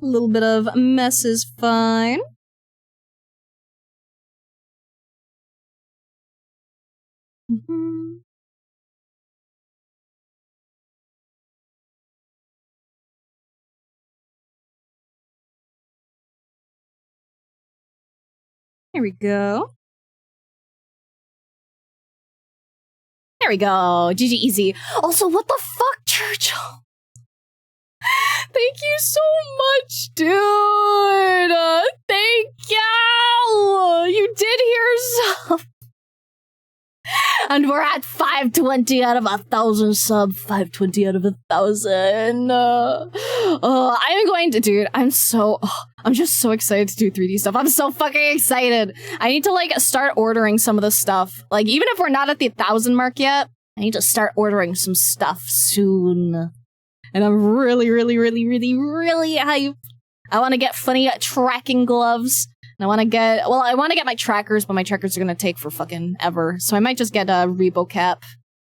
A little bit of mess is fine. Here we go. There we go. GG easy. Also, what the fuck, Churchill? Thank you so much, dude. Thank you. You did hear some. And we're at 520 out of 1,000 sub. 520 out of 1,000. I'm going to, dude. I'm just so excited to do 3D stuff. I'm so fucking excited. I need to like start ordering some of the stuff. Like even if we're not at the 1,000 mark yet, I need to start ordering some stuff soon. And I'm really hyped. I want to get funny tracking gloves. And I want to get my trackers, but my trackers are going to take for fucking ever. So I might just get a Rebo cap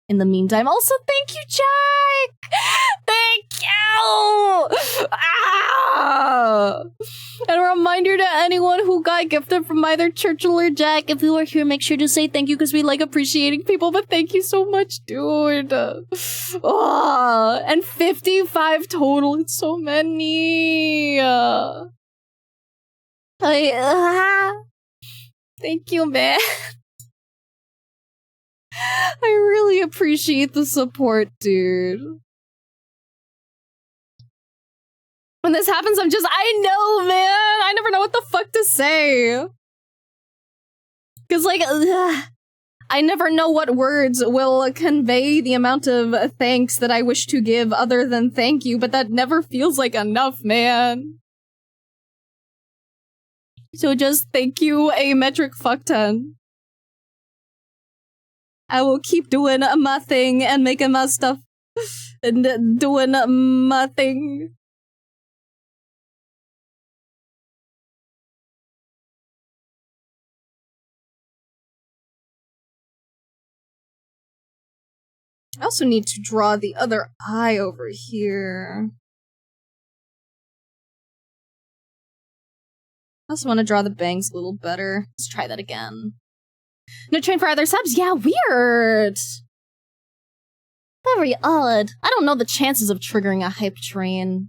in the meantime. Also, thank you, Jack! Thank you! Ah! And a reminder to anyone who got gifted from either Churchill or Jack, if you are here, make sure to say thank you because we like appreciating people, but thank you so much, dude. Oh, and 55 total. It's so many. Thank you, man. I really appreciate the support, dude. When this happens, I know, man. I never know what the fuck to say. Because, like, I never know what words will convey the amount of thanks that I wish to give other than thank you, but that never feels like enough, man. So just thank you a metric fuck ton. I will keep doing my thing and making my stuff and doing my thing. I also need to draw the other eye over here. I also want to draw the bangs a little better. Let's try that again. No train for other subs? Yeah, weird. Very odd. I don't know the chances of triggering a hype train.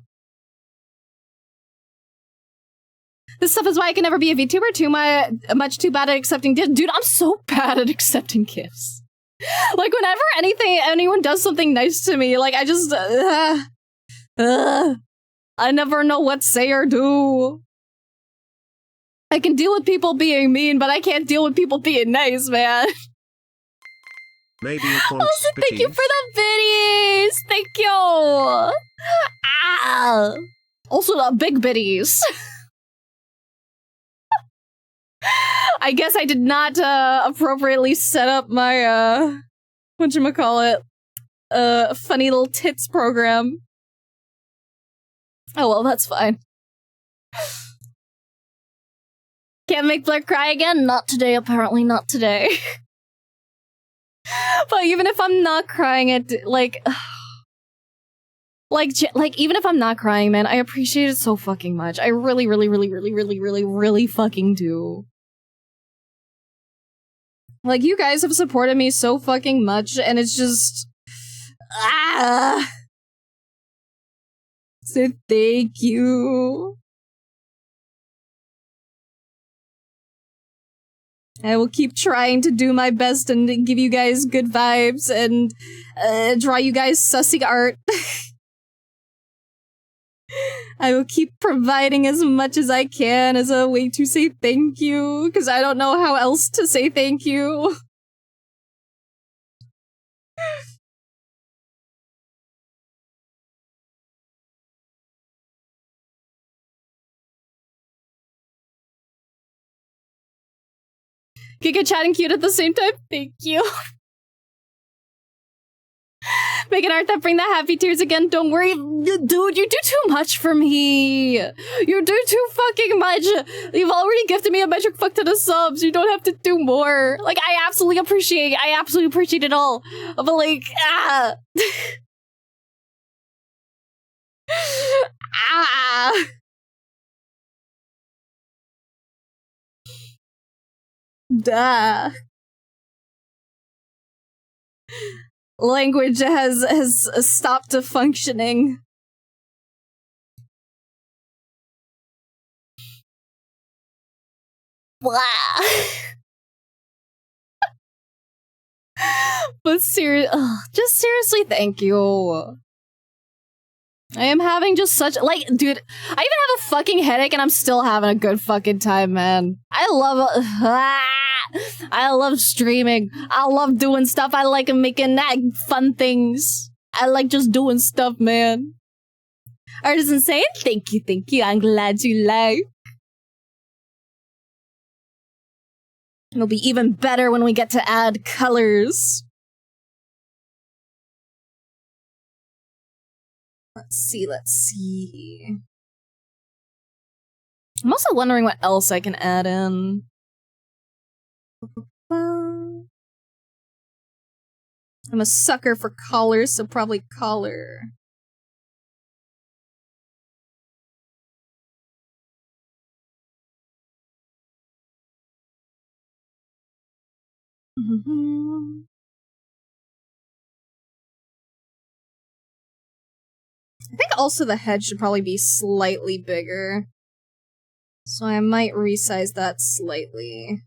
This stuff is why I can never be a VTuber. Much too bad at accepting gifts. Dude, I'm so bad at accepting gifts. Like, whenever anyone does something nice to me, like, I just... I never know what to say or do. I can deal with people being mean, but I can't deal with people being nice, man. Maybe it wants Also, thank you for the biddies! Thank you! Ah. Also, the big biddies. I guess I did not appropriately set up my whatchamacallit, funny little tits program. Oh well, that's fine. Can't make Blair cry again? Not today, apparently not today. But even if I'm not crying, like even if I'm not crying, man, I appreciate it so fucking much. I really, really, really, really, really, really, really fucking do. Like, you guys have supported me so fucking much, and it's just... So thank you. I will keep trying to do my best and give you guys good vibes and draw you guys sussy art. I will keep providing as much as I can as a way to say thank you, because I don't know how else to say thank you. Giga chat and cute at the same time? Thank you. Making art that bring the happy tears again. Don't worry. Dude, you do too much for me. You do too fucking much. You've already gifted me a metric fuck to the subs. You don't have to do more. Like, I absolutely appreciate it all. But like, Duh. Language has stopped functioning. Blah. But just seriously, thank you. I am having just such, like, dude, I even have a fucking headache and I'm still having a good fucking time, man. I love streaming. I love doing stuff. I like making fun things. I like just doing stuff, man. Artisan saying, thank you. I'm glad you like. It'll be even better when we get to add colors. Let's see. I'm also wondering what else I can add in. I'm a sucker for collars, so probably collar. I think also the head should probably be slightly bigger. So I might resize that slightly.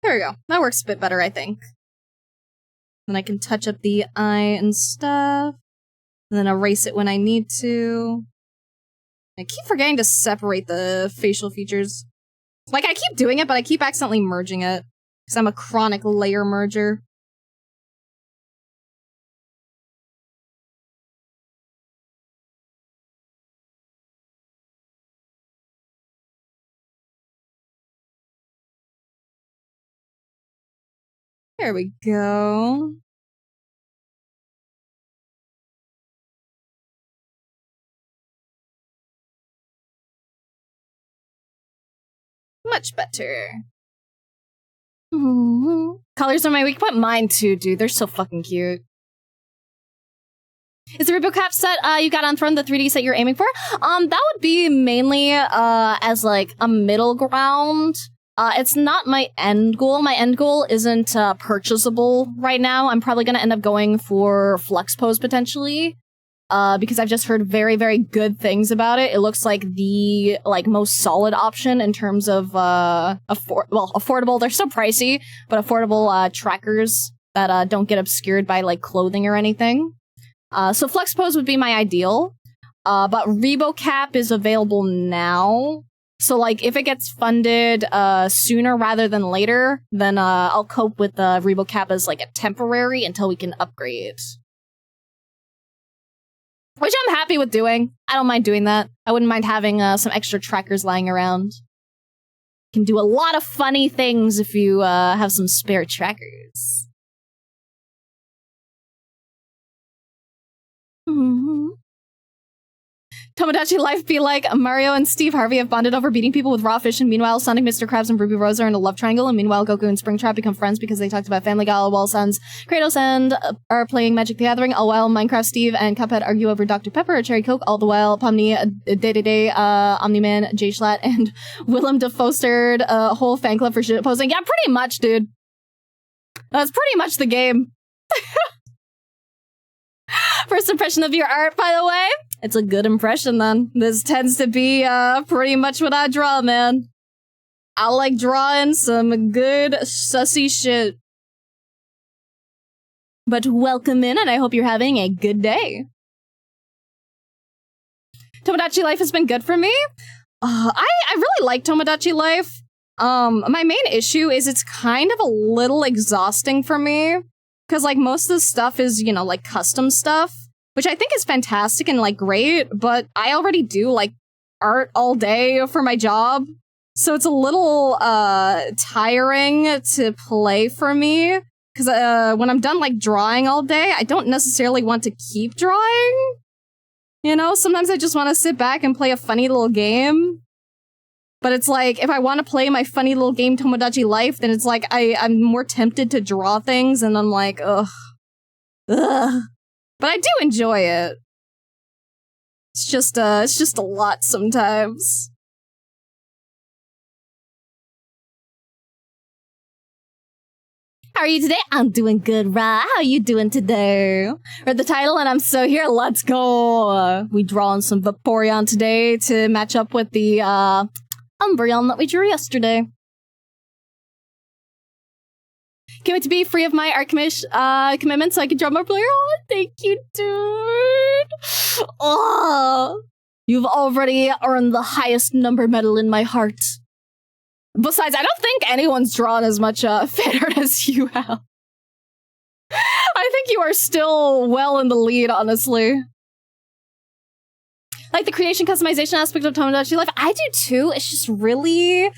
There we go. That works a bit better, I think. Then I can touch up the eye and stuff. And then erase it when I need to. I keep forgetting to separate the facial features. Like, I keep doing it, but I keep accidentally merging it. Because I'm a chronic layer merger. There we go. Much better. Colors are my weak point. Mine too, dude. They're so fucking cute. Is the Rebo Cap set you got on Throne the 3D set you're aiming for? That would be mainly as like a middle ground. It's not my end goal. My end goal isn't purchasable right now. I'm probably gonna end up going for Flex Pose potentially. Because I've just heard very, very good things about it. It looks like the most solid option in terms of affordable. They're still pricey, but affordable trackers that don't get obscured by like clothing or anything. So Flex Pose would be my ideal. But Rebo Cap is available now. So like if it gets funded sooner rather than later, then I'll cope with Rebo Cap as like a temporary until we can upgrade. Which I'm happy with doing. I don't mind doing that. I wouldn't mind having some extra trackers lying around. Can do a lot of funny things if you have some spare trackers. Tomodachi Life be like Mario and Steve Harvey have bonded over beating people with raw fish, and meanwhile Sonic, Mr. Krabs, and Ruby Rose are in a love triangle, and meanwhile Goku and Springtrap become friends because they talked about Family Guy while Sans, Kratos, and are playing Magic the Gathering, all while Minecraft Steve and Cuphead argue over Dr. Pepper or Cherry Coke, all the while Pomni, Day-Day-Day, Omni-Man, J-Schlatt, and Willem Dafoe stirred a whole fan club for shit posting. Yeah, pretty much, dude. That's pretty much the game. First impression of your art, by the way? It's a good impression, then. This tends to be pretty much what I draw, man. I like drawing some good sussy shit. But welcome in, and I hope you're having a good day. Tomodachi Life has been good for me. I really like Tomodachi Life. My main issue is it's kind of a little exhausting for me. Because, like, most of the stuff is, you know, like, custom stuff. Which I think is fantastic and, like, great. But I already do, like, art all day for my job. So it's a little, tiring to play for me. Because, when I'm done, like, drawing all day, I don't necessarily want to keep drawing. You know, sometimes I just want to sit back and play a funny little game. But it's like, if I want to play my funny little game Tomodachi Life, then it's like, I'm more tempted to draw things, and I'm like, ugh. But I do enjoy it. It's just a lot sometimes. How are you today? I'm doing good, Ra. How are you doing today? Read the title and I'm so here. Let's go. We drawing some Vaporeon today to match up with the, Umbreon that we drew yesterday. Can't wait to be free of my art commitment so I can draw more player. Oh, thank you, dude. Oh, you've already earned the highest number medal in my heart. Besides, I don't think anyone's drawn as much fan art as you have. I think you are still well in the lead, honestly. Like the creation customization aspect of Tomodachi Life, I do too. It's just really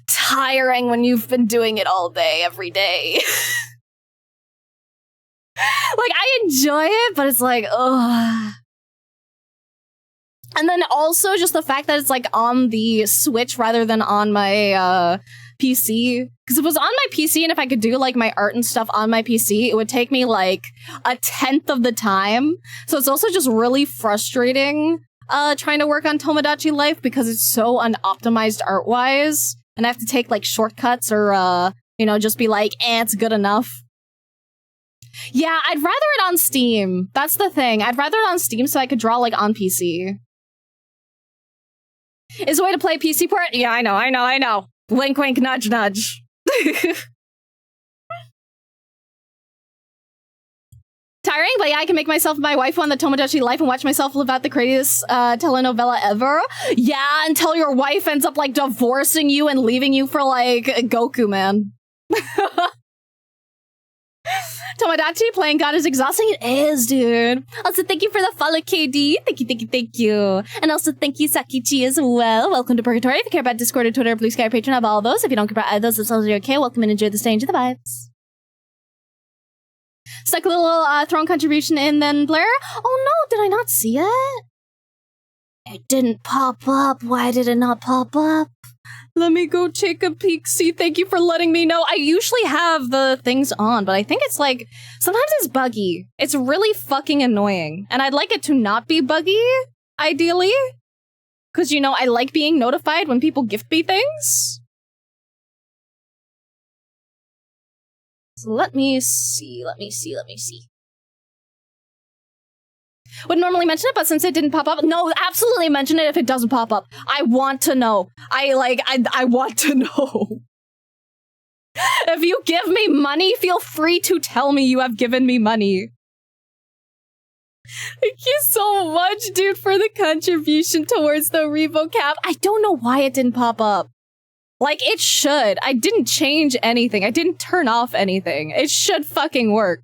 tiring when you've been doing it all day, every day. Like, I enjoy it, but it's like, ugh. And then also just the fact that it's like on the Switch rather than on my PC. Because if it was on my PC and if I could do like my art and stuff on my PC, it would take me like 1/10 of the time. So it's also just really frustrating trying to work on Tomodachi Life because it's so unoptimized art-wise. And I have to take like shortcuts or, you know, just be like, it's good enough. Yeah, I'd rather it on Steam. That's the thing. I'd rather it on Steam so I could draw like on PC. Is a way to play PC port? Yeah, I know. Wink, wink, nudge, nudge. Tiring, but yeah, I can make myself my wife on the Tomodachi Life and watch myself live out the craziest telenovela ever. Yeah, until your wife ends up, like, divorcing you and leaving you for, like, Goku, man. Tomodachi playing God is exhausting. It is, dude. Also, thank you for the follow, KD. Thank you. And also, thank you, Sakichi, as well. Welcome to Purgatory. If you care about Discord or Twitter, Blue Sky, Patreon, have all of those. If you don't care about either of those, it's also okay. Welcome and enjoy the stay. Enjoy the vibes. Stuck a little throne contribution in then, Blair. Oh no, did I not see it? It didn't pop up. Why did it not pop up? Let me go take a peek. See, thank you for letting me know. I usually have the things on, but I think it's like, sometimes it's buggy. It's really fucking annoying. And I'd like it to not be buggy, ideally. Because, you know, I like being notified when people gift me things. So let me see. Would normally mention it, but since it didn't pop up, no, absolutely mention it if it doesn't pop up. I want to know. I want to know. If you give me money, feel free to tell me you have given me money. Thank you so much, dude, for the contribution towards the Revo cap. I don't know why it didn't pop up. Like, it should. I didn't change anything. I didn't turn off anything. It should fucking work.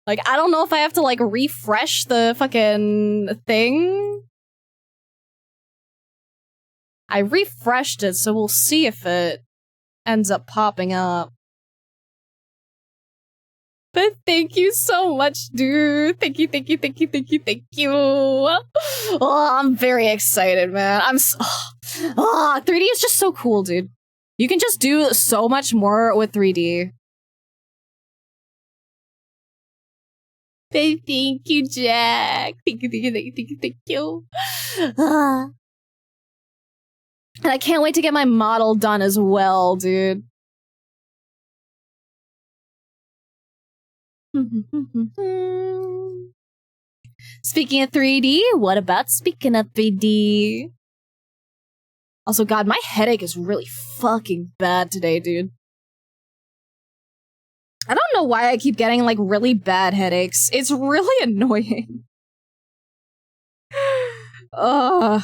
Like, I don't know if I have to, like, refresh the fucking thing. I refreshed it, so we'll see if it ends up popping up. But thank you so much, dude. Thank you. Oh, I'm very excited, man. 3D is just so cool, dude. You can just do so much more with 3D. Thank you, Jack. Thank you. And I can't wait to get my model done as well, dude. Speaking of 3D, what about speaking of 3D? Also, God, my headache is really fucking bad today, dude. I don't know why I keep getting, like, really bad headaches. It's really annoying. Ugh.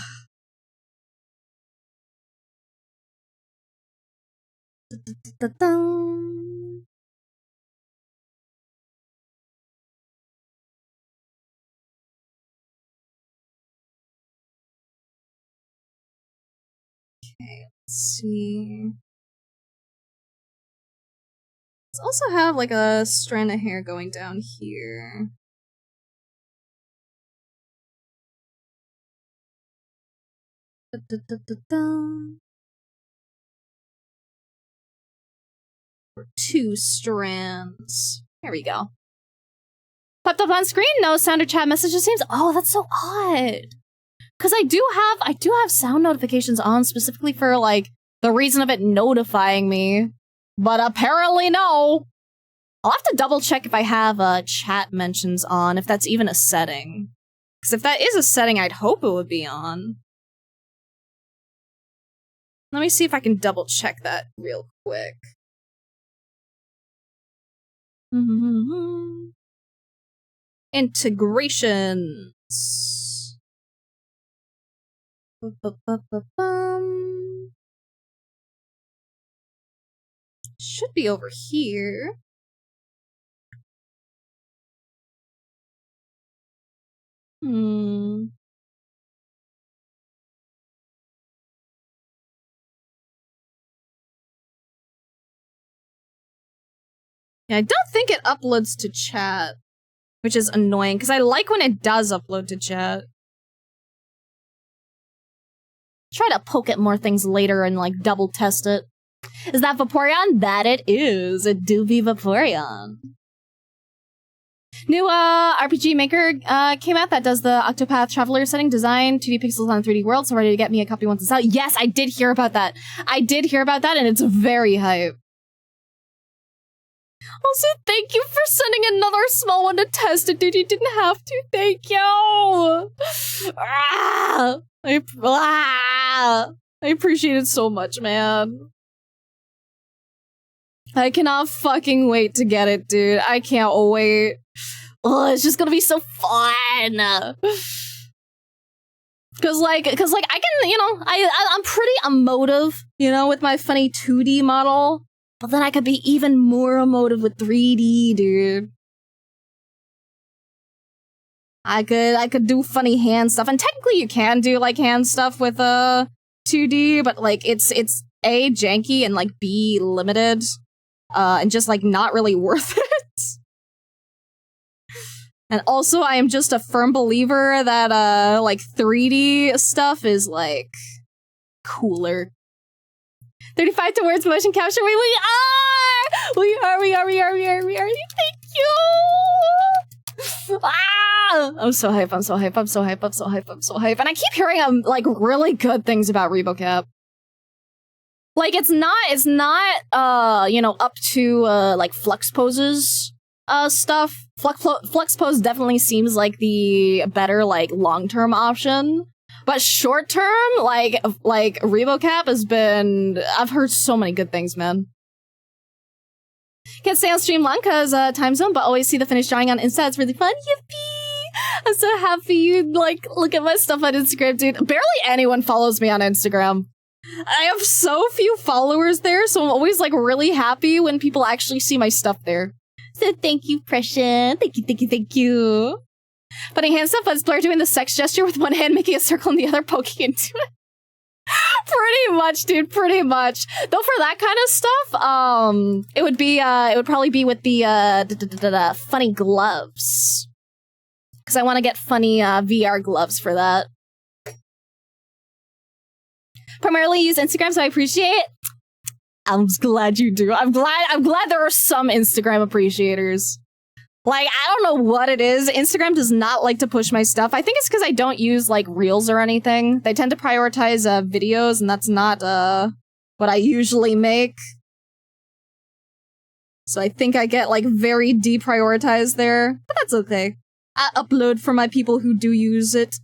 Okay, let's see. Let's also have like a strand of hair going down here. Or 2 strands. There we go. Popped up on screen, no sound or chat messages seems. Oh, that's so odd. Because I do have sound notifications on specifically for like the reason of it notifying me. But apparently no. I'll have to double check if I have chat mentions on, if that's even a setting. Because if that is a setting, I'd hope it would be on. Let me see if I can double check that real quick. Integrations. Should be over here. Yeah, I don't think it uploads to chat, which is annoying, because I like when it does upload to chat. Try to poke at more things later and, like, double test it. Is that Vaporeon? That it is. It do be Vaporeon. New RPG Maker came out that does the Octopath Traveler setting design, 2D pixels on a 3D world, so ready to get me a copy once it's out. Yes, I did hear about that. And it's very hype. Also, thank you for sending another small one to test it, dude. You didn't have to. Thank you. I appreciate it so much, man. I cannot fucking wait to get it, dude. I can't wait. Oh, it's just gonna be so fun. Cause like I can, you know, I'm pretty emotive, you know, with my funny 2D model. But then I could be even more emotive with 3D, dude. I could do funny hand stuff, and technically you can do like hand stuff with 2D, but like it's A, janky, and like B, limited, and just like not really worth it. And also, I am just a firm believer that, like, 3D stuff is, like, cooler. 35 towards motion capture. We are! We are! Thank you! Ah! I'm so hype. And I keep hearing, like, really good things about ReboCap. Like, it's not, you know, up to, like, Flux Pose's, stuff. Flux Pose definitely seems like the better, like, long-term option. But short-term, like, ReboCap has been... I've heard so many good things, man. Can't stay on stream long because, time zone, but always see the finished drawing on Insta. It's really fun. Yippee! I'm so happy you, like, look at my stuff on Instagram, dude. Barely anyone follows me on Instagram. I have so few followers there, so I'm always, like, really happy when people actually see my stuff there. So thank you, Pression. Thank you. Putting hands up, let's blur doing the sex gesture with one hand making a circle and the other poking into it. Pretty much, dude, pretty much. Though for that kind of stuff, it would probably be with the funny gloves. Because I want to get funny VR gloves for that. Primarily use Instagram, so I appreciate it. I'm glad you do. I'm glad there are some Instagram appreciators. Like, I don't know what it is. Instagram does not like to push my stuff. I think it's because I don't use, like, Reels or anything. They tend to prioritize videos, and that's not what I usually make. So I think I get, like, very deprioritized there. But that's okay. I upload for my people who do use it.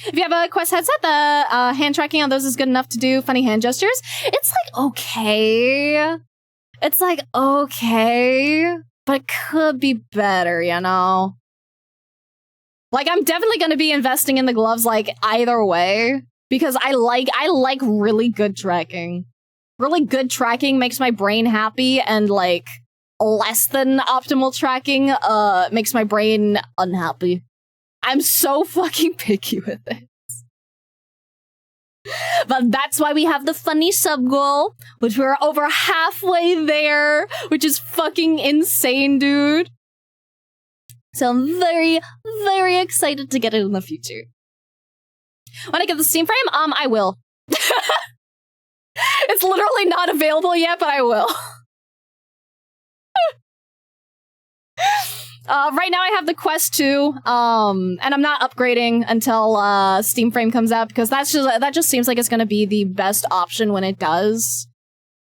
If you have a Quest headset, the hand tracking on those is good enough to do funny hand gestures. It's like, okay. It's like, okay. But it could be better, you know? Like, I'm definitely going to be investing in the gloves, like, either way. Because I like really good tracking. Really good tracking makes my brain happy, and, like, less than optimal tracking makes my brain unhappy. I'm so fucking picky with this. But that's why we have the funny sub goal, which we're over halfway there, which is fucking insane, dude. So I'm very, very excited to get it in the future. When I get the Steam frame, I will. It's literally not available yet, but I will. Right now I have the Quest 2, and I'm not upgrading until Steam Frame comes out, because that just seems like it's gonna be the best option when it does.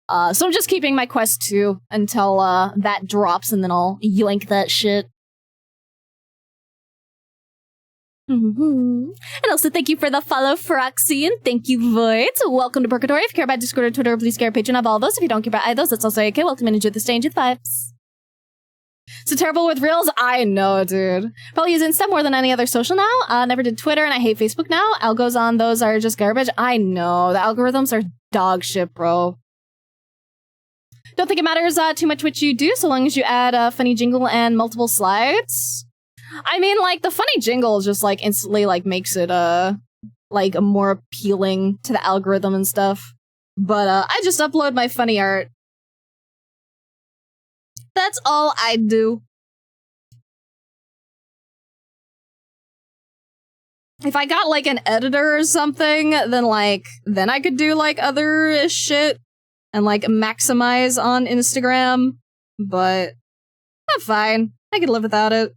So I'm just keeping my Quest 2 until that drops, and then I'll yoink that shit. And also thank you for the follow, Froxy, and thank you, Void. So welcome to Purgatory. If you care about Discord or Twitter, please care Patreon of all those. If you don't care about either those, that's also okay. Welcome and enjoy the stay, enjoy the vibes. So terrible with Reels? I know, dude. Probably use Insta more than any other social now. Never did Twitter, and I hate Facebook now. Algos on those are just garbage. I know. The algorithms are dog shit, bro. Don't think it matters too much what you do, so long as you add a funny jingle and multiple slides. I mean, like, the funny jingle just, like, instantly, like, makes it, like, more appealing to the algorithm and stuff. But, I just upload my funny art. That's all I do. If I got, like, an editor or something, then I could do, like, other shit and, like, maximize on Instagram. But I'm fine. I could live without it.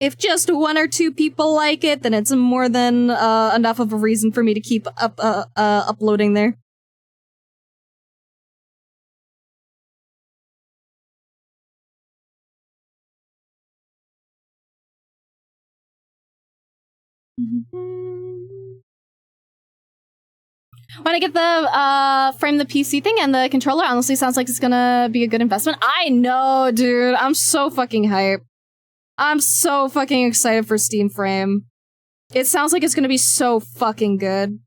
If just one or two people like it, then it's more than enough of a reason for me to keep uploading there. When I get the frame the PC thing and the controller, honestly sounds like it's gonna be a good investment. I know, dude. I'm so fucking hyped. I'm so fucking excited for Steam Frame. It sounds like it's gonna be so fucking good.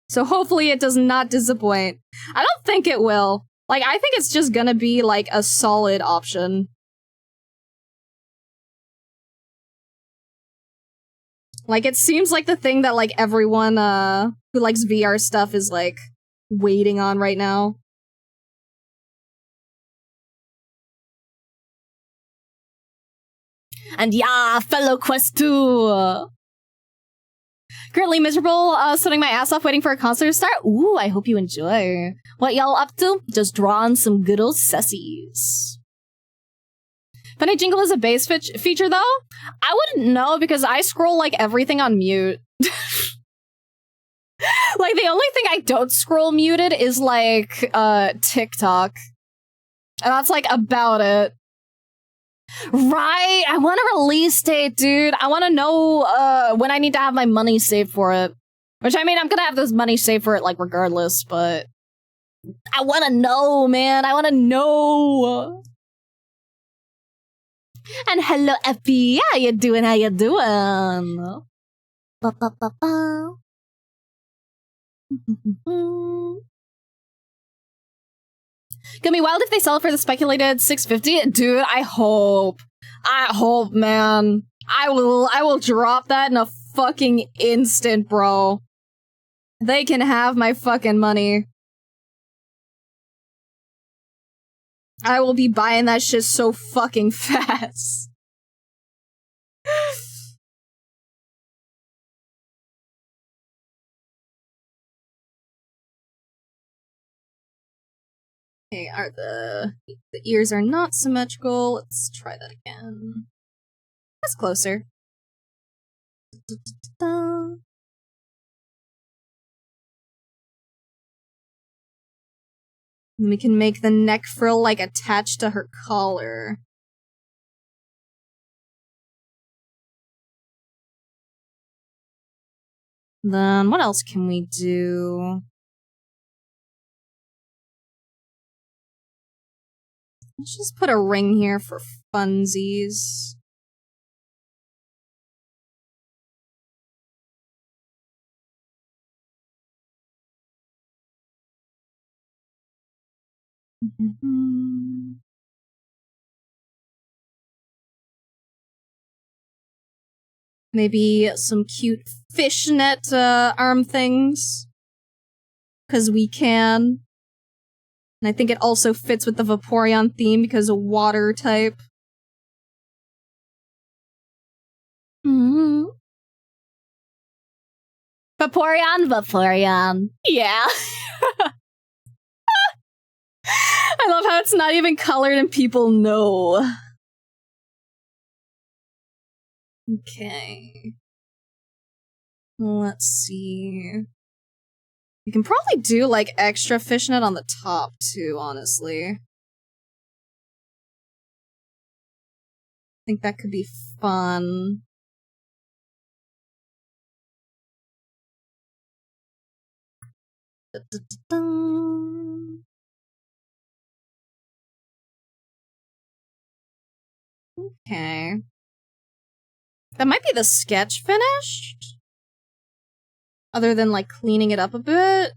So hopefully it does not disappoint. I don't think it will. Like, I think it's just gonna be, like, a solid option. Like, it seems like the thing that, like, everyone, who likes VR stuff is, like, waiting on right now. And yeah, fellow Quest 2! Currently miserable, sitting my ass off waiting for a concert to start. Ooh, I hope you enjoy. What y'all up to? Just drawing some good old sussies. Funny Jingle is a bass feature, though? I wouldn't know, because I scroll, like, everything on mute. Like, the only thing I don't scroll muted is, like, TikTok. And that's, like, about it. Right! I want a release date, dude! I want to know, when I need to have my money saved for it. Which, I mean, I'm gonna have this money saved for it, like, regardless, but... I want to know, man! I want to know! And hello, Effie! How you doing? How you doing? Ba ba ba ba. Gonna be wild if they sell it for the speculated $650. Dude, I hope. I hope, man. I will drop that in a fucking instant, bro. They can have my fucking money. I will be buying that shit so fucking fast. Okay, the ears are not symmetrical. Let's try that again. That's closer. We can make the neck frill, like, attached to her collar. Then, what else can we do? Let's just put a ring here for funsies. Maybe some cute fishnet arm things. 'Cause we can. And I think it also fits with the Vaporeon theme because of water type. Vaporeon, Vaporeon. Yeah. I love how it's not even colored and people know. Okay. Let's see. We can probably do, like, extra fishnet on the top, too, honestly. I think that could be fun. Okay. That might be the sketch finished? Other than, like, cleaning it up a bit?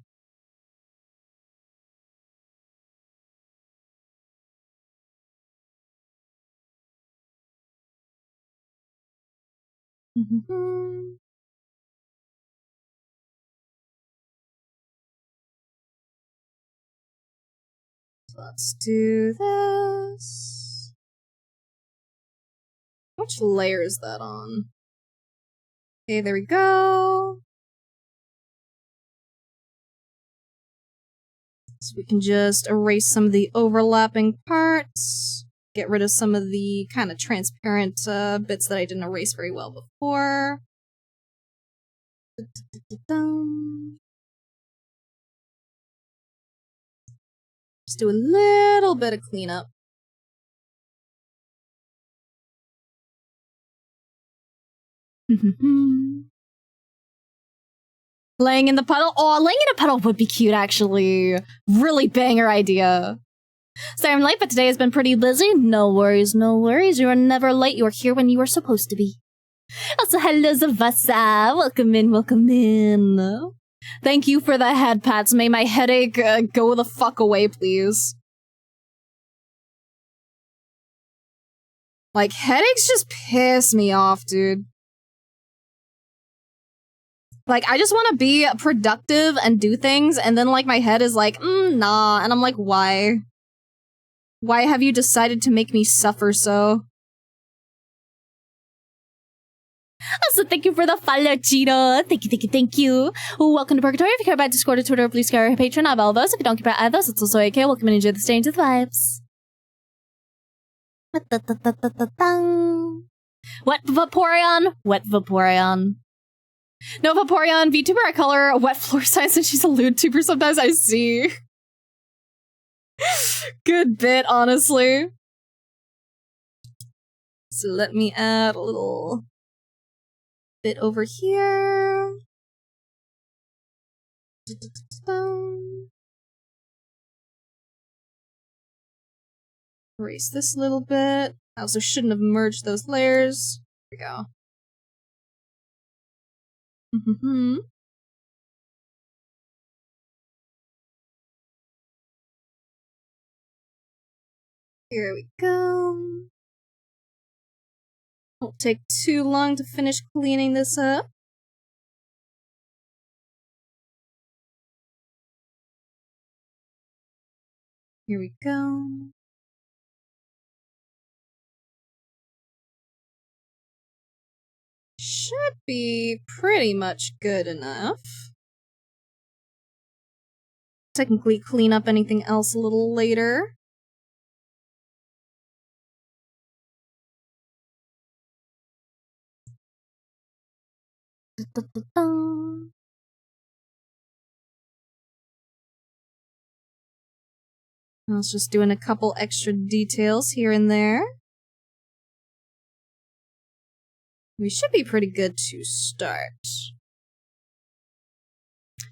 So let's do this. Which layer is that on? Okay, there we go. So we can just erase some of the overlapping parts. Get rid of some of the kind of transparent bits that I didn't erase very well before. Just do a little bit of cleanup. Laying in the puddle? Oh, laying in a puddle would be cute, actually. Really banger idea. Sorry I'm late, but today has been pretty busy. No worries, no worries. You are never late. You are here when you are supposed to be. Also, hello, Zavasa. Welcome in, welcome in. Thank you for the head pats. May my headache go the fuck away, please. Like, headaches just piss me off, dude. Like, I just want to be productive and do things, and then, like, my head is like, nah. And I'm like, why? Why have you decided to make me suffer so? Also, thank you for the follow, Gina. Thank you, thank you, thank you. Welcome to Purgatory. If you care about Discord or Twitter, please care about Patreon. I have all of those. If you don't care about either those, it's also okay. Welcome and enjoy the stay into the vibes. Wet Vaporeon. Wet Vaporeon. No, Vaporeon, VTuber, I call her Wet Floor Signs and she's a lewd tuber sometimes, I see. Good bit, honestly. So let me add a little bit over here. Erase this a little bit. I also shouldn't have merged those layers. Here we go. Here we go. Won't take too long to finish cleaning this up. Here we go. Should be pretty much good enough. Technically clean up anything else a little later. I was just doing a couple extra details here and there. We should be pretty good to start.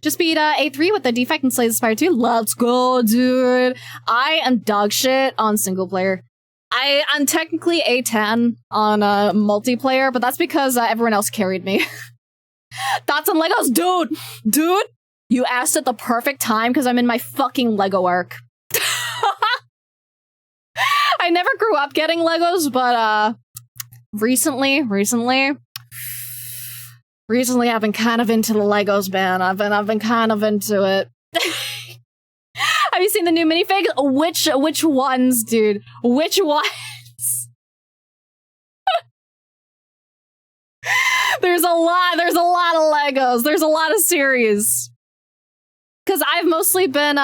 Just beat A3 with the defect and Slay the Spire 2. Let's go, dude! I am dog shit on single player. I'm technically A10 on multiplayer, but that's because everyone else carried me. Thoughts on Legos? Dude! You asked at the perfect time because I'm in my fucking Lego arc. I never grew up getting Legos, but recently I've been kind of into the Legos, man. I've been kind of into it. Have you seen the new minifigs? Which ones, dude? Which ones? There's a lot of Legos. There's a lot of series. Cause I've mostly been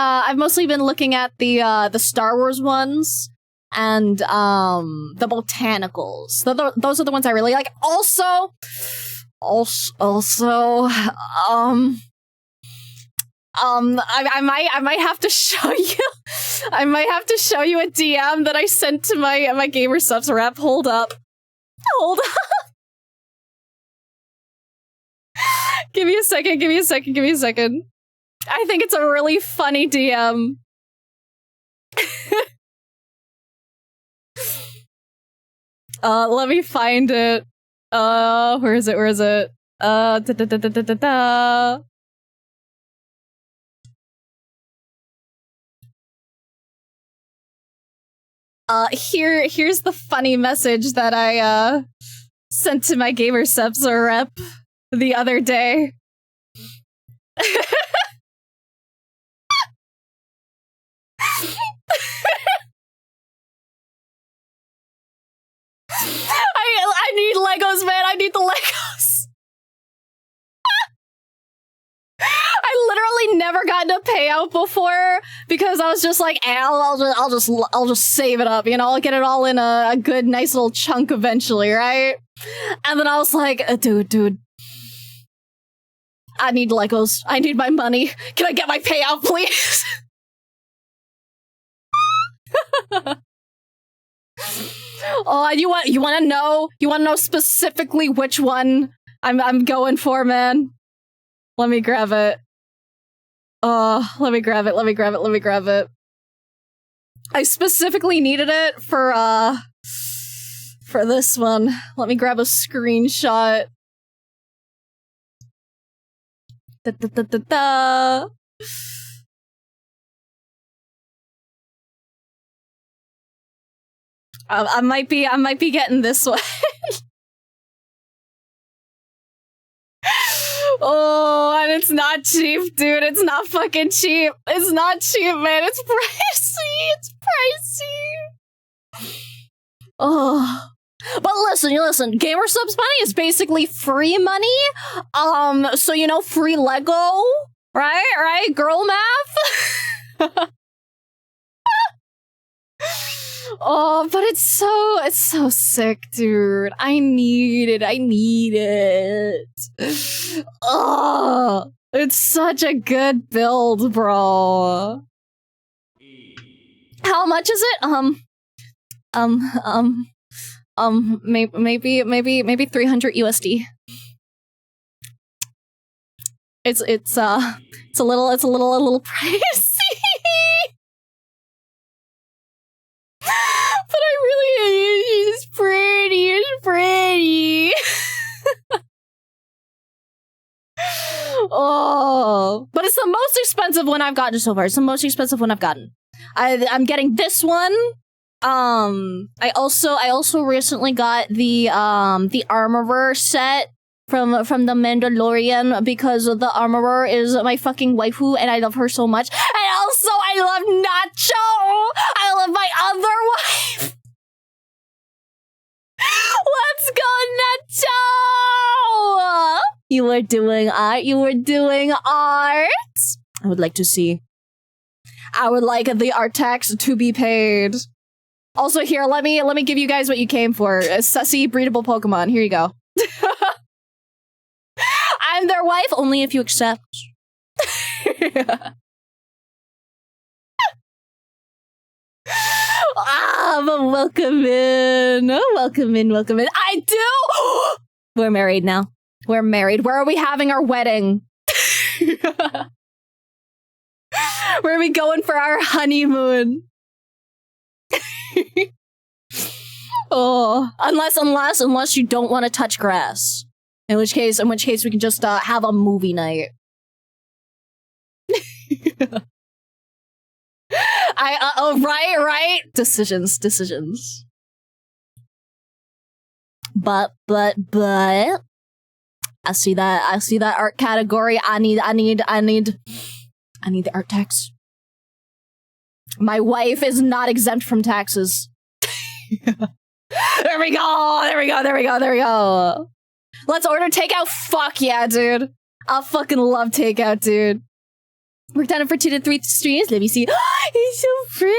looking at the Star Wars ones and the botanicals. Those are the ones I really like. Also, I might have to show you. I might have to show you a DM that I sent to my gamer subs rep. Hold up. Give me a second. I think it's a really funny DM. Let me find it. Where is it? Here's the funny message that I sent to my gamer subs rep the other day. I need Legos, man. I need the Legos. I literally never gotten a payout before because I was just like, I'll just save it up, you know, I'll get it all in a good, nice little chunk eventually, right? And then I was like, dude, I need Legos. I need my money. Can I get my payout, please? Oh, you want to know? You want to know specifically which one I'm going for, man? Let me grab it. Let me grab it. I specifically needed it for this one. Let me grab a screenshot. I might be getting this one. Oh, and it's not cheap, dude. It's not fucking cheap. It's not cheap, man. It's pricey. It's pricey. Oh. But listen, gamer subs money is basically free money. So you know, free Lego, right? Girl math. Oh, but it's so sick, dude. I need it. Oh, it's such a good build, bro. How much is it? Maybe 300 USD. It's a little pricey. But I really, it's pretty. Oh, but it's the most expensive one I've gotten so far. It's the most expensive one I've gotten. I'm getting this one. I also recently got the armorer set from the Mandalorian because the armorer is my fucking waifu and I love her so much. And also I love Nacho. I love my other wife. Let's go, Nacho! You were doing art. I would like to see. I would like the art tax to be paid. Also, here, let me give you guys what you came for. A Sussy breedable Pokemon. Here you go. I'm their wife, only if you accept. But welcome in. I do! We're married now. We're married. Where are we having our wedding? Where are we going for our honeymoon? Oh, unless you don't want to touch grass. In which case we can just have a movie night. Right. Decisions. But I see that art category. I need the art tax. My wife is not exempt from taxes. There we go. Let's order takeout. Fuck yeah, dude. I fucking love takeout, dude. Worked on it for 2 to 3 streams. Let me see. It's so pretty.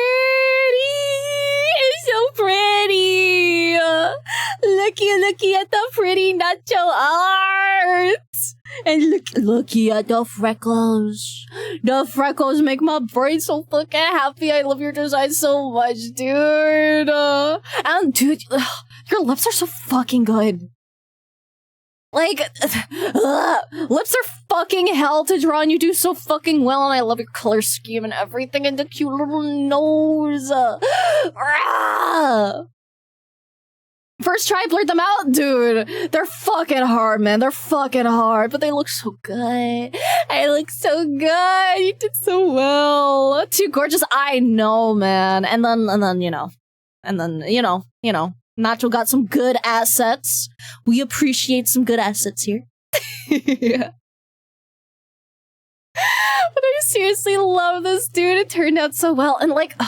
Looky at the pretty Nacho art. And looky at the freckles. The freckles make my brain so fucking happy. I love your design so much, dude. And dude, your lips are so fucking good. Like, lips are fucking hell to draw, and you do so fucking well, and I love your color scheme and everything, and the cute little nose. First try, blurred them out, dude. They're fucking hard, man. They're fucking hard, but they look so good. I look so good. You did so well. Too gorgeous. I know, man. And then, you know, Nacho got some good assets. We appreciate some good assets here. Yeah. But I seriously love this, dude. It turned out so well. And like,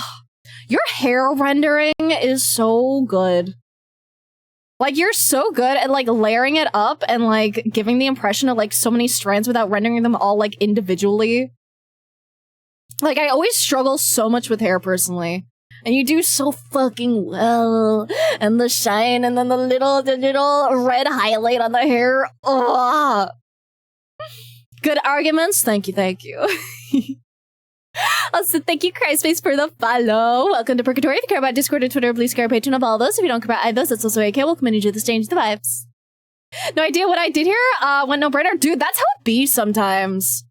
your hair rendering is so good. Like, you're so good at like layering it up and like giving the impression of like so many strands without rendering them all like individually. Like, I always struggle so much with hair personally. And you do so fucking well. And the shine, and then the little red highlight on the hair. Oh. Good arguments. Thank you. Also, thank you, Christface, for the follow. Welcome to Purgatory. If you care about Discord or Twitter, please care Patreon of all those. If you don't care about either those, it's also okay. Welcome into the stage, the vibes. No idea what I did here. Went no brainer. Dude, that's how it be sometimes.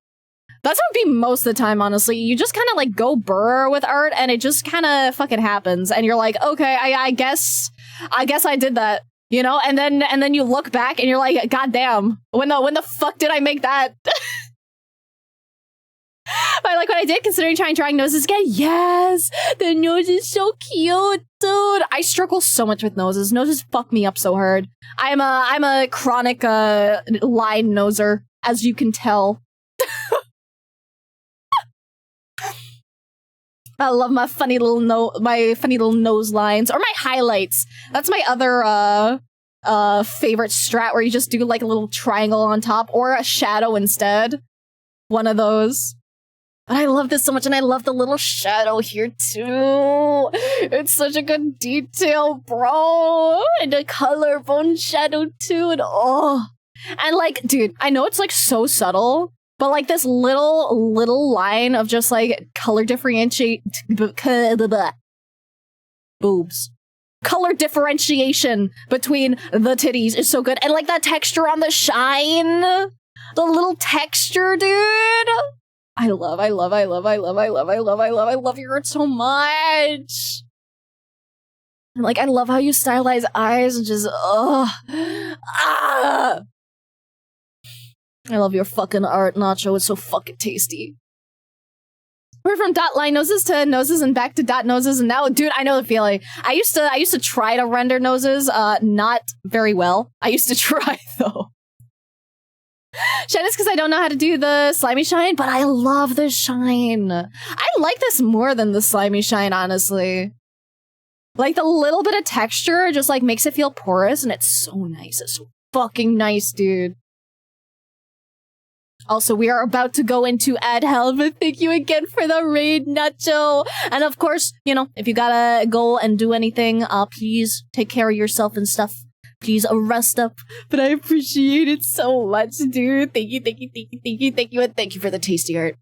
That's how it be most of the time, honestly. You just kind of like go burr with art and it just kind of fucking happens. And you're like, okay, I guess I did that, you know? And then you look back and you're like, God damn, when the fuck did I make that? But I like what I did, considering trying noses again. Yes! The nose is so cute, dude. I struggle so much with noses. Noses fuck me up so hard. I'm a chronic line noser. as you can tell. I love my funny little nose lines or my highlights. That's my other favorite strat where you just do like a little triangle on top or a shadow instead. One of those. But I love this so much, and I love the little shadow here too. It's such a good detail, bro. And a collarbone shadow too, and oh. And like, dude, I know it's like so subtle, but like this little line of just like color differentiate boobs. Color differentiation between the titties is so good. And like that texture on the shine. The little texture, dude. I love your art so much. And like, I love how you stylize eyes and just, I love your fucking art, Nacho. It's so fucking tasty. We're from dot line noses to noses and back to dot noses, and now, dude, I know the feeling. I used to try to render noses, not very well. I used to try though. Shine is because I don't know how to do the slimy shine, but I love the shine. I like this more than the slimy shine, honestly. Like the little bit of texture just like makes it feel porous, and it's so nice. It's so fucking nice, dude. Also, we are about to go into ad hell, but thank you again for the raid, Nacho. And of course, you know, if you gotta go and do anything, please take care of yourself and stuff. Please rest up. But I appreciate it so much, dude. Thank you, and thank you for the tasty art.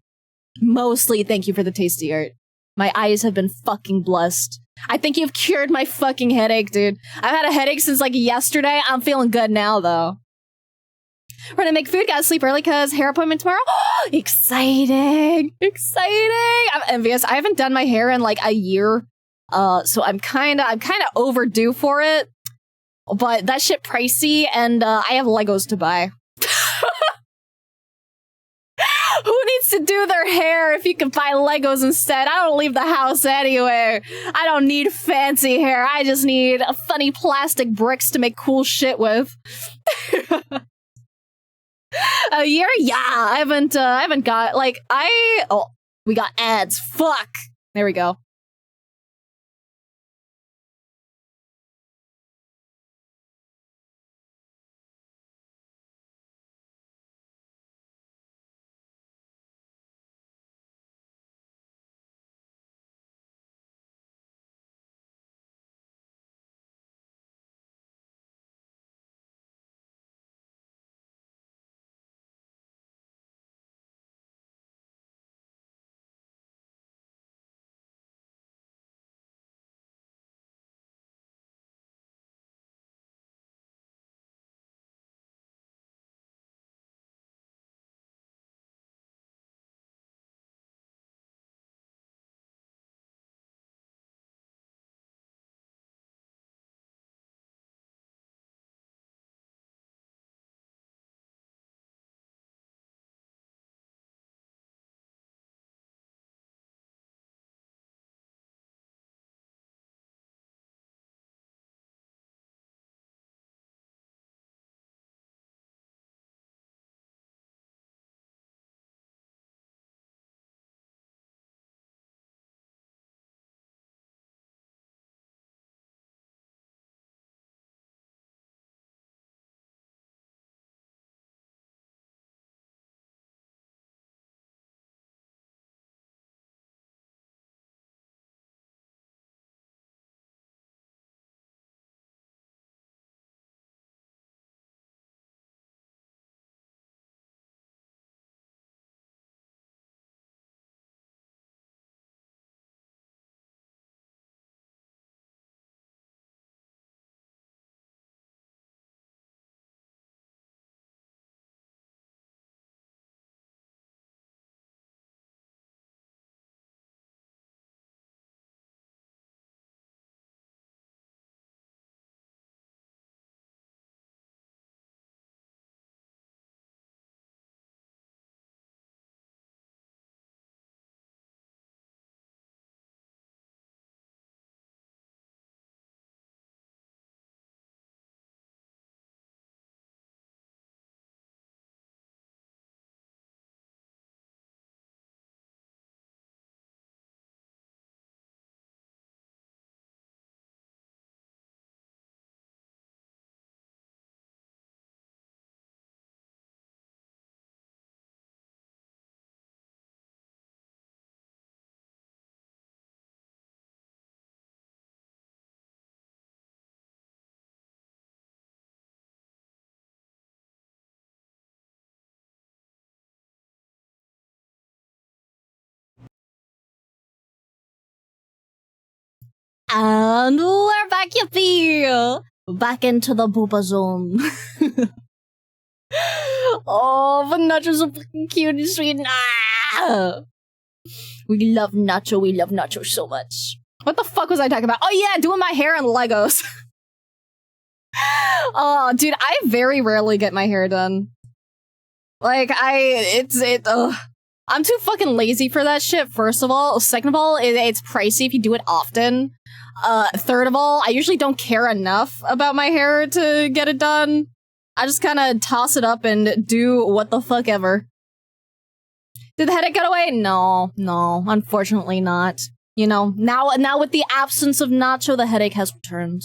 Mostly thank you for the tasty art. My eyes have been fucking blessed. I think you've cured my fucking headache, dude. I've had a headache since like yesterday. I'm feeling good now, though. We're gonna make food, gotta sleep early because hair appointment tomorrow. Exciting! I'm envious. I haven't done my hair in like a year. So I'm kinda overdue for it. But that shit pricey, and I have Legos to buy. Who needs to do their hair if you can buy Legos instead? I don't leave the house anyway. I don't need fancy hair. I just need funny plastic bricks to make cool shit with. A year? Yeah, I haven't got, like, we got ads. Fuck. There we go. And we're back, yippee! Back into the booba zone. Oh, but Nacho's so fucking cute and sweet. Ah! We love Nacho so much. What the fuck was I talking about? Oh yeah, doing my hair and Legos. Oh, dude, I very rarely get my hair done. Like, I'm too fucking lazy for that shit, first of all. Second of all, it's pricey if you do it often. Third of all, I usually don't care enough about my hair to get it done. I just kind of toss it up and do what the fuck ever. Did the headache get away? No, unfortunately not. You know, now with the absence of Nacho, the headache has returned.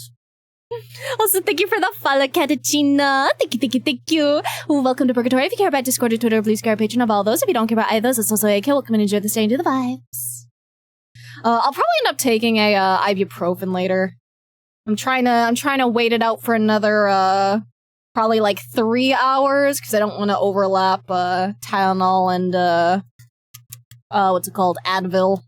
Also, thank you for the follow, Catachina. Thank you. Welcome to Purgatory. If you care about Discord or Twitter, please care patron of all those. If you don't care about either of those, it's also okay. Welcome and enjoy the stay and do the vibes. I'll probably end up taking a ibuprofen later. I'm trying to wait it out for another probably like 3 hours because I don't want to overlap Tylenol and what's it called, Advil.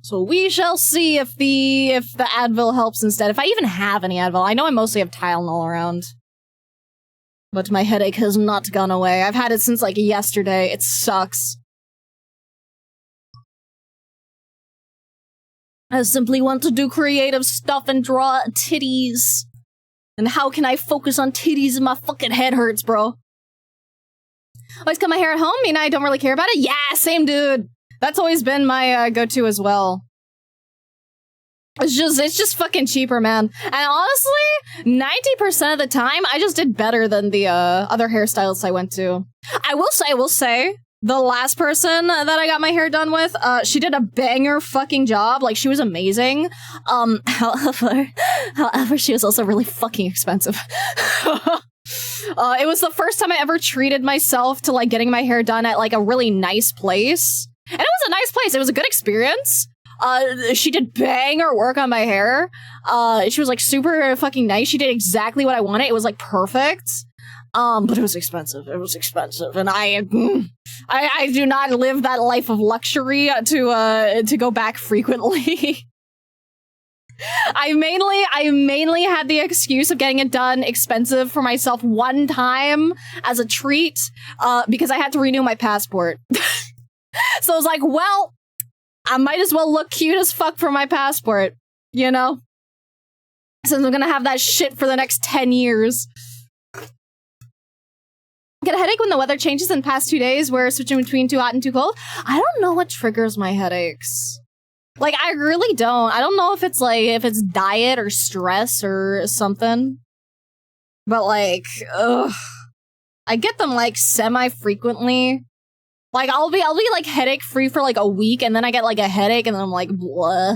So we shall see if the Advil helps instead. If I even have any Advil. I know I mostly have Tylenol around. But my headache has not gone away. I've had it since like yesterday. It sucks. I simply want to do creative stuff and draw titties. And how can I focus on titties if my fucking head hurts, bro? Always cut my hair at home? I mean, I don't really care about it? Yeah, same dude. That's always been my go-to as well. It's just fucking cheaper, man. And honestly, 90% of the time, I just did better than the other hairstylists I went to. I will say, the last person that I got my hair done with, she did a banger fucking job. Like, she was amazing. However, she was also really fucking expensive. It was the first time I ever treated myself to, like, getting my hair done at, like, a really nice place. And it was a nice place. It was a good experience. She did banger work on my hair. She was, like, super fucking nice. She did exactly what I wanted. It was, like, perfect. But it was expensive. It was expensive. And I do not live that life of luxury to go back frequently. I mainly had the excuse of getting it done expensive for myself one time as a treat, because I had to renew my passport. So I was like, well, I might as well look cute as fuck for my passport, you know? Since I'm gonna have that shit for the next 10 years. Get a headache when the weather changes in the past 2 days. We're switching between too hot and too cold. I don't know what triggers my headaches. Like, I really don't. I don't know if it's diet or stress or something. But like, ugh. I get them like semi-frequently. Like, I'll be like headache free for like a week, and then I get like a headache, and then I'm like, blah.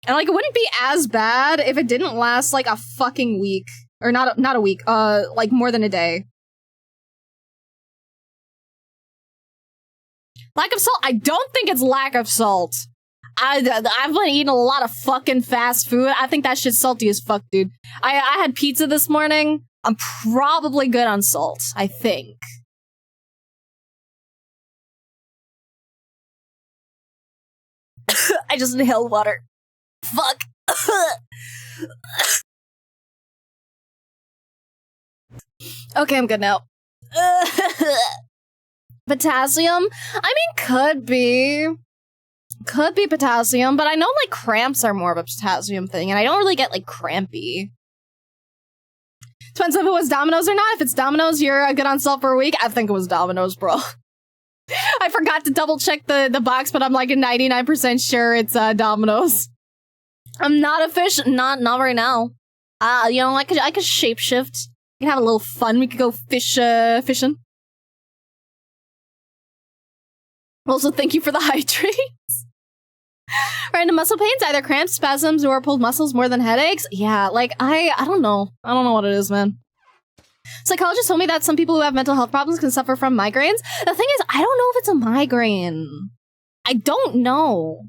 And like, it wouldn't be as bad if it didn't last like a fucking week. Or not a week, like more than a day. Lack of salt? I don't think it's lack of salt. I've been eating a lot of fucking fast food. I think that shit's salty as fuck, dude. I had pizza this morning. I'm probably good on salt, I think. I just inhaled water. Fuck. Okay, I'm good now. Potassium? I mean, could be. Could be potassium, but I know, like, cramps are more of a potassium thing, and I don't really get, like, crampy. Depends if it was Domino's or not. If it's Domino's, you're good on salt for a week. I think it was Domino's, bro. I forgot to double check the box, but I'm, like, 99% sure it's Domino's. I'm not a fish. Not right now. You know, I could shapeshift. We can have a little fun. We could go fishing. Also, thank you for the hydrates. Random muscle pains, either cramps, spasms, or pulled muscles more than headaches. Yeah, like, I don't know. I don't know what it is, man. Psychologists told me that some people who have mental health problems can suffer from migraines. The thing is, I don't know if it's a migraine. I don't know.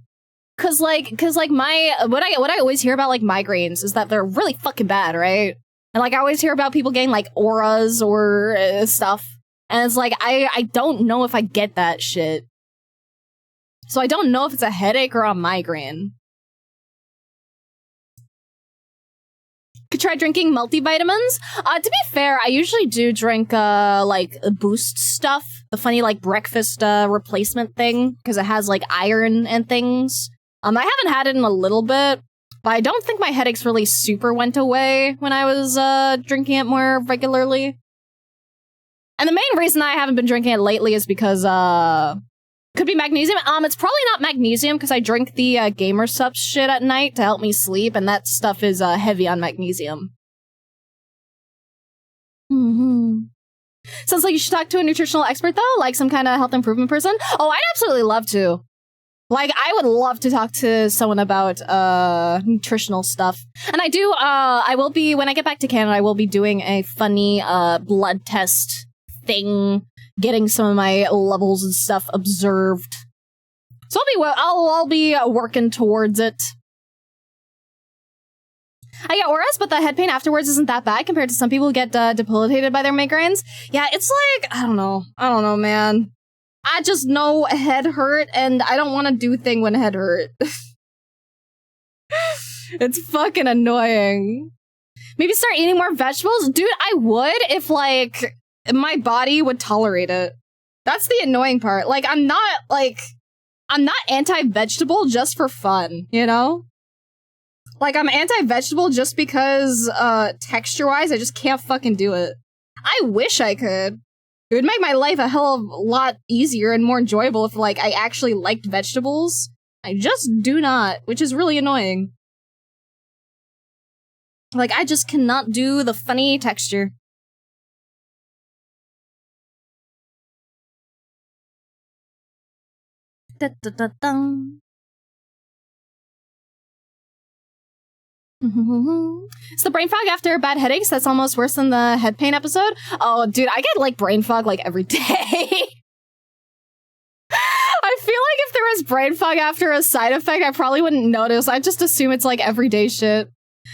Cause like what I always hear about, like, migraines is that they're really fucking bad, right? And, like, I always hear about people getting, like, auras or stuff. And it's like, I don't know if I get that shit. So I don't know if it's a headache or a migraine. Could try drinking multivitamins. To be fair, I usually do drink, like, Boost stuff. The funny, like, breakfast, replacement thing. Because it has, like, iron and things. I haven't had it in a little bit. But I don't think my headaches really super went away when I was, drinking it more regularly. And the main reason I haven't been drinking it lately is because, could be magnesium. It's probably not magnesium because I drink the gamer subs shit at night to help me sleep, and that stuff is heavy on magnesium. Sounds like you should talk to a nutritional expert though, like some kind of health improvement person. Oh, I'd absolutely love to. Like, I would love to talk to someone about nutritional stuff. And I will be, when I get back to Canada, I will be doing a funny blood test thing, getting some of my levels and stuff observed. So I'll be working towards it. I get auras, but the head pain afterwards isn't that bad compared to some people who get debilitated by their migraines. Yeah, it's like, I don't know, man. I just know head hurt, and I don't want to do thing when head hurt. It's fucking annoying. Maybe start eating more vegetables? Dude, I would if, like, my body would tolerate it. That's the annoying part. Like, I'm not anti-vegetable just for fun, you know? Like, I'm anti-vegetable just because, texture-wise, I just can't fucking do it. I wish I could. It would make my life a hell of a lot easier and more enjoyable if, like, I actually liked vegetables. I just do not, which is really annoying. Like, I just cannot do the funny texture. Da-da-da-dum. It's the brain fog after bad headaches that's almost worse than the head pain episode. Oh, dude, I get, like, brain fog, like, every day. I feel like if there was brain fog after a side effect, I probably wouldn't notice. I just assume it's, like, everyday shit.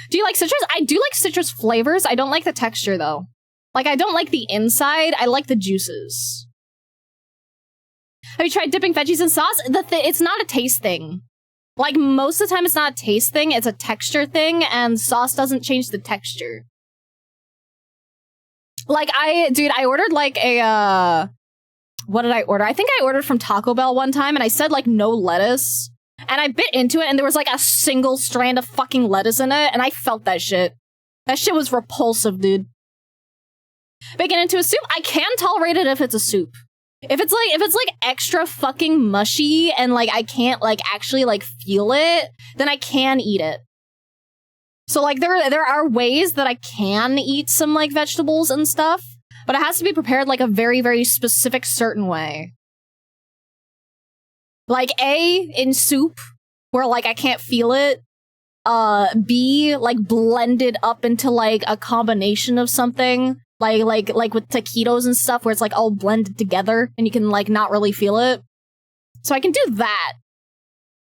Do you like citrus? I do like citrus flavors. I don't like the texture, though. Like, I don't like the inside. I like the juices. Have you tried dipping veggies in sauce? It's not a taste thing. Like, most of the time it's not a taste thing, it's a texture thing, and sauce doesn't change the texture. Like, I ordered, like, what did I order? I think I ordered from Taco Bell one time, and I said, like, no lettuce. And I bit into it, and there was, like, a single strand of fucking lettuce in it, and I felt that shit. That shit was repulsive, dude. Bacon into a soup? I can tolerate it if it's a soup. If it's like extra fucking mushy and like I can't like actually like feel it, then I can eat it. So like there are ways that I can eat some like vegetables and stuff, but it has to be prepared like a very, very specific certain way. Like A, in soup, where like I can't feel it. B, like blended up into like a combination of something. Like with taquitos and stuff, where it's like all blended together and you can like not really feel it. So I can do that.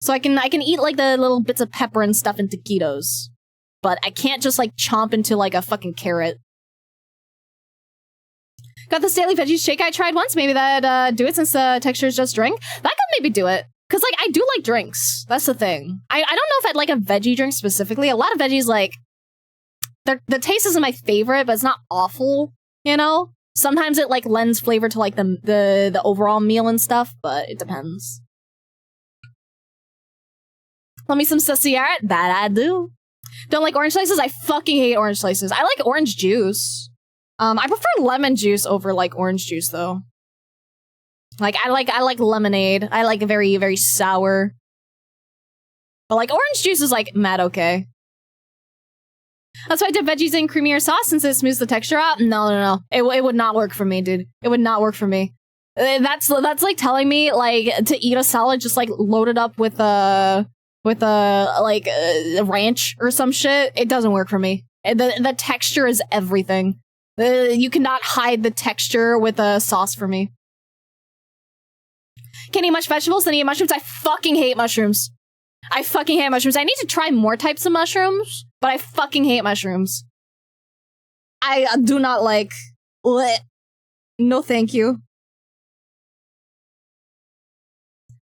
So I can eat like the little bits of pepper and stuff in taquitos, but I can't just like chomp into like a fucking carrot. Got this daily veggies shake I tried once. Maybe that do it since the texture is just drink. That could maybe do it. Cause like I do like drinks. That's the thing. I don't know if I'd like a veggie drink specifically. A lot of veggies like. The taste isn't my favorite, but it's not awful, you know? Sometimes it, like, lends flavor to, like, the overall meal and stuff, but it depends. Love me some Sussy art? That I do. Don't like orange slices? I fucking hate orange slices. I like orange juice. I prefer lemon juice over, like, orange juice, though. Like, I like lemonade. I like very, very sour. But, like, orange juice is, like, mad okay. That's why I dip veggies in creamier sauce since it smooths the texture out. No. It would not work for me, dude. It would not work for me. That's like telling me like to eat a salad just like loaded up with a ranch or some shit. It doesn't work for me. The texture is everything. You cannot hide the texture with a sauce for me. Can't eat much vegetables, then eat mushrooms. I fucking hate mushrooms. I need to try more types of mushrooms, but I fucking hate mushrooms. I do not like... Bleh. No thank you.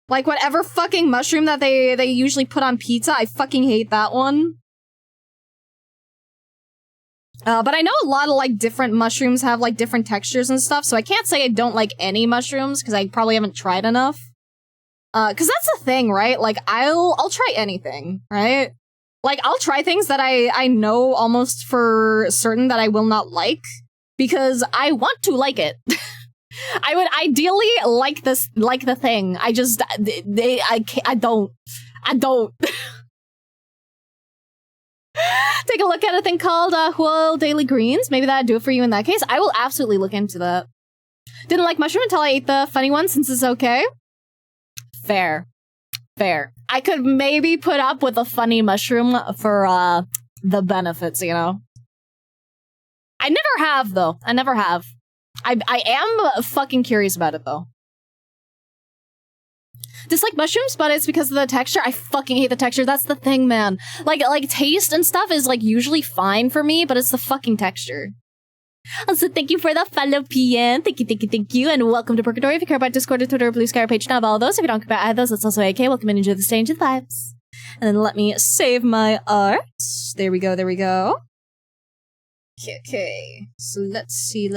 Like, whatever fucking mushroom that they usually put on pizza, I fucking hate that one. But I know a lot of, like, different mushrooms have, like, different textures and stuff, so I can't say I don't like any mushrooms, because I probably haven't tried enough. Because that's the thing, right? Like, I'll try anything, right? Like, I'll try things that I know almost for certain that I will not like, because I want to like it. I would ideally like the thing. I just, I don't. Take a look at a thing called Huel Daily Greens. Maybe that'd do it for you in that case. I will absolutely look into that. Didn't like mushroom until I ate the funny one, since it's okay. Fair. I could maybe put up with a funny mushroom for the benefits, you know? I never have, though. I never have. I am fucking curious about it, though. Dislike mushrooms, but it's because of the texture. I fucking hate the texture. That's the thing, man. Like taste and stuff is, like, usually fine for me, but it's the fucking texture. Also, thank you for the follow, PN. Thank you, and welcome to Purgatory. If you care about Discord or Twitter or Blue Sky or Page, now all those. If you don't care about either of those, it's also AK. Welcome and enjoy the stage and vibes. And then let me save my art. There we go. Okay. So let's see.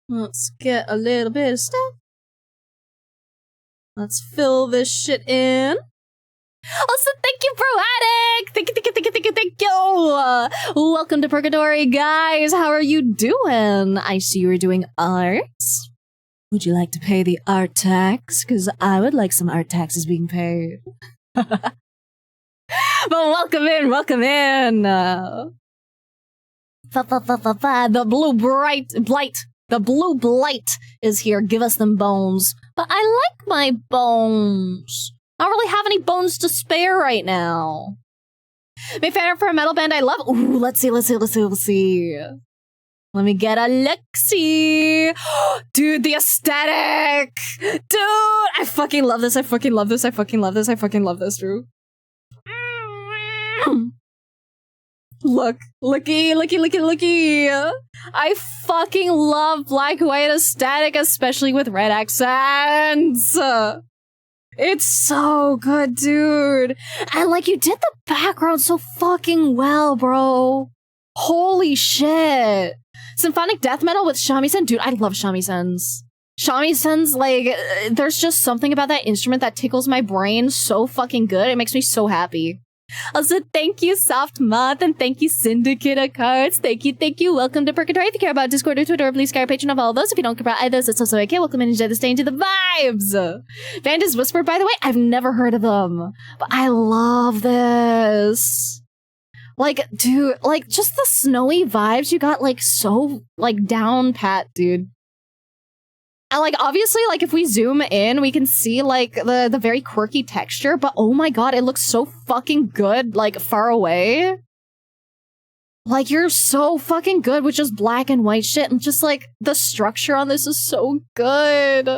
Let's get a little bit of stuff. Let's fill this shit in. Also, thank you, Proatic! Thank you! Welcome to Purgatory, guys. How are you doing? I see you were doing art. Would you like to pay the art tax? Because I would like some art taxes being paid. But welcome in! The blue blight. The blue blight is here. Give us them bones. But I like my bones. I don't really have any bones to spare right now. My fan art for a metal band I love. Ooh, let's see. Let me get a look-see. Dude, the aesthetic. Dude, I fucking love this, Drew. Looky. I fucking love black and white aesthetic, especially with red accents. It's so good, dude. And, like, you did the background so fucking well, bro. Holy shit. Symphonic death metal with shamisen. Dude, I love shamisens. Shamisens, like, there's just something about that instrument that tickles my brain so fucking good. It makes me so happy. Also, thank you, Soft Moth, and thank you, Syndicate of Cards. Thank you. Welcome to Purgatory. If you care about Discord or Twitter or Blue Sky or Patreon of all of those, if you don't care about either of those, it's also okay. Welcome and enjoy the stay into the vibes. Vanda's Whisper, by the way, I've never heard of them, but I love this. Like, dude, like, just the snowy vibes you got, like, so, like, down pat, dude. And, like, obviously, like, if we zoom in, we can see, like, the very quirky texture, but oh my god, it looks so fucking good, like, far away. Like, you're so fucking good with just black and white shit, and just, like, the structure on this is so good.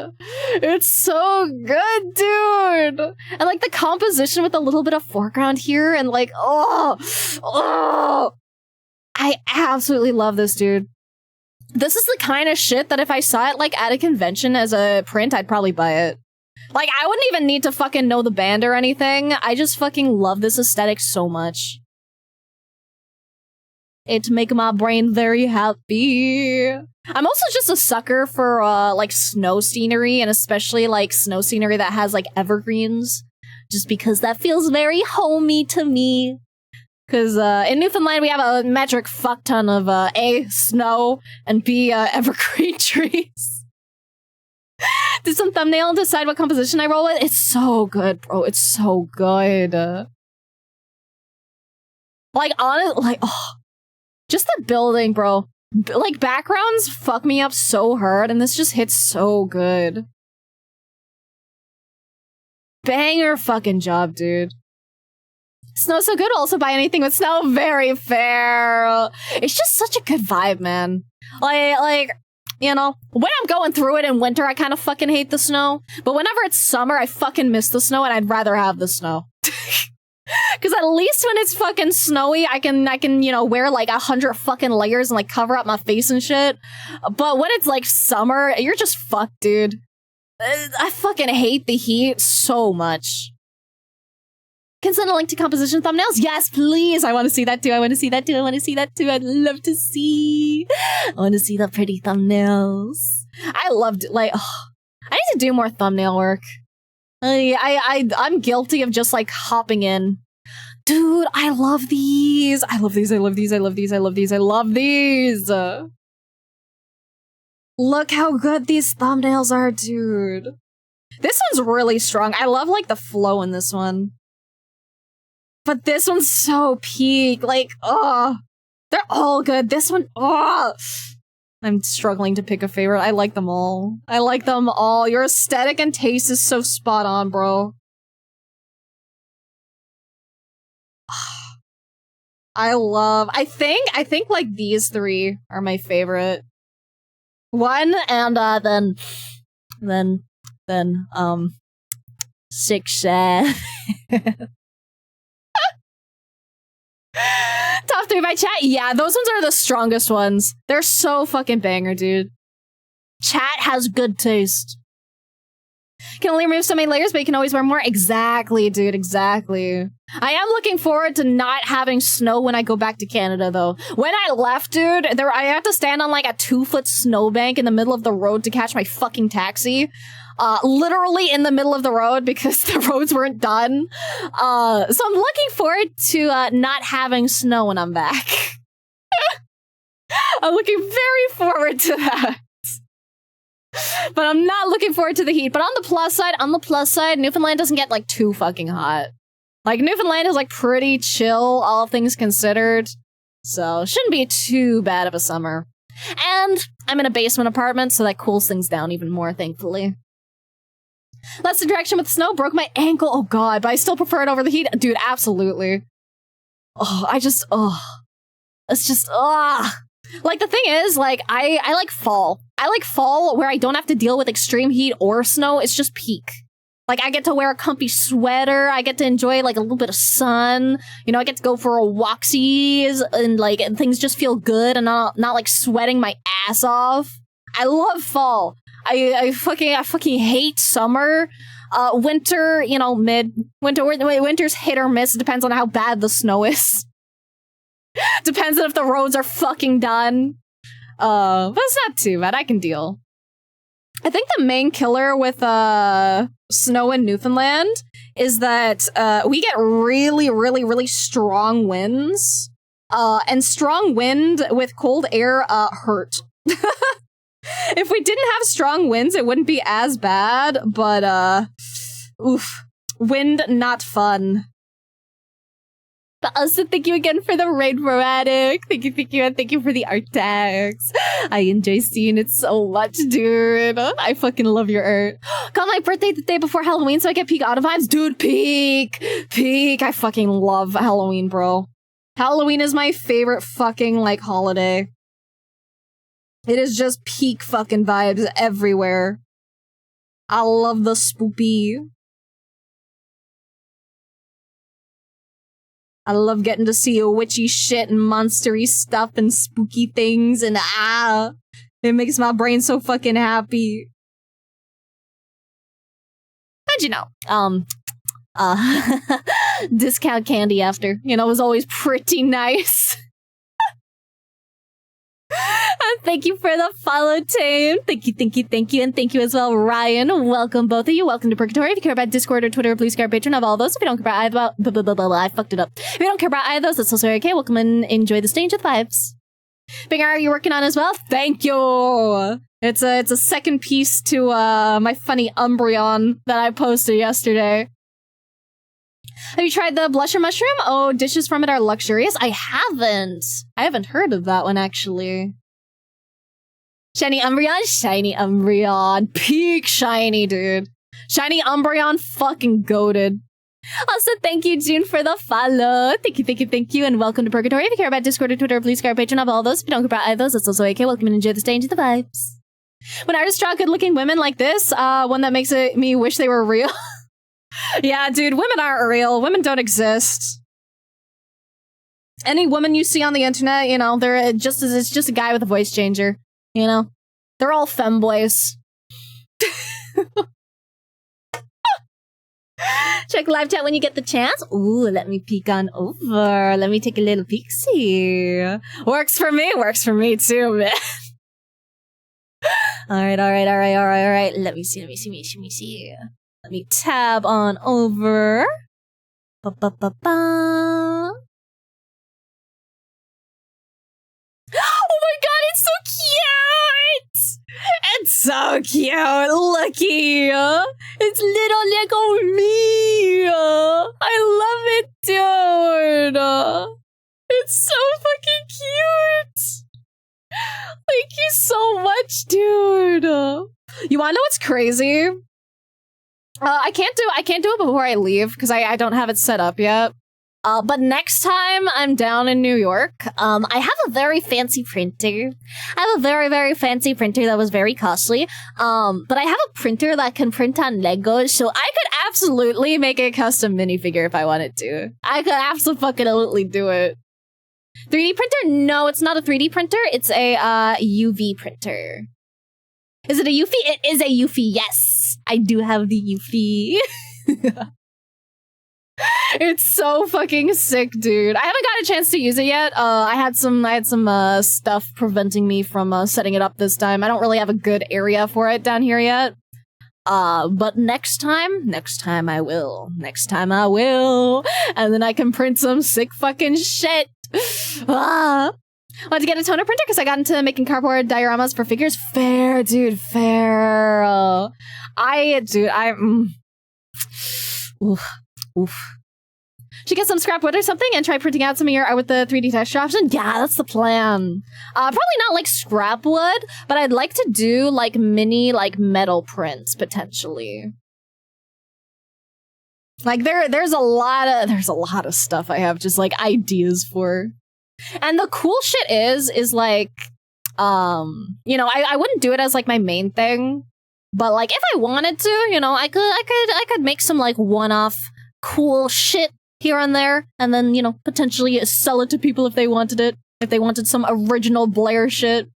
It's so good, dude! And, like, the composition with a little bit of foreground here, and, like, oh! I absolutely love this, dude. This is the kind of shit that if I saw it, like, at a convention as a print, I'd probably buy it. Like, I wouldn't even need to fucking know the band or anything. I just fucking love this aesthetic so much. It make my brain very happy. I'm also just a sucker for, like, snow scenery, and especially, like, snow scenery that has, like, evergreens. Just because that feels very homey to me. Because in Newfoundland, we have a metric fuck ton of A, snow, and B, evergreen trees. Do some thumbnail and decide what composition I roll with. It's so good, bro. It's so good. Like, honestly, like, oh, just the building, bro. Like, backgrounds fuck me up so hard, and this just hits so good. Banger fucking job, dude. Snow so good, also buy anything with snow. Very fair. It's just such a good vibe, man. Like, you know, when I'm going through it in winter, I kind of fucking hate the snow. But whenever it's summer, I fucking miss the snow, and I'd rather have the snow. Because at least when it's fucking snowy, I can, you know, wear like 100 fucking layers and like cover up my face and shit. But when it's like summer, you're just fucked, dude. I fucking hate the heat so much. Can send a link to composition thumbnails? Yes, please. I want to see that too. I want to see that too. I want to see that too. I'd love to see. I want to see the pretty thumbnails. I loved it. Like, oh, I need to do more thumbnail work. I'm guilty of just like hopping in. Dude, I love these. I love these. I love these. I love these. I love these. I love these. Look how good these thumbnails are, dude. This one's really strong. I love like the flow in this one. But this one's so peak. Like, oh, they're all good. This one, oh. I'm struggling to pick a favorite. I like them all. I like them all. Your aesthetic and taste is so spot on, bro. I think like these three are my favorite. One and then 6, 7. Top 3 by chat? Yeah, those ones are the strongest ones. They're so fucking banger, dude. Chat has good taste. Can only remove so many layers, but you can always wear more. Exactly, dude, exactly. I am looking forward to not having snow when I go back to Canada, though. When I left, dude, I had to stand on like a 2-foot snowbank in the middle of the road to catch my fucking taxi. Literally in the middle of the road because the roads weren't done. So I'm looking forward to not having snow when I'm back. I'm looking very forward to that. But I'm not looking forward to the heat. But on the plus side, Newfoundland doesn't get like too fucking hot. Like Newfoundland is like pretty chill, all things considered. So shouldn't be too bad of a summer. And I'm in a basement apartment, so that cools things down even more, thankfully. Less interaction with snow broke my ankle. Oh god, but I still prefer it over the heat. Dude, absolutely. Oh, it's just, like, the thing is, like, I like fall. I like fall where I don't have to deal with extreme heat or snow. It's just peak. Like, I get to wear a comfy sweater. I get to enjoy, like, a little bit of sun. You know, I get to go for a walksies and, like, things just feel good and not like, sweating my ass off. I love fall. I fucking hate summer. Winter, you know, winter's hit or miss. It depends on how bad the snow is. Depends on if the roads are fucking done. But it's not too bad. I can deal. I think the main killer with snow in Newfoundland is that we get really, really, really strong winds. And strong wind with cold air hurt. If we didn't have strong winds, it wouldn't be as bad, but oof. Wind not fun. But also, thank you again for the Rainbow Attic. Thank you, and thank you for the art tags. I enjoy seeing it so much, dude. I fucking love your art. Got my birthday the day before Halloween, so I get peak autumn vibes. Dude, peak! Peak! I fucking love Halloween, bro. Halloween is my favorite fucking, like, holiday. It is just peak fucking vibes everywhere. I love the spoopy. I love getting to see a witchy shit and monstery stuff and spooky things and it makes my brain so fucking happy. How'd you know? Discount candy after. You know, it was always pretty nice. Thank you for the follow, Tame. Thank you, and thank you as well, Ryan. Welcome, both of you. Welcome to Purgatory. If you care about Discord or Twitter, please care patron of all those. If you don't care about either, I fucked it up. If you don't care about either of those, that's also okay. Welcome and enjoy the stage with vibes. Big R, are you working on as well? Thank you. It's a second piece to my funny Umbreon that I posted yesterday. Have you tried the blusher mushroom? Oh, dishes from it are luxurious. I haven't heard of that one, actually. Shiny Umbreon. Peak shiny, dude. Shiny Umbreon fucking goated. Also, thank you, June, for the follow. Thank you, and welcome to Purgatory. If you care about Discord or Twitter, please care patron of all those. If you don't care about either of those, that's also okay. Welcome and enjoy the stay into the vibes. When artists draw good-looking women like this, one that makes me wish they were real. Yeah, dude, women aren't real. Women don't exist. Any woman you see on the internet, you know, it's just a guy with a voice changer. You know? They're all femboys. Check live chat when you get the chance. Ooh, let me peek on over. Let me take a little peek-see. Works for me too, man. Alright. Let me see. Let me tab on over. Ba-ba-ba-ba. Oh my god, it's so cute! It's so cute! Looky! It's little Lego me! I love it, dude! It's so fucking cute! Thank you so much, dude! You wanna know what's crazy? I can't do it before I leave, because I don't have it set up yet. But next time I'm down in New York, I have a very fancy printer. I have a very, very fancy printer that was very costly. But I have a printer that can print on Legos, so I could absolutely make a custom minifigure if I wanted to. I could absolutely do it. 3D printer? No, it's not a 3D printer. It's a UV printer. Is it a UV? It is a UV, yes. I do have the UV. It's so fucking sick, dude. I haven't got a chance to use it yet. I had some stuff preventing me from setting it up this time. I don't really have a good area for it down here yet. But next time I will. And then I can print some sick fucking shit. Want to get a toner printer because I got into making cardboard dioramas for figures. Fair, dude, fair. Oof. Should get some scrap wood or something and try printing out some of your art with the 3D texture option? Yeah, that's the plan. Probably not like scrap wood, but I'd like to do like mini like metal prints potentially. Like there's a lot of stuff I have just like ideas for. And the cool shit is like you know, I wouldn't do it as like my main thing, but like if I wanted to, you know, I could make some like one-off cool shit here and there, and then, you know, potentially sell it to people if they wanted it. If they wanted some original Blair shit.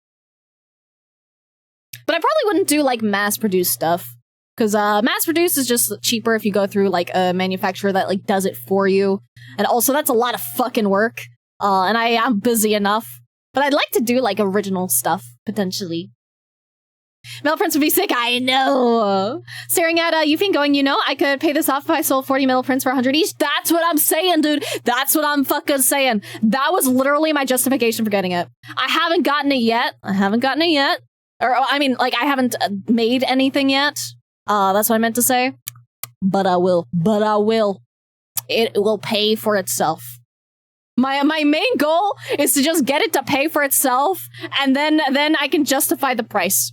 But I probably wouldn't do, like, mass-produced stuff. Because, mass-produced is just cheaper if you go through, like, a manufacturer that, like, does it for you. And also, that's a lot of fucking work. And I am busy enough. But I'd like to do, like, original stuff, potentially. Metal prints would be sick, I know! Staring at Eufine going, you know, I could pay this off if I sold 40 metal prints for 100 each. That's what I'm saying, dude! That's what I'm fucking saying! That was literally my justification for getting it. I haven't gotten it yet. Or, I mean, like, I haven't made anything yet. That's what I meant to say. But I will. It will pay for itself. My main goal is to just get it to pay for itself, and then I can justify the price.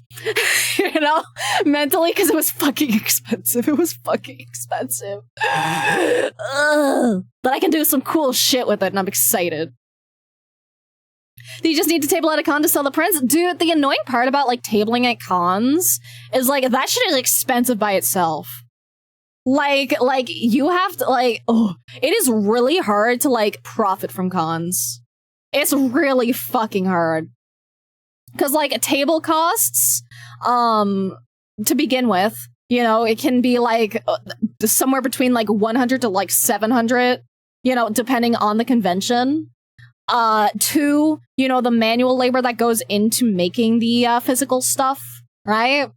You know? Mentally, because it was fucking expensive. Ugh. But I can do some cool shit with it, and I'm excited. Do you just need to table at a con to sell the prints? Dude, the annoying part about, like, tabling at cons is, like, that shit is expensive by itself. Like, you have to, like, it is really hard to, like, profit from cons. It's really fucking hard. Because, like, table costs, to begin with, you know, it can be, like, somewhere between, like, 100 to, like, 700, you know, depending on the convention. Two, you know, the manual labor that goes into making the, physical stuff, right?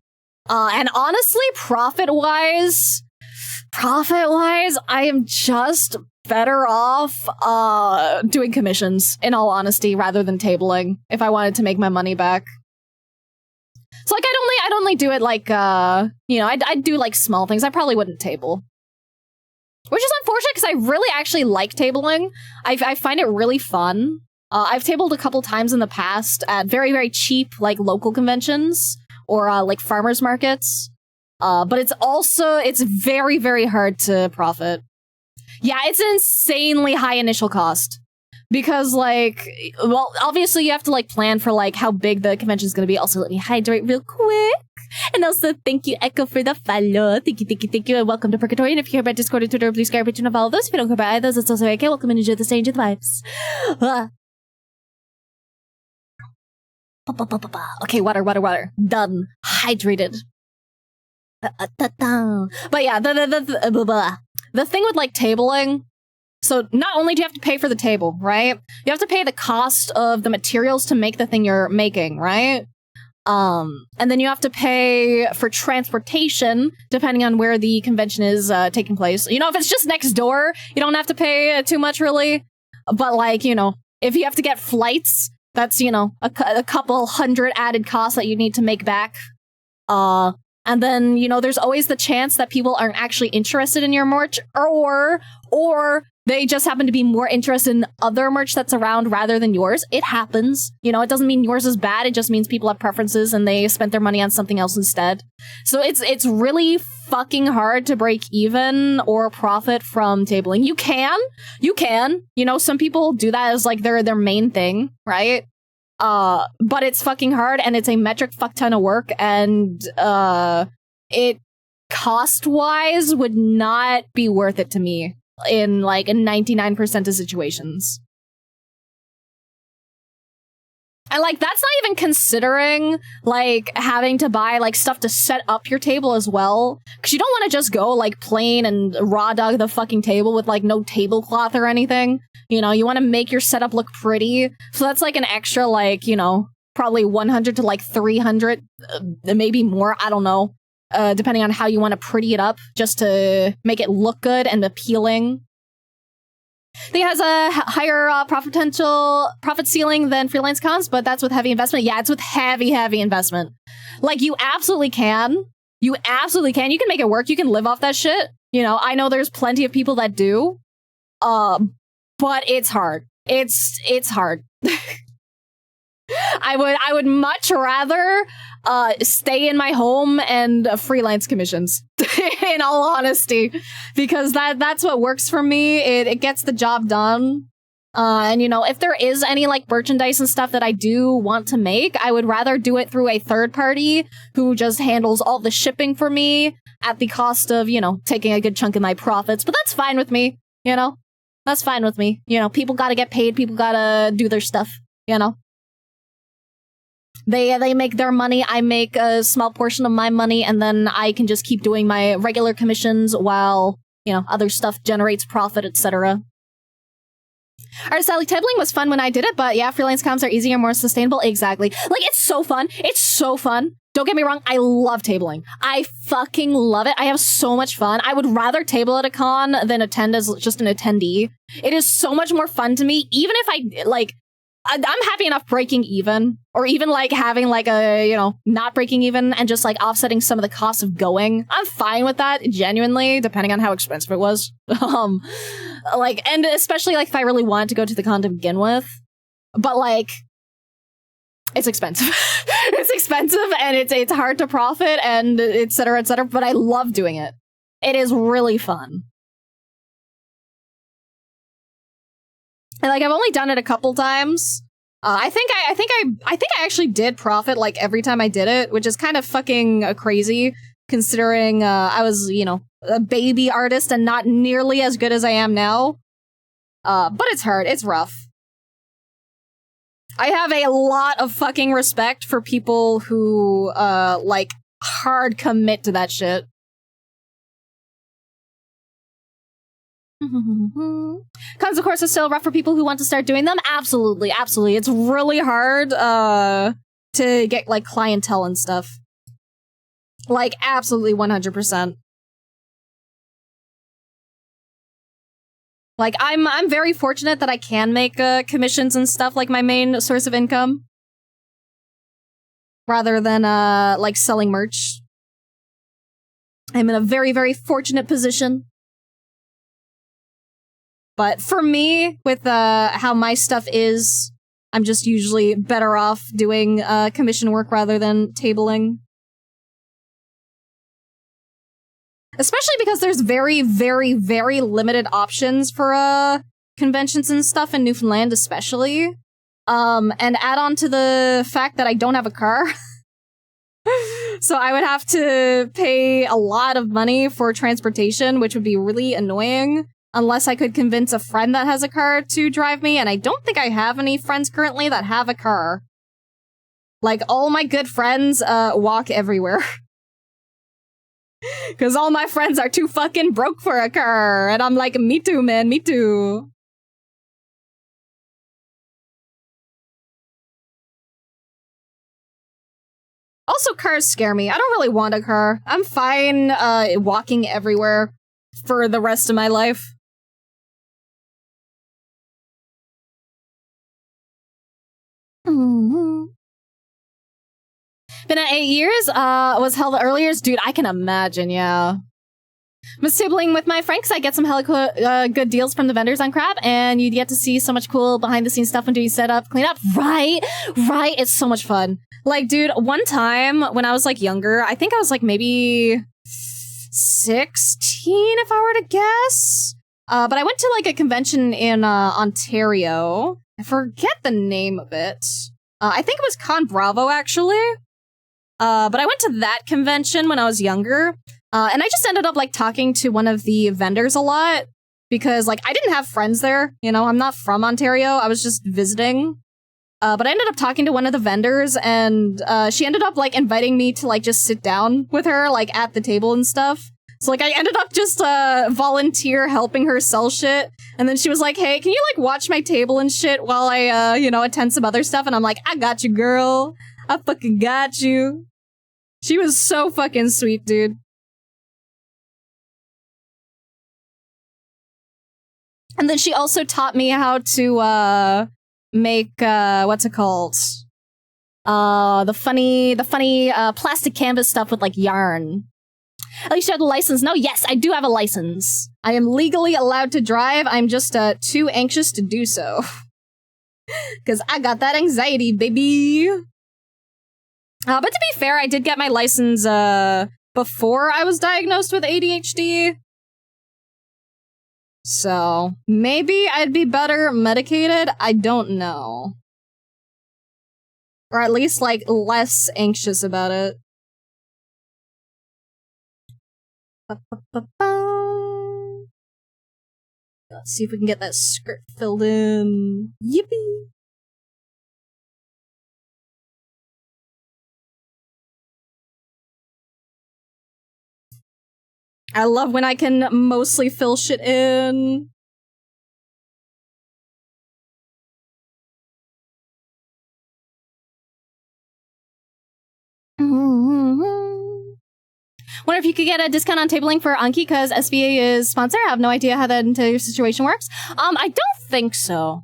And honestly, profit-wise, I am just better off doing commissions, in all honesty, rather than tabling, if I wanted to make my money back. So, like, I'd only do it, like, you know, I'd do, like, small things. I probably wouldn't table. Which is unfortunate, because I really actually like tabling. I find it really fun. I've tabled a couple times in the past at very, very cheap, like, local conventions, or, like, farmers markets. But it's very, very hard to profit. Yeah, it's an insanely high initial cost. Because, like, well, obviously you have to, like, plan for, like, how big the convention's gonna be. Also, let me hydrate real quick. And also, thank you, Echo, for the follow. Thank you, and welcome to Purgatory. And if you're about Discord or Twitter, please grab Patreon and follow those. If you don't care about those, it's also okay. Welcome and enjoy the stage of the vibes. Okay, water. Done. Hydrated. But yeah, the thing with, like, tabling, so not only do you have to pay for the table, right? You have to pay the cost of the materials to make the thing you're making, right? And then you have to pay for transportation, depending on where the convention is taking place. You know, if it's just next door, you don't have to pay too much, really. But, like, you know, if you have to get flights, that's, you know, a couple hundred added costs that you need to make back. And then, you know, there's always the chance that people aren't actually interested in your merch, or they just happen to be more interested in other merch that's around rather than yours. It happens. You know, it doesn't mean yours is bad. It just means people have preferences and they spent their money on something else instead. So it's really fucking hard to break even or profit from tabling. You can. You know, some people do that as, like, their main thing, right? But it's fucking hard, and it's a metric fuck ton of work, and it cost-wise would not be worth it to me in, like, 99% of situations. And, like, that's not even considering, like, having to buy, like, stuff to set up your table as well. Because you don't want to just go, like, plain and raw dog the fucking table with, like, no tablecloth or anything. You know, you want to make your setup look pretty. So that's, like, an extra, like, you know, probably 100 to, like, 300, maybe more, I don't know. Depending on how you want to pretty it up, just to make it look good and appealing. I think it has a higher profit ceiling than freelance cons, but that's with heavy investment. Yeah, it's with heavy investment. Like, you absolutely can. You can make it work. You can live off that shit. You know, I know there's plenty of people that do. But it's hard. It's hard. I would much rather stay in my home and freelance commissions, in all honesty, because that's what works for me. It gets the job done. And, you know, if there is any, like, merchandise and stuff that I do want to make, I would rather do it through a third party who just handles all the shipping for me at the cost of, you know, taking a good chunk of my profits. But that's fine with me, you know? That's fine with me. You know, people gotta get paid, people gotta do their stuff, you know? They make their money, I make a small portion of my money, and then I can just keep doing my regular commissions while, you know, other stuff generates profit, etc. Alright, Sally, tabling was fun when I did it, but yeah, freelance comps are easier and more sustainable. Exactly. Like, it's so fun. It's so fun. Don't get me wrong, I love tabling. I fucking love it. I have so much fun. I would rather table at a con than attend as just an attendee. It is so much more fun to me, even if I'm happy enough breaking even, or even, like, having, like, a, you know, not breaking even and just, like, offsetting some of the costs of going. I'm fine with that, genuinely, depending on how expensive it was. Like, and especially, like, if I really wanted to go to the con to begin with. But, like, it's expensive. It's expensive, and it's hard to profit, and et cetera, but I love doing it. It is really fun. And, like, I've only done it a couple times. I think I actually did profit, like, every time I did it, which is kind of fucking crazy, considering I was, you know, a baby artist and not nearly as good as I am now. But it's hard. It's rough. I have a lot of fucking respect for people who, like, hard commit to that shit. Cons, of course, are still rough for people who want to start doing them. Absolutely. It's really hard to get, like, clientele and stuff. Like, absolutely 100%. Like, I'm very fortunate that I can make commissions and stuff, like, my main source of income. Rather than, like, selling merch. I'm in a very, very fortunate position. But for me, with how my stuff is, I'm just usually better off doing commission work rather than tabling. Especially because there's very, very, very limited options for conventions and stuff in Newfoundland, especially. And add on to the fact that I don't have a car. So I would have to pay a lot of money for transportation, which would be really annoying unless I could convince a friend that has a car to drive me, and I don't think I have any friends currently that have a car. Like, all my good friends walk everywhere. Because all my friends are too fucking broke for a car, and I'm like, me too, man, me too. Also, cars scare me. I don't really want a car. I'm fine walking everywhere for the rest of my life. Been at 8 years, was hell the earliest? Dude, I can imagine, yeah. I'm sibling with my friends. I get some hella good deals from the vendors on crap, and you get to see so much cool behind-the-scenes stuff when doing setup, cleanup. Right, it's so much fun. Like, dude, one time when I was, like, younger, I think I was, like, maybe 16, if I were to guess. But I went to, like, a convention in Ontario. I forget the name of it. I think it was Con Bravo, actually. But I went to that convention when I was younger, and I just ended up, like, talking to one of the vendors a lot, because, like, I didn't have friends there, you know, I'm not from Ontario, I was just visiting, but I ended up talking to one of the vendors, and, she ended up, like, inviting me to, like, just sit down with her, like, at the table and stuff. So, like, I ended up just, volunteer helping her sell shit, and then she was like, hey, can you, like, watch my table and shit while I, you know, attend some other stuff? And I'm like, I got you, girl. I fucking got you. She was so fucking sweet, dude. And then she also taught me how to, make, what's it called? The funny, plastic canvas stuff with, like, yarn. At least you have a license. No, yes, I do have a license. I am legally allowed to drive. I'm just, too anxious to do so. Because I got that anxiety, baby. But to be fair, I did get my license, before I was diagnosed with ADHD. So, maybe I'd be better medicated? I don't know. Or at least, like, less anxious about it. Let's see if we can get that script filled in. Yippee! I love when I can mostly fill shit in. Wonder if you could get a discount on tabling for Anki because SVA is sponsor. I have no idea how that entire situation works. I don't think so.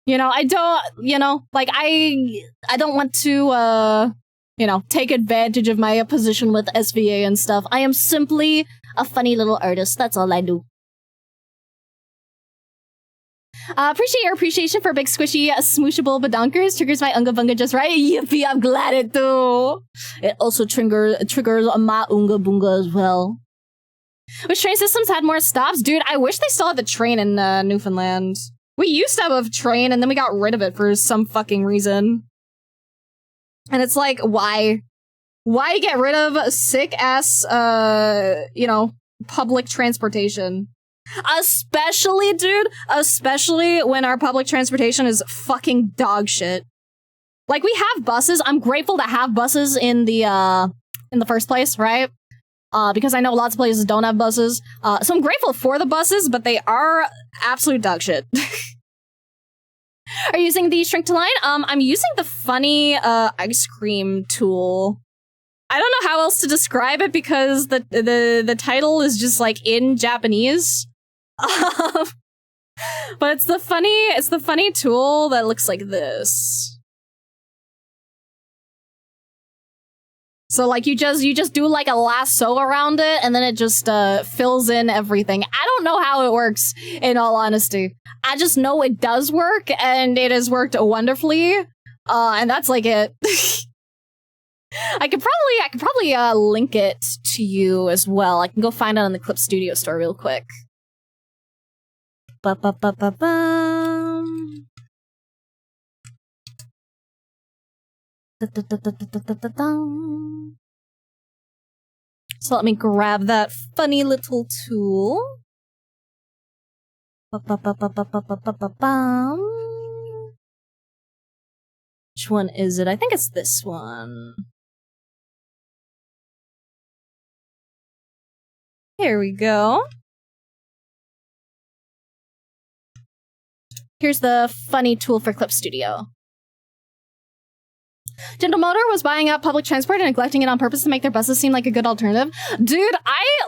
You know, I don't, you know, like, I don't want to, you know, take advantage of my position with SVA and stuff. I am simply a funny little artist. That's all I do. Appreciate your appreciation for big squishy smooshable badonkers. Triggers my unga bunga just right. Yippee, I'm glad it do. It also triggers my unga bunga as well. Which train systems had more stops? Dude, I wish they still had the train in Newfoundland. We used to have a train and then we got rid of it for some fucking reason. And it's like, why? Why get rid of sick-ass, you know, public transportation? Especially, dude, especially when our public transportation is fucking dog shit. Like, we have buses. I'm grateful to have buses in the first place, right? Because I know lots of places don't have buses. So I'm grateful for the buses, but they are absolute dog shit. Are you using the shrink to line? I'm using the funny, ice cream tool. I don't know how else to describe it because the title is just, like, in Japanese. But it's the funny tool that looks like this. So, like, you just do, like, a lasso around it, and then it just, fills in everything. I don't know how it works, in all honesty. I just know it does work, and it has worked wonderfully. And that's, like, it. I could probably link it to you as well. I can go find it on the Clip Studio store real quick. Ba-ba-ba-ba-bum. So let me grab that funny little tool. Which one is it? I think it's this one. Here we go. Here's the funny tool for Clip Studio. General Motor was buying up public transport and neglecting it on purpose to make their buses seem like a good alternative. Dude,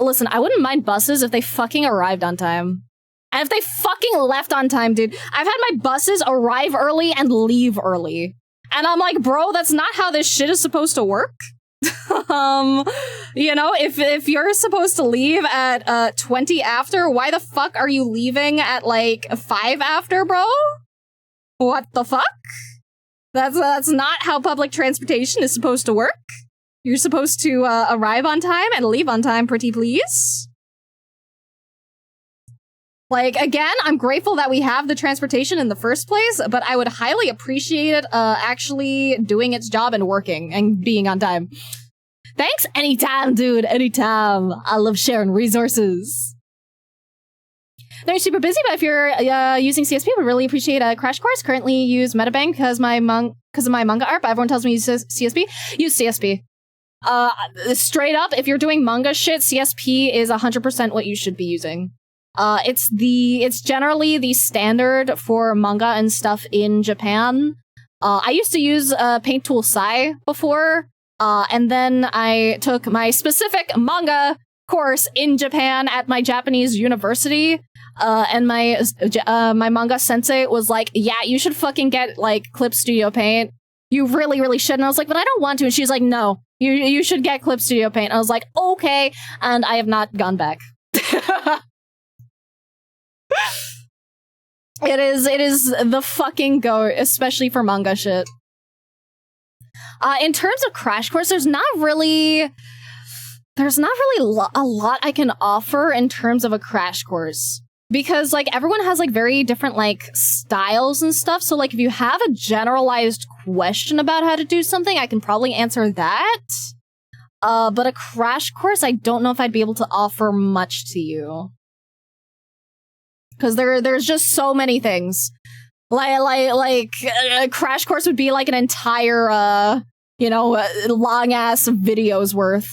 listen, I wouldn't mind buses if they fucking arrived on time. And if they fucking left on time, dude. I've had my buses arrive early and leave early. And I'm like, bro, that's not how this shit is supposed to work. You know, if you're supposed to leave at 20 after, why the fuck are you leaving at like 5 after, bro? What the fuck? That's not how public transportation is supposed to work. You're supposed to arrive on time and leave on time, pretty please. Like, again, I'm grateful that we have the transportation in the first place, but I would highly appreciate it actually doing its job and working and being on time. Thanks anytime, dude, anytime. I love sharing resources. They're super busy, but if you're using CSP, I would really appreciate a crash course. Currently use Metabank because of my manga art, but everyone tells me use CSP. Use CSP. Straight up, if you're doing manga shit, CSP is 100% what you should be using. It's generally the standard for manga and stuff in Japan. I used to use Paint Tool Sai before, and then I took my specific manga course in Japan at my Japanese university, and my manga sensei was like, yeah, you should fucking get, like, Clip Studio Paint. You really, really should. And I was like, but I don't want to. And she's like, no, you should get Clip Studio Paint. And I was like, okay, and I have not gone back. It is the fucking go, especially for manga shit. In terms of crash course, there's not really a lot I can offer in terms of a crash course. Because, like, everyone has, like, very different, like, styles and stuff. So, like, if you have a generalized question about how to do something, I can probably answer that. But a crash course, I don't know if I'd be able to offer much to you. Because there's just so many things. Like a crash course would be like an entire, long-ass video's worth.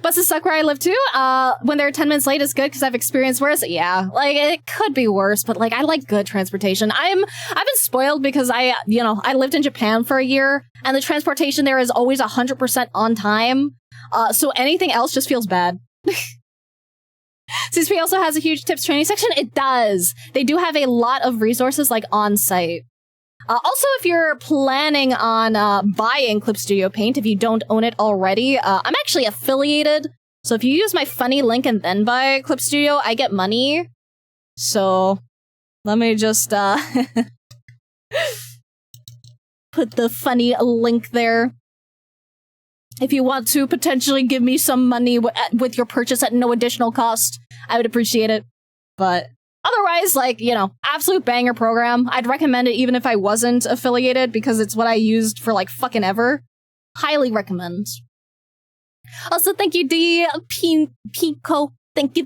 Buses suck where I live too. When they're 10 minutes late is good because I've experienced worse. Yeah, like, it could be worse, but, like, I like good transportation. I've been spoiled because I lived in Japan for a year, and the transportation there is always 100% on time. So anything else just feels bad. CSP also has a huge tips training section. It does. They do have a lot of resources, like, on site. Also, if you're planning on buying Clip Studio Paint, if you don't own it already, I'm actually affiliated. So if you use my funny link and then buy Clip Studio, I get money. So let me just put the funny link there. If you want to potentially give me some money with your purchase at no additional cost, I would appreciate it. But otherwise, like, absolute banger program. I'd recommend it even if I wasn't affiliated because it's what I used for, like, fucking ever. Highly recommend. Also, thank you, D. Pico. Thank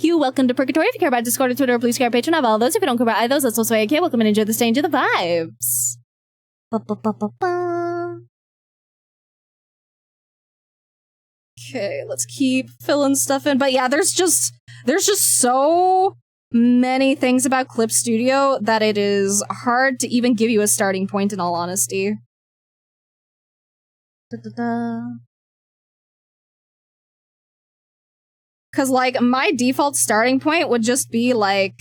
you. Welcome to Purgatory. If you care about Discord or Twitter, please care about Patreon. Have all those. If you don't care about either those, that's also okay. Welcome and enjoy the stay. Enjoy the vibes. Okay, let's keep filling stuff in. But yeah, there's just so many things about Clip Studio that it is hard to even give you a starting point, in all honesty. Because, like, my default starting point would just be, like,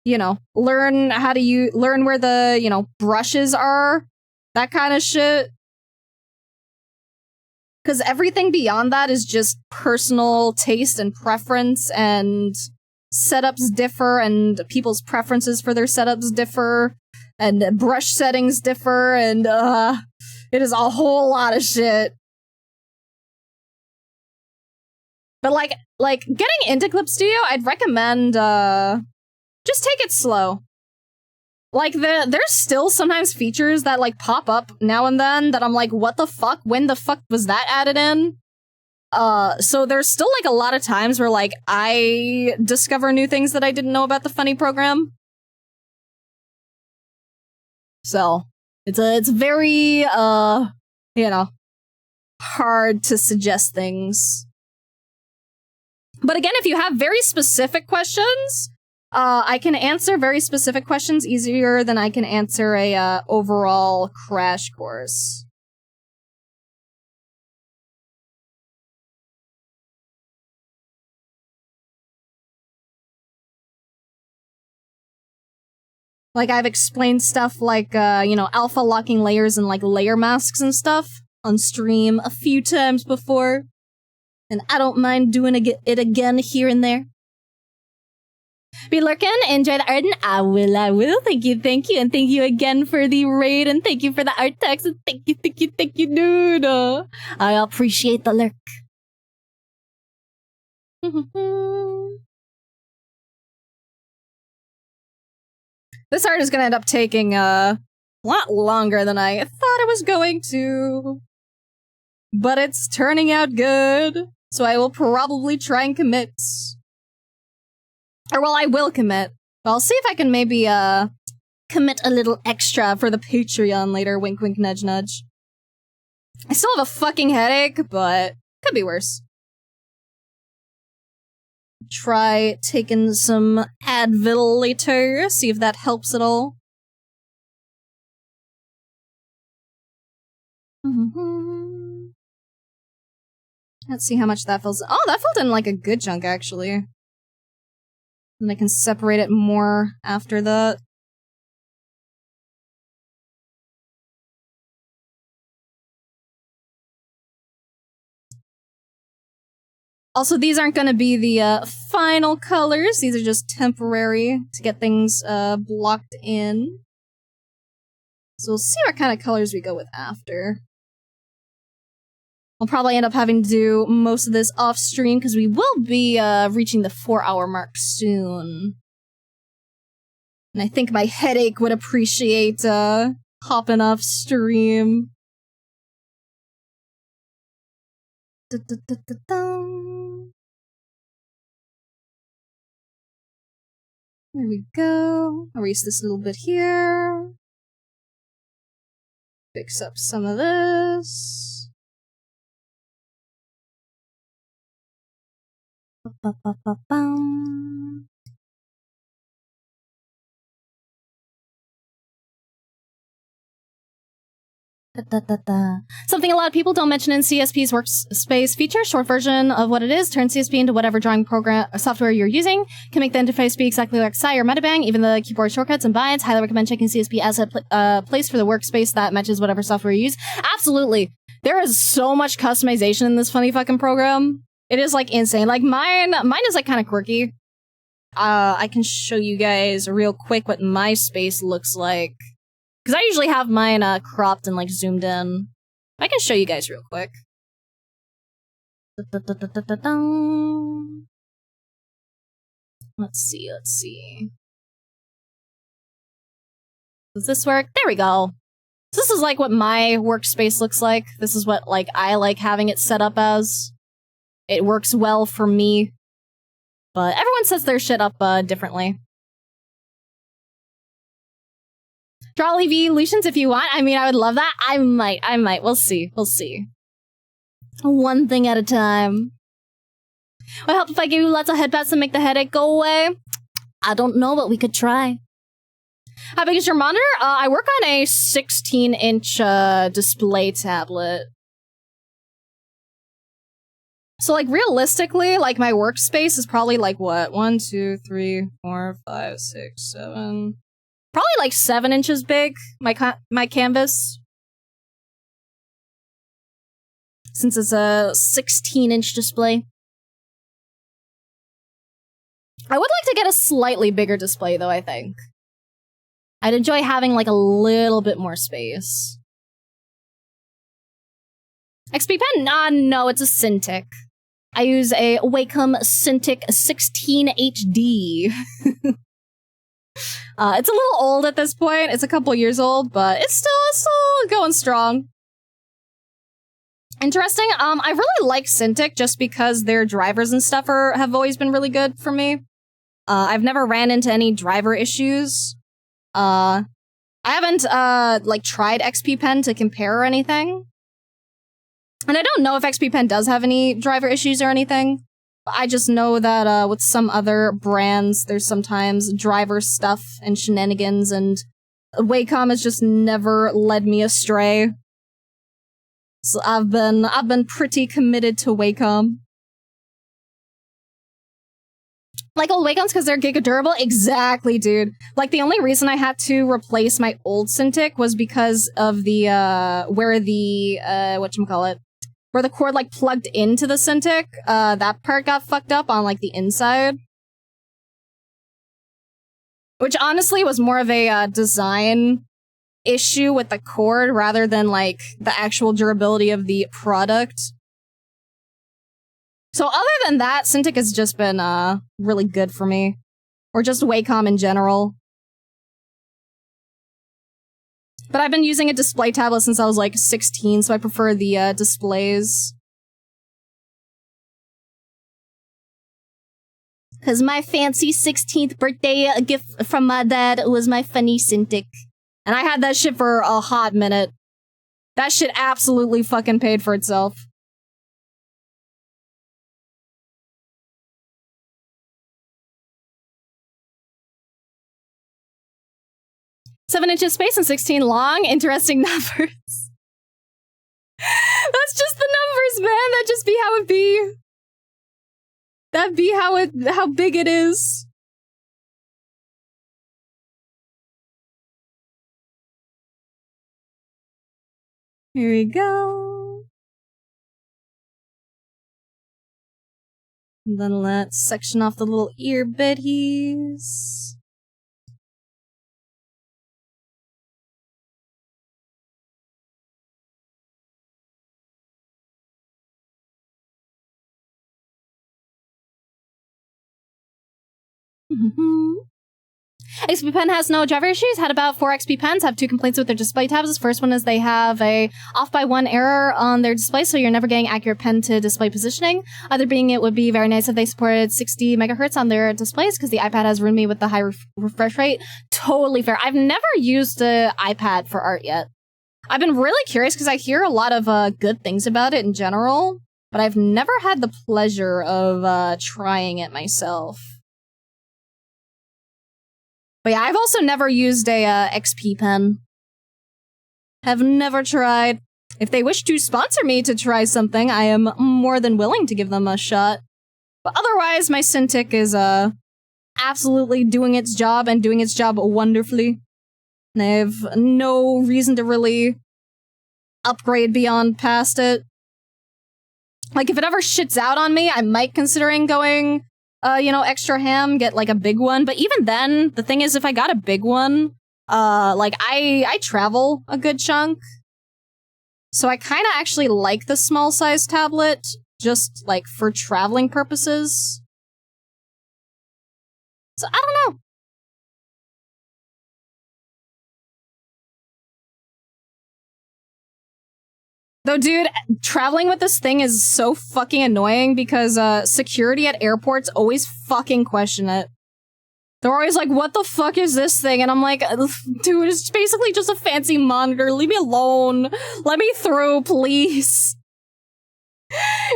learn where the, brushes are, that kind of shit. Because everything beyond that is just personal taste and preference, and setups differ, and people's preferences for their setups differ, and brush settings differ, and it is a whole lot of shit. But like getting into Clip Studio, I'd recommend just take it slow. Like, there's still sometimes features that, like, pop up now and then that I'm like, what the fuck? When the fuck was that added in? So there's still, like, a lot of times where, like, I discover new things that I didn't know about the funny program. So, it's very, you know, hard to suggest things. But again, if you have very specific questions, I can answer very specific questions easier than I can answer a overall crash course. Like, I've explained stuff like, you know, alpha locking layers and, like, layer masks and stuff on stream a few times before. And I don't mind doing it again here and there. Be lurking, enjoy the art, and I will. Thank you, and thank you again for the raid, and thank you for the art text, and thank you, dude. I appreciate the lurk. This art is gonna end up taking a lot longer than I thought it was going to. But it's turning out good, so I will probably try and commit. Or, well, I will commit. I'll see if I can maybe, commit a little extra for the Patreon later. Wink, wink, nudge, nudge. I still have a fucking headache, but could be worse. Try taking some Advil later, see if that helps at all. Let's see how much that fills. Oh, that filled in like a good chunk, actually. Then I can separate it more after that. Also, these aren't going to be the final colors. These are just temporary to get things blocked in. So we'll see what kind of colors we go with after. I'll probably end up having to do most of this off-stream because we will be reaching the 4-hour mark soon. And I think my headache would appreciate hopping off-stream. There we go. Erase this little bit here. Fix up some of this. Ba-ba-ba-bum. Da-da-da-da. Something a lot of people don't mention in CSP's workspace feature, short version of what it is, turn CSP into whatever drawing program software you're using, can make the interface be exactly like Psy or Metabang, even the keyboard shortcuts and binds. Highly recommend checking CSP as a place for the workspace that matches whatever software you use. Absolutely. There is so much customization in this funny fucking program. It is like insane. Like mine is like kind of quirky. I can show you guys real quick what my space looks like. Because I usually have mine cropped and like zoomed in. I can show you guys real quick. Let's see. Does this work? There we go. So this is like what my workspace looks like. This is what like I like having it set up as. It works well for me. But everyone sets their shit up differently. Draw evolutions if you want. I mean, I would love that. I might. We'll see. One thing at a time. Would it help if I give you lots of headpats to make the headache go away? I don't know, but we could try. How big is your monitor? I work on a 16-inch display tablet. So, like, realistically, like, my workspace is probably, like, what? 1, 2, 3, 4, 5, 6, 7... Probably like 7 inches big, my canvas. Since it's a 16-inch display. I would like to get a slightly bigger display though, I think. I'd enjoy having like a little bit more space. XP pen? No, it's a Cintiq. I use a Wacom Cintiq 16 HD. It's a little old at this point. It's a couple years old, but it's still going strong. Interesting. I really like Cintiq just because their drivers and stuff have always been really good for me. I've never ran into any driver issues. I haven't, tried XP Pen to compare or anything. And I don't know if XP Pen does have any driver issues or anything. I just know that, with some other brands, there's sometimes driver stuff and shenanigans, and Wacom has just never led me astray. So I've been pretty committed to Wacom. Like old Wacoms because they're giga durable? Exactly, dude. Like, the only reason I had to replace my old Cintiq was because of the, where the cord, like, plugged into the Cintiq, that part got fucked up on, like, the inside. Which honestly was more of a, design issue with the cord rather than, like, the actual durability of the product. So other than that, Cintiq has just been, really good for me. Or just Wacom in general. But I've been using a display tablet since I was, like, 16, so I prefer the, displays. Because my fancy 16th birthday gift from my dad was my funny Cintiq. And I had that shit for a hot minute. That shit absolutely fucking paid for itself. 7 inches space and 16 long. Interesting numbers. That's just the numbers, man. That'd just be how it be. That'd be how big it is. Here we go. And then let's section off the little ear bitties. XP Pen has no driver issues. Had about 4 XP Pens. Have 2 complaints with their display tabs. The first one is they have a off by 1 error on their display, so you're never getting accurate pen to display positioning. Other being, it would be very nice if they supported 60 megahertz on their displays, because the iPad has ruined me with the high refresh rate. Totally fair. I've never used an iPad for art yet. I've been really curious because I hear a lot of good things about it in general, but I've never had the pleasure of trying it myself. But yeah, I've also never used a XP Pen. Have never tried. If they wish to sponsor me to try something, I am more than willing to give them a shot. But otherwise, my Cintiq is absolutely doing its job and doing its job wonderfully. And I have no reason to really upgrade beyond past it. Like, if it ever shits out on me, I might considering going extra ham, get like a big one. But even then, the thing is, if I got a big one, I travel a good chunk. So I kind of actually like the small size tablet, just like for traveling purposes. So I don't know. Though, dude, traveling with this thing is so fucking annoying because security at airports always fucking question it. They're always like, what the fuck is this thing? And I'm like, dude, it's basically just a fancy monitor. Leave me alone. Let me through, please.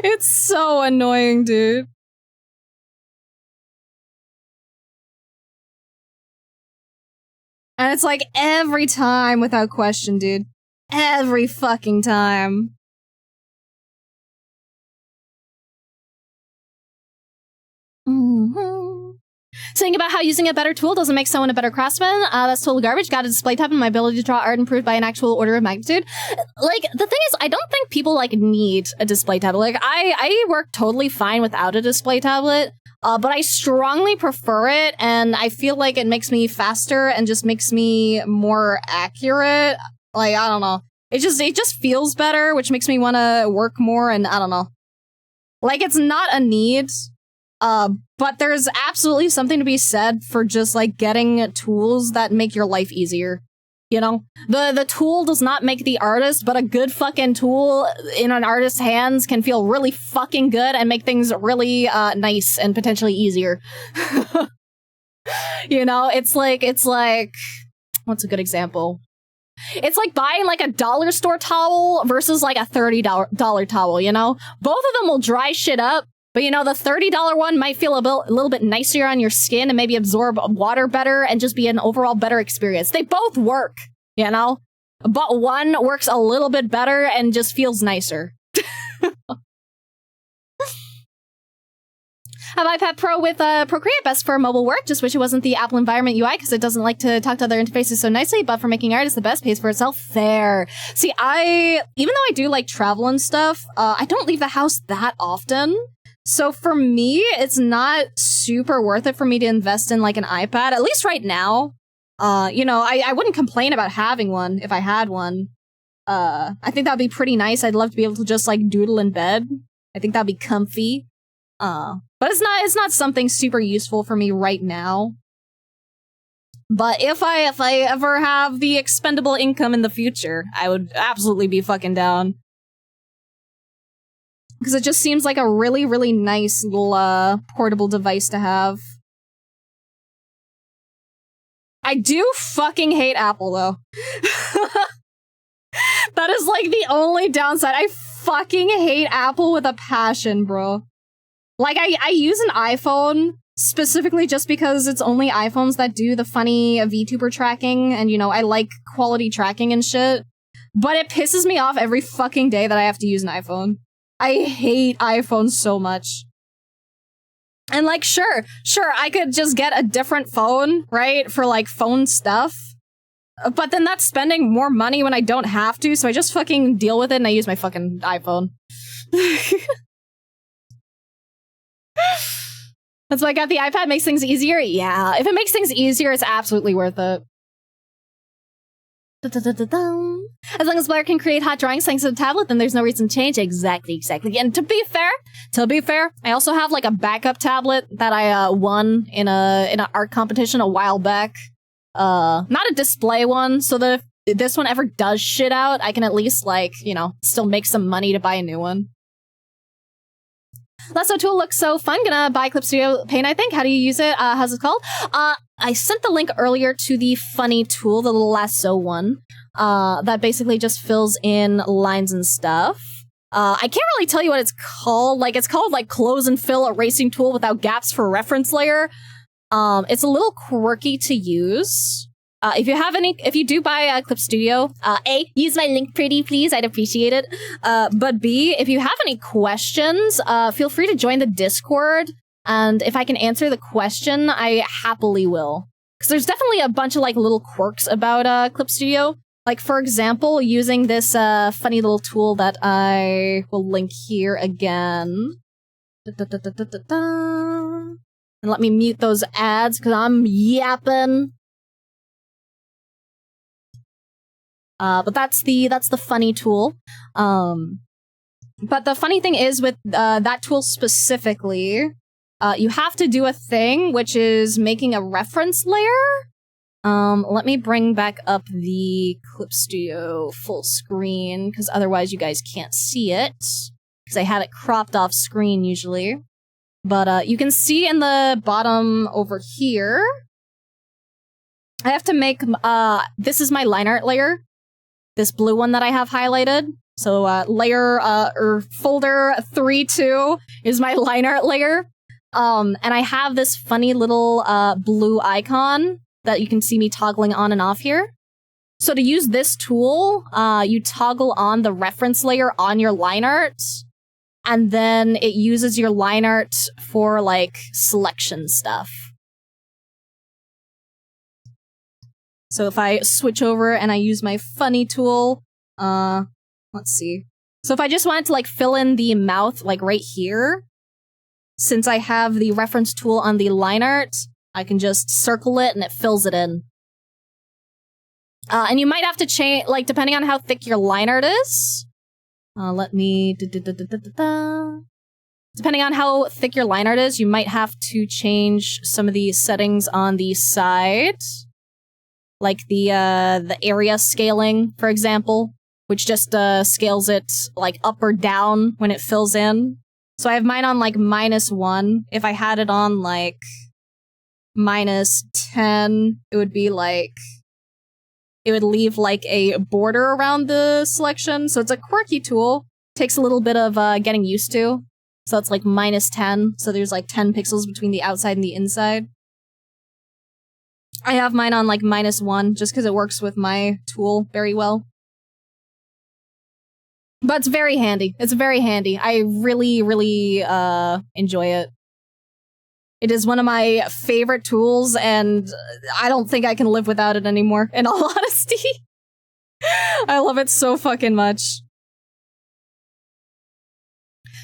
It's so annoying, dude. And it's like every time without question, dude. Every fucking time. Saying about how using a better tool doesn't make someone a better craftsman, that's total garbage. Got a display tab and my ability to draw art improved by an actual order of magnitude. Like, the thing is, I don't think people, like, need a display tablet. Like, I work totally fine without a display tablet, but I strongly prefer it, and I feel like it makes me faster and just makes me more accurate. Like, I don't know. It just feels better, which makes me want to work more, and I don't know. Like, it's not a need, But there's absolutely something to be said for just like getting tools that make your life easier. You know, the tool does not make the artist, but a good fucking tool in an artist's hands can feel really fucking good and make things really nice and potentially easier. You know, it's like what's a good example? It's like buying like a dollar store towel versus like a $30 towel, you know? Both of them will dry shit up, but you know, the $30 one might feel a little bit nicer on your skin and maybe absorb water better and just be an overall better experience. They both work, you know? But one works a little bit better and just feels nicer. Have iPad Pro with Procreate, best for mobile work. Just wish it wasn't the Apple environment UI because it doesn't like to talk to other interfaces so nicely, but for making art, it's the best, pays for itself. Fair. See, even though I do like travel and stuff, I don't leave the house that often. So for me, it's not super worth it for me to invest in like an iPad, at least right now. You know, I wouldn't complain about having one if I had one. I think that'd be pretty nice. I'd love to be able to just like doodle in bed. I think that'd be comfy. But it's not something super useful for me right now. But if I ever have the expendable income in the future, I would absolutely be fucking down. Because it just seems like a really, really nice little portable device to have. I do fucking hate Apple, though. That is like the only downside. I fucking hate Apple with a passion, bro. Like, I use an iPhone specifically just because it's only iPhones that do the funny VTuber tracking, and, you know, I like quality tracking and shit. But it pisses me off every fucking day that I have to use an iPhone. I hate iPhones so much. And, like, sure, I could just get a different phone, right, for, like, phone stuff. But then that's spending more money when I don't have to, so I just fucking deal with it and I use my fucking iPhone. That's why I got the iPad. Makes things easier? Yeah. If it makes things easier, it's absolutely worth it. As long as Blair can create hot drawings thanks to the tablet, then there's no reason to change. Exactly. And to be fair, I also have like a backup tablet that I won in an art competition a while back. Not a display one, so that if this one ever does shit out, I can at least, like, you know, still make some money to buy a new one. Lasso tool looks so fun. Gonna buy Clip Studio Paint, I think. How do you use it? How's it called? I sent the link earlier to the funny tool, the little lasso one, that basically just fills in lines and stuff. I can't really tell you what it's called. Like, it's called, like, Close and Fill Erasing Tool Without Gaps for Reference Layer. It's a little quirky to use. If you do buy Clip Studio, A, use my link pretty, please. I'd appreciate it. But B, if you have any questions, feel free to join the Discord. And if I can answer the question, I happily will. Because there's definitely a bunch of, like, little quirks about Clip Studio. Like, for example, using this funny little tool that I will link here again. And let me mute those ads, because I'm yapping. But that's the funny tool. But the funny thing is with that tool specifically, you have to do a thing, which is making a reference layer. Let me bring back up the Clip Studio full screen, because otherwise you guys can't see it, because I have it cropped off screen usually. But you can see in the bottom over here, I have to make, this is my line art layer. This blue one that I have highlighted. So layer or folder 3.2 is my line art layer. And I have this funny little blue icon that you can see me toggling on and off here. So to use this tool, you toggle on the reference layer on your line art, and then it uses your line art for, like, selection stuff. So if I switch over and I use my funny tool, let's see. So if I just wanted to, like, fill in the mouth, like, right here, since I have the reference tool on the line art, I can just circle it and it fills it in. And you might have to change, like, depending on how thick your line art is. Let me... Depending on how thick your line art is, you might have to change some of the settings on the side. Like the area scaling, for example, which just scales it like up or down when it fills in. So I have mine on like -1. If I had it on like -10, it would be like, it would leave like a border around the selection. So it's a quirky tool. Takes a little bit of getting used to. So it's like -10. So there's like 10 pixels between the outside and the inside. I have mine on like -1 just because it works with my tool very well. But it's very handy. It's very handy. I really, really enjoy it. It is one of my favorite tools, and I don't think I can live without it anymore, in all honesty. I love it so fucking much.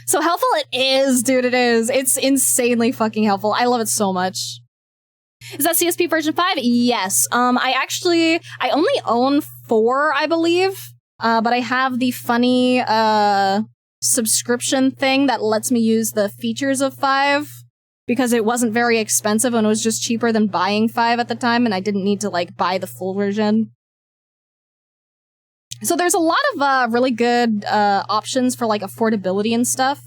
So helpful it is, dude, it is. It's insanely fucking helpful. I love it so much. Is that CSP version 5? Yes. I only own 4, I believe. But I have the funny subscription thing that lets me use the features of 5 because it wasn't very expensive and it was just cheaper than buying 5 at the time, and I didn't need to like buy the full version. So there's a lot of really good options for like affordability and stuff,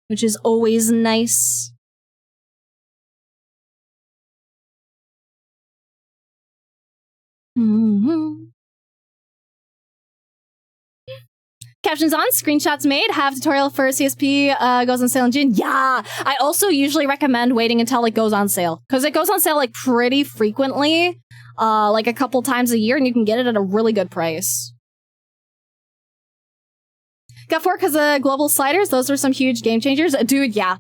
which is always nice. Mm-hmm. Captions on, screenshots made, have tutorial for CSP goes on sale in June. Yeah! I also usually recommend waiting until it goes on sale, because it goes on sale like pretty frequently, like a couple times a year, and you can get it at a really good price. Got 4 because of global sliders, those were some huge game changers. Dude, yeah.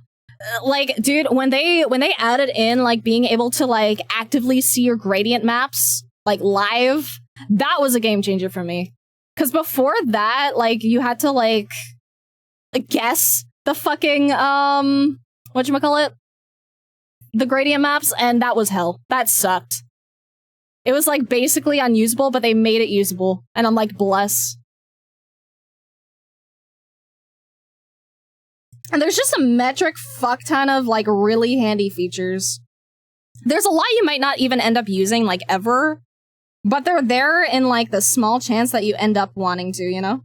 Like, dude, when they added in, like, being able to, like, actively see your gradient maps, like, live, that was a game changer for me. Because before that, like, you had to, like, guess the fucking, whatchamacallit? The gradient maps, and that was hell. That sucked. It was, like, basically unusable, but they made it usable. And I'm like, bless. And there's just a metric fuck ton of, like, really handy features. There's a lot you might not even end up using, like, ever. But they're there in, like, the small chance that you end up wanting to, you know?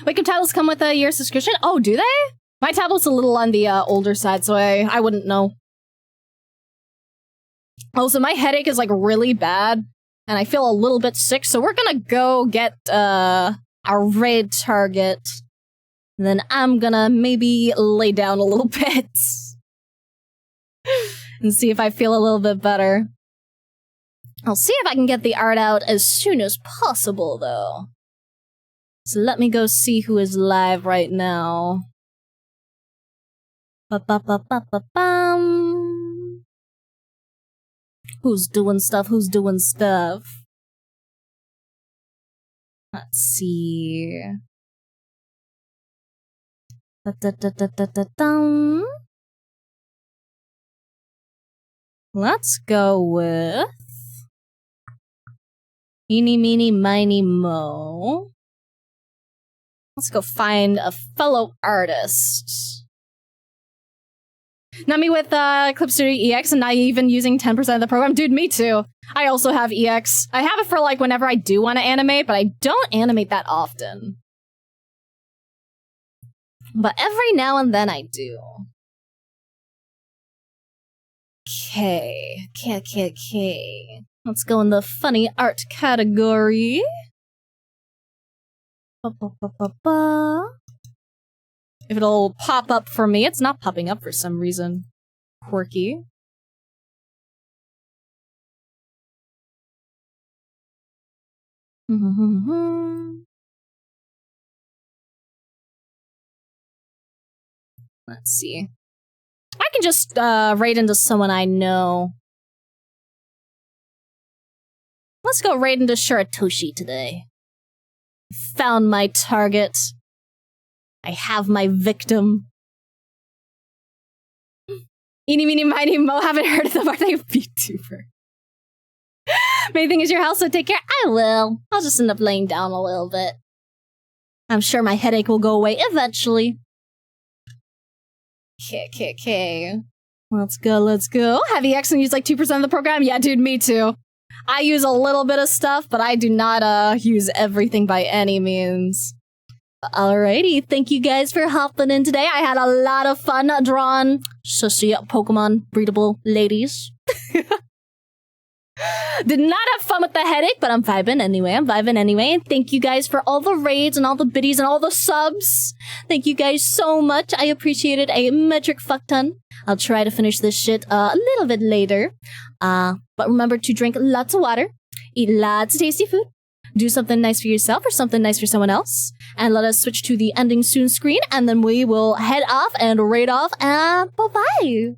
Wait, can tablets come with a year subscription? Oh, do they? My tablet's a little on the older side, so I wouldn't know. Also, my headache is, like, really bad, and I feel a little bit sick, so we're gonna go get, our raid target. And then I'm gonna maybe lay down a little bit. And see if I feel a little bit better. I'll see if I can get the art out as soon as possible, though. So let me go see who is live right now. Ba-ba-ba-ba-ba-bum. Who's doing stuff? Who's doing stuff? Let's see. Da-da-da-da-da-dum. Let's go with Eeny, meeny, miny, mo. Let's go find a fellow artist. Not me with Clip Studio EX and not even using 10% of the program. Dude, me too. I also have EX. I have it for like whenever I do want to animate, but I don't animate that often. But every now and then I do. Okay. Let's go in the funny art category. Ba-ba-ba-ba-ba. If it'll pop up for me, it's not popping up for some reason. Quirky. Let's see. I can just raid into someone I know. Let's go raid into Shiratoshi today. Found my target. I have my victim. Eeny, meeny, miny, mo. Haven't heard of the birthday of VTuber. Main thing is your health, so take care. I will. I'll just end up laying down a little bit. I'm sure my headache will go away eventually. Okay. Let's go. Have you actually used like 2% of the program? Yeah, dude, me too. I use a little bit of stuff, but I do not use everything by any means. Alrighty, thank you guys for hopping in today. I had a lot of fun drawing Sussy Pokemon breedable ladies. Did not have fun with the headache, but I'm vibing anyway. And thank you guys for all the raids and all the biddies and all the subs. Thank you guys so much. I appreciate it a metric fuck ton. I'll try to finish this shit a little bit later. But remember to drink lots of water, eat lots of tasty food, do something nice for yourself or something nice for someone else, and let us switch to the ending soon screen, and then we will head off and raid off, and bye-bye.